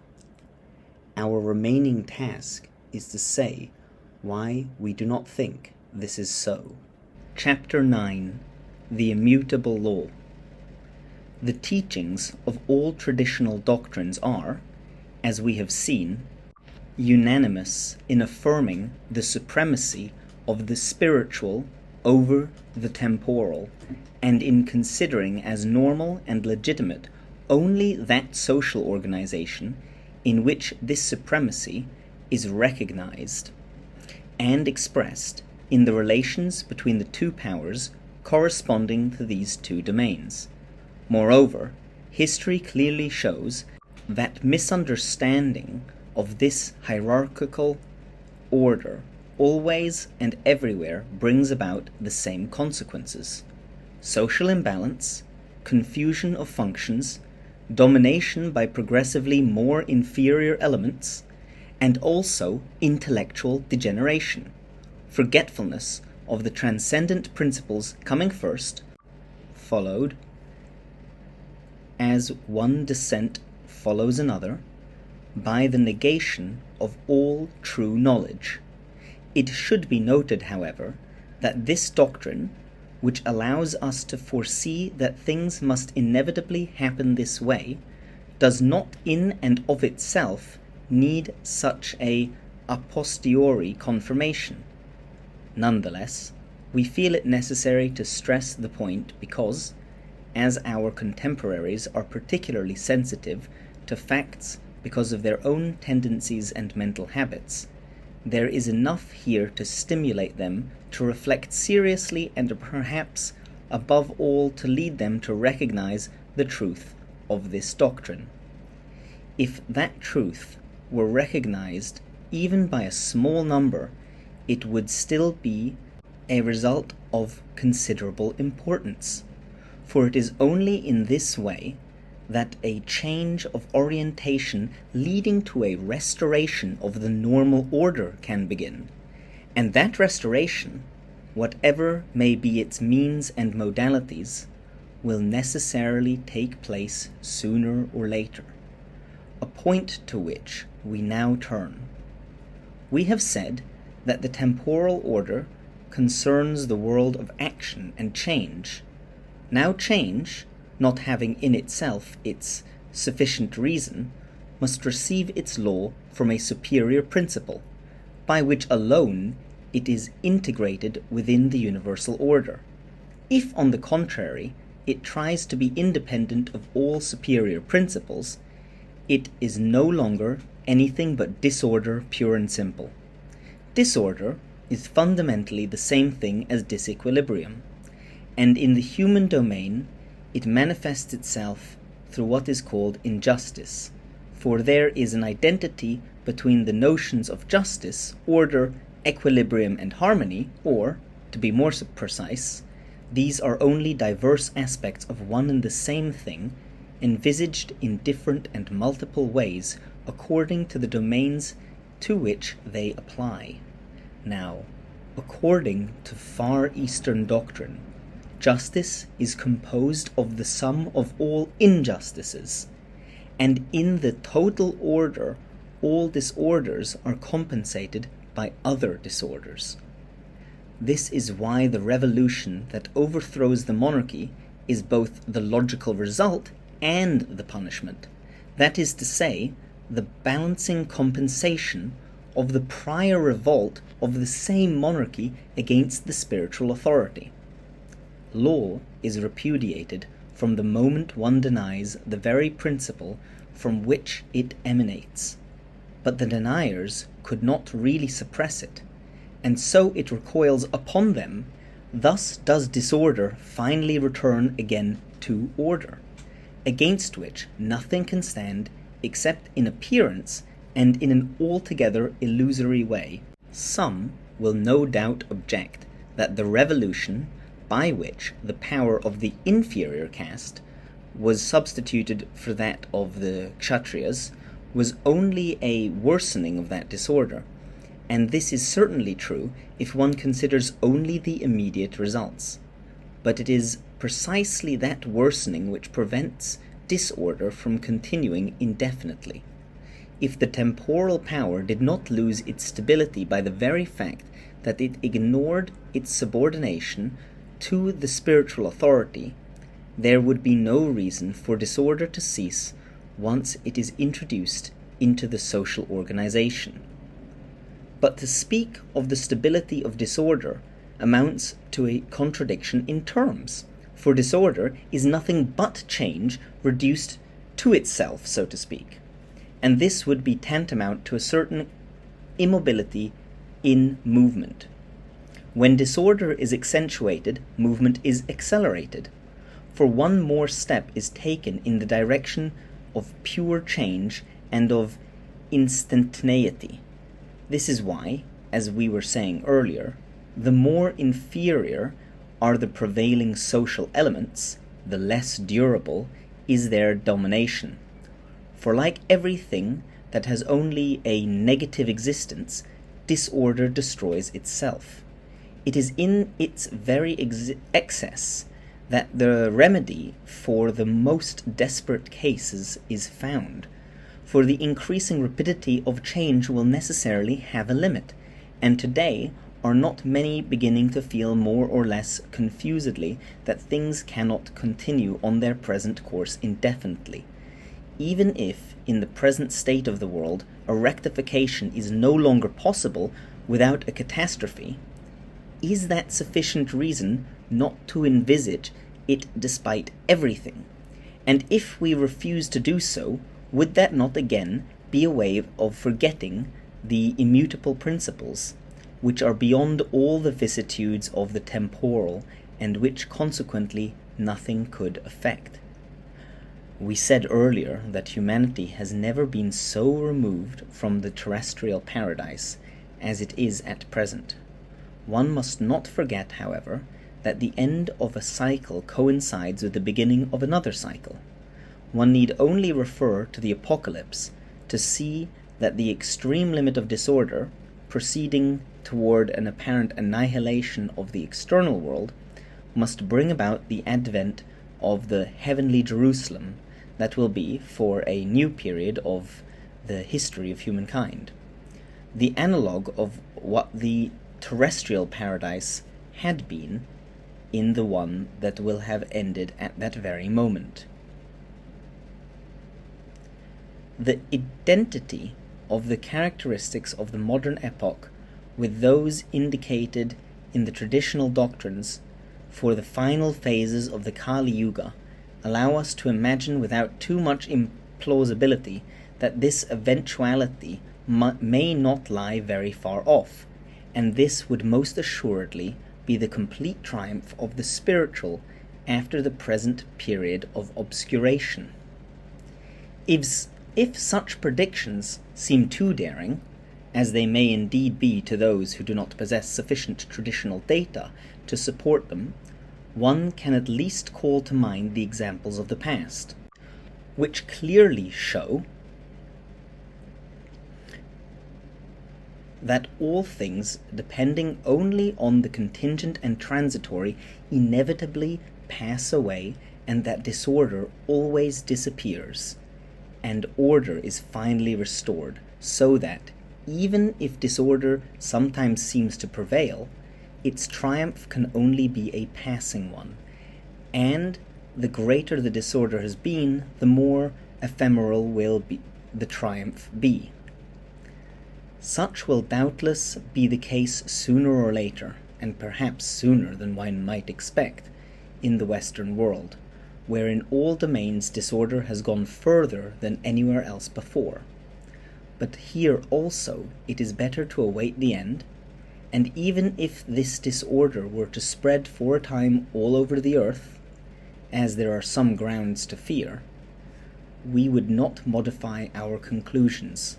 Our remaining task is to say why we do not think this is so. Chapter 9. The Immutable Law. The teachings of all traditional doctrines are, as we have seen, unanimous in affirming the supremacy of the spiritual over the temporal, and in considering as normal and legitimate only that social organization in which this supremacy is recognized and expressed in the relations between the two powers corresponding to these two domains. Moreover, history clearly shows that misunderstanding of this hierarchical order always and everywhere brings about the same consequences: social imbalance, confusion of functions, domination by progressively more inferior elements, and also intellectual degeneration, forgetfulness of the transcendent principles coming first, followed as one descent follows another, by the negation of all true knowledge. It should be noted, however, that this doctrine, which allows us to foresee that things must inevitably happen this way, does not in and of itself need such a posteriori confirmation. Nonetheless, we feel it necessary to stress the point because, as our contemporaries are particularly sensitive to facts because of their own tendencies and mental habits, there is enough here to stimulate them to reflect seriously and perhaps, above all, to lead them to recognize the truth of this doctrine. If that truth were recognized even by a small number, it would still be a result of considerable importance, for it is only in this way that a change of orientation leading to a restoration of the normal order can begin, and that restoration, whatever may be its means and modalities, will necessarily take place sooner or later, a point to which we now turn. We have said that the temporal order concerns the world of action and change. Now change, not having in itself its sufficient reason, must receive its law from a superior principle, by which alone it is integrated within the universal order. If, on the contrary, it tries to be independent of all superior principles, it is no longer anything but disorder pure and simple. Disorder is fundamentally the same thing as disequilibrium, and in the human domain it manifests itself through what is called injustice, for there is an identity between the notions of justice, order, equilibrium, and harmony, or, to be more precise, these are only diverse aspects of one and the same thing, envisaged in different and multiple ways according to the domains to which they apply. Now, according to Far Eastern doctrine, justice is composed of the sum of all injustices, and in the total order, all disorders are compensated by other disorders. This is why the revolution that overthrows the monarchy is both the logical result and the punishment. That is to say, the balancing compensation of the prior revolt of the same monarchy against the spiritual authority. Law is repudiated from the moment one denies the very principle from which it emanates, but the deniers could not really suppress it, and so it recoils upon them. Thus does disorder finally return again to order, against which nothing can stand except in appearance and in an altogether illusory way. Some will no doubt object that the revolution, by which the power of the inferior caste was substituted for that of the Kshatriyas, was only a worsening of that disorder, and this is certainly true if one considers only the immediate results. But it is precisely that worsening which prevents disorder from continuing indefinitely. If the temporal power did not lose its stability by the very fact that it ignored its subordination to the spiritual authority, there would be no reason for disorder to cease once it is introduced into the social organization. But to speak of the stability of disorder amounts to a contradiction in terms, for disorder is nothing but change reduced to itself, so to speak, and this would be tantamount to a certain immobility in movement. When disorder is accentuated, movement is accelerated, for one more step is taken in the direction of pure change and of instantaneity. This is why, as we were saying earlier, the more inferior are the prevailing social elements, the less durable is their domination. For like everything that has only a negative existence, disorder destroys itself. It is in its very excess that the remedy for the most desperate cases is found, for the increasing rapidity of change will necessarily have a limit, and today are not many beginning to feel more or less confusedly that things cannot continue on their present course indefinitely. Even if, in the present state of the world, a rectification is no longer possible without a catastrophe, is that sufficient reason not to envisage it despite everything? And if we refuse to do so, would that not again be a way of forgetting the immutable principles, which are beyond all the vicissitudes of the temporal, and which consequently nothing could affect? We said earlier that humanity has never been so removed from the terrestrial paradise as it is at present. One must not forget, however, that the end of a cycle coincides with the beginning of another cycle. One need only refer to the apocalypse to see that the extreme limit of disorder, proceeding toward an apparent annihilation of the external world, must bring about the advent of the heavenly Jerusalem that will be for a new period of the history of humankind, the analogue of what the terrestrial paradise had been in the one that will have ended at that very moment. The identity of the characteristics of the modern epoch with those indicated in the traditional doctrines for the final phases of the Kali Yuga allow us to imagine without too much implausibility that this eventuality may not lie very far off, and this would most assuredly be the complete triumph of the spiritual after the present period of obscuration. If such predictions seem too daring, as they may indeed be to those who do not possess sufficient traditional data to support them, one can at least call to mind the examples of the past, which clearly show that all things depending only on the contingent and transitory inevitably pass away, and that disorder always disappears, and order is finally restored, so that, even if disorder sometimes seems to prevail, its triumph can only be a passing one, and the greater the disorder has been, the more ephemeral will the triumph be. Such will doubtless be the case sooner or later, and perhaps sooner than one might expect, in the Western world, where in all domains disorder has gone further than anywhere else before. But here also it is better to await the end, and even if this disorder were to spread for a time all over the earth, as there are some grounds to fear, we would not modify our conclusions,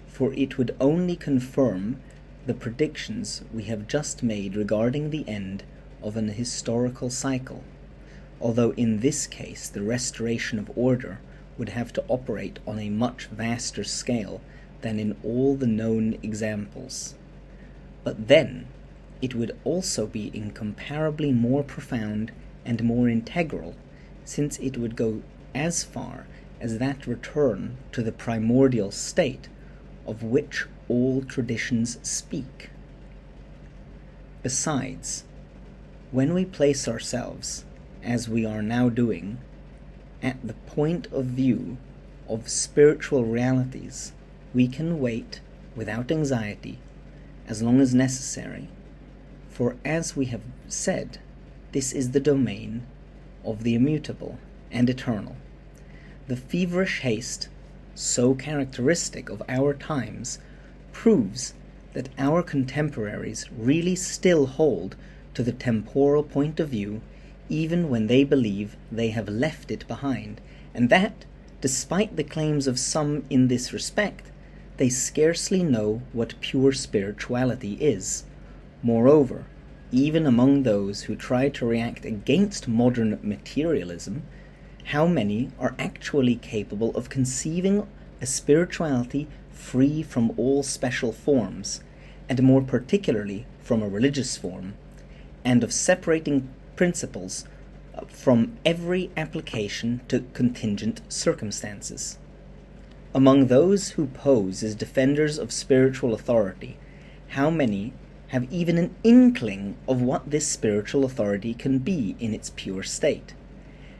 for it would only confirm the predictions we have just made regarding the end of an historical cycle, although in this case the restoration of order would have to operate on a much vaster scale than in all the known examples. But then it would also be incomparably more profound and more integral, since it would go as far as that return to the primordial state of which all traditions speak. Besides, when we place ourselves, as we are now doing, at the point of view of spiritual realities, we can wait without anxiety as long as necessary, for as we have said, this is the domain of the immutable and eternal. The feverish haste, so characteristic of our times, proves that our contemporaries really still hold to the temporal point of view, even when they believe they have left it behind, and that, despite the claims of some in this respect, they scarcely know what pure spirituality is. Moreover, even among those who try to react against modern materialism, how many are actually capable of conceiving a spirituality free from all special forms, and more particularly from a religious form, and of separating principles from every application to contingent circumstances? Among those who pose as defenders of spiritual authority, how many have even an inkling of what this spiritual authority can be in its pure state?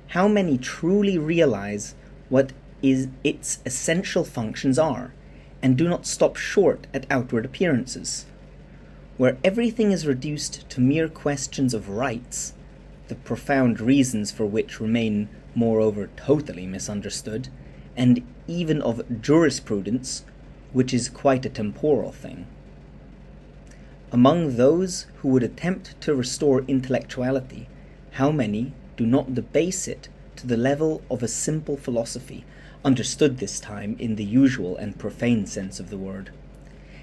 How many truly realize what its essential functions are, and do not stop short at outward appearances? Where everything is reduced to mere questions of rights, the profound reasons for which remain moreover totally misunderstood, and even of jurisprudence, which is quite a temporal thing. Among those who would attempt to restore intellectuality, how many do not debase it to the level of a simple philosophy, understood this time in the usual and profane sense of the word?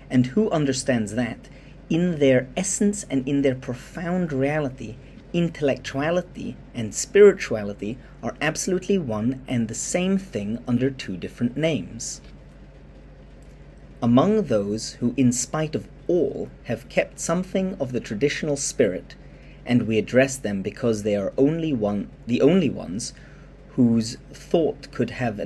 And who understands that, in their essence and in their profound reality, intellectuality and spirituality are absolutely one and the same thing under two different names? Among those who, in spite of all, have kept something of the traditional spirit, and we address them because they are the only ones whose thought could have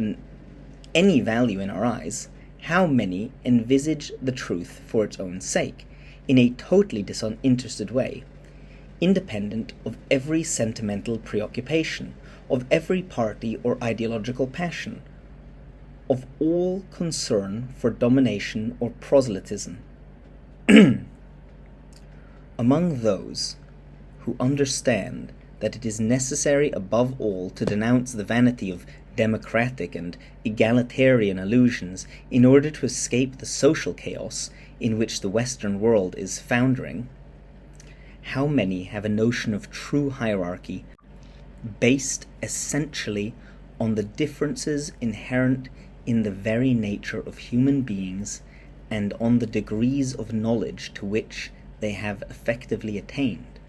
any value in our eyes, how many envisage the truth for its own sake, in a totally disinterested way, independent of every sentimental preoccupation, of every party or ideological passion, of all concern for domination or proselytism? Among those who understand that it is necessary above all to denounce the vanity of democratic and egalitarian illusions in order to escape the social chaos in which the Western world is foundering, how many have a notion of true hierarchy based essentially on the differences inherent in the very nature of human beings and on the degrees of knowledge to which they have effectively attained?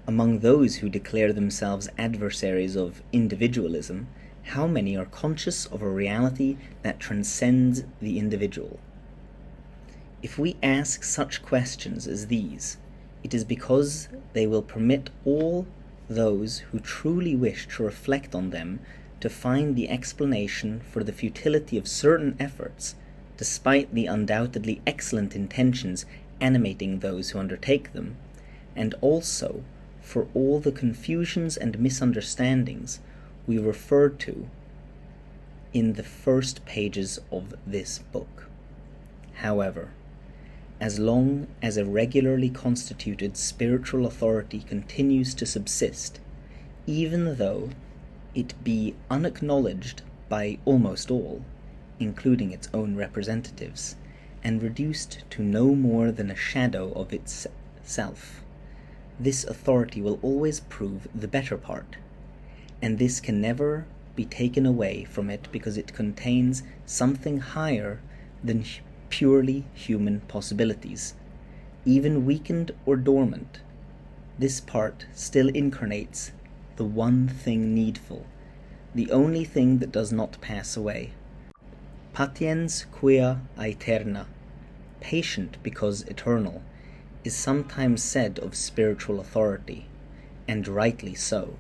Among those who declare themselves adversaries of individualism, how many are conscious of a reality that transcends the individual? If we ask such questions as these, it is because they will permit all those who truly wish to reflect on them to find the explanation for the futility of certain efforts, despite the undoubtedly excellent intentions animating those who undertake them, and also for all the confusions and misunderstandings we referred to in the first pages of this book. However, as long as a regularly constituted spiritual authority continues to subsist, even though it be unacknowledged by almost all, including its own representatives, and reduced to no more than a shadow of itself, this authority will always prove the better part, and this can never be taken away from it because it contains something higher than purely human possibilities. Even weakened or dormant, this part still incarnates the one thing needful, the only thing that does not pass away. Patiens quia aeterna, patient because eternal, is sometimes said of spiritual authority, and rightly so.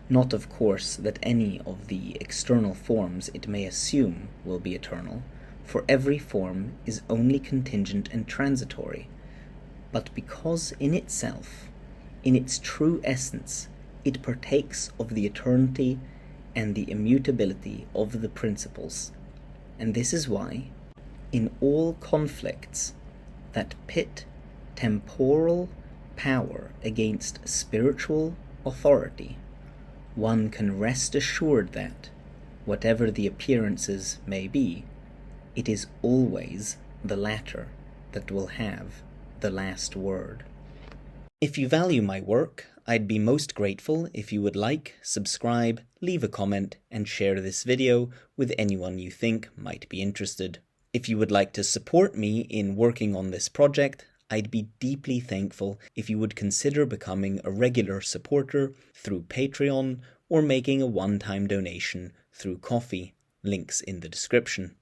Not, of course, that any of the external forms it may assume will be eternal, for every form is only contingent and transitory, but because in itself, in its true essence, it partakes of the eternity and the immutability of the principles. And this is why, in all conflicts that pit temporal power against spiritual authority, one can rest assured that, whatever the appearances may be, it is always the latter that will have the last word. If you value my work, I'd be most grateful if you would like, subscribe, leave a comment, and share this video with anyone you think might be interested. If you would like to support me in working on this project, I'd be deeply thankful if you would consider becoming a regular supporter through Patreon or making a one-time donation through Ko-fi, links in the description.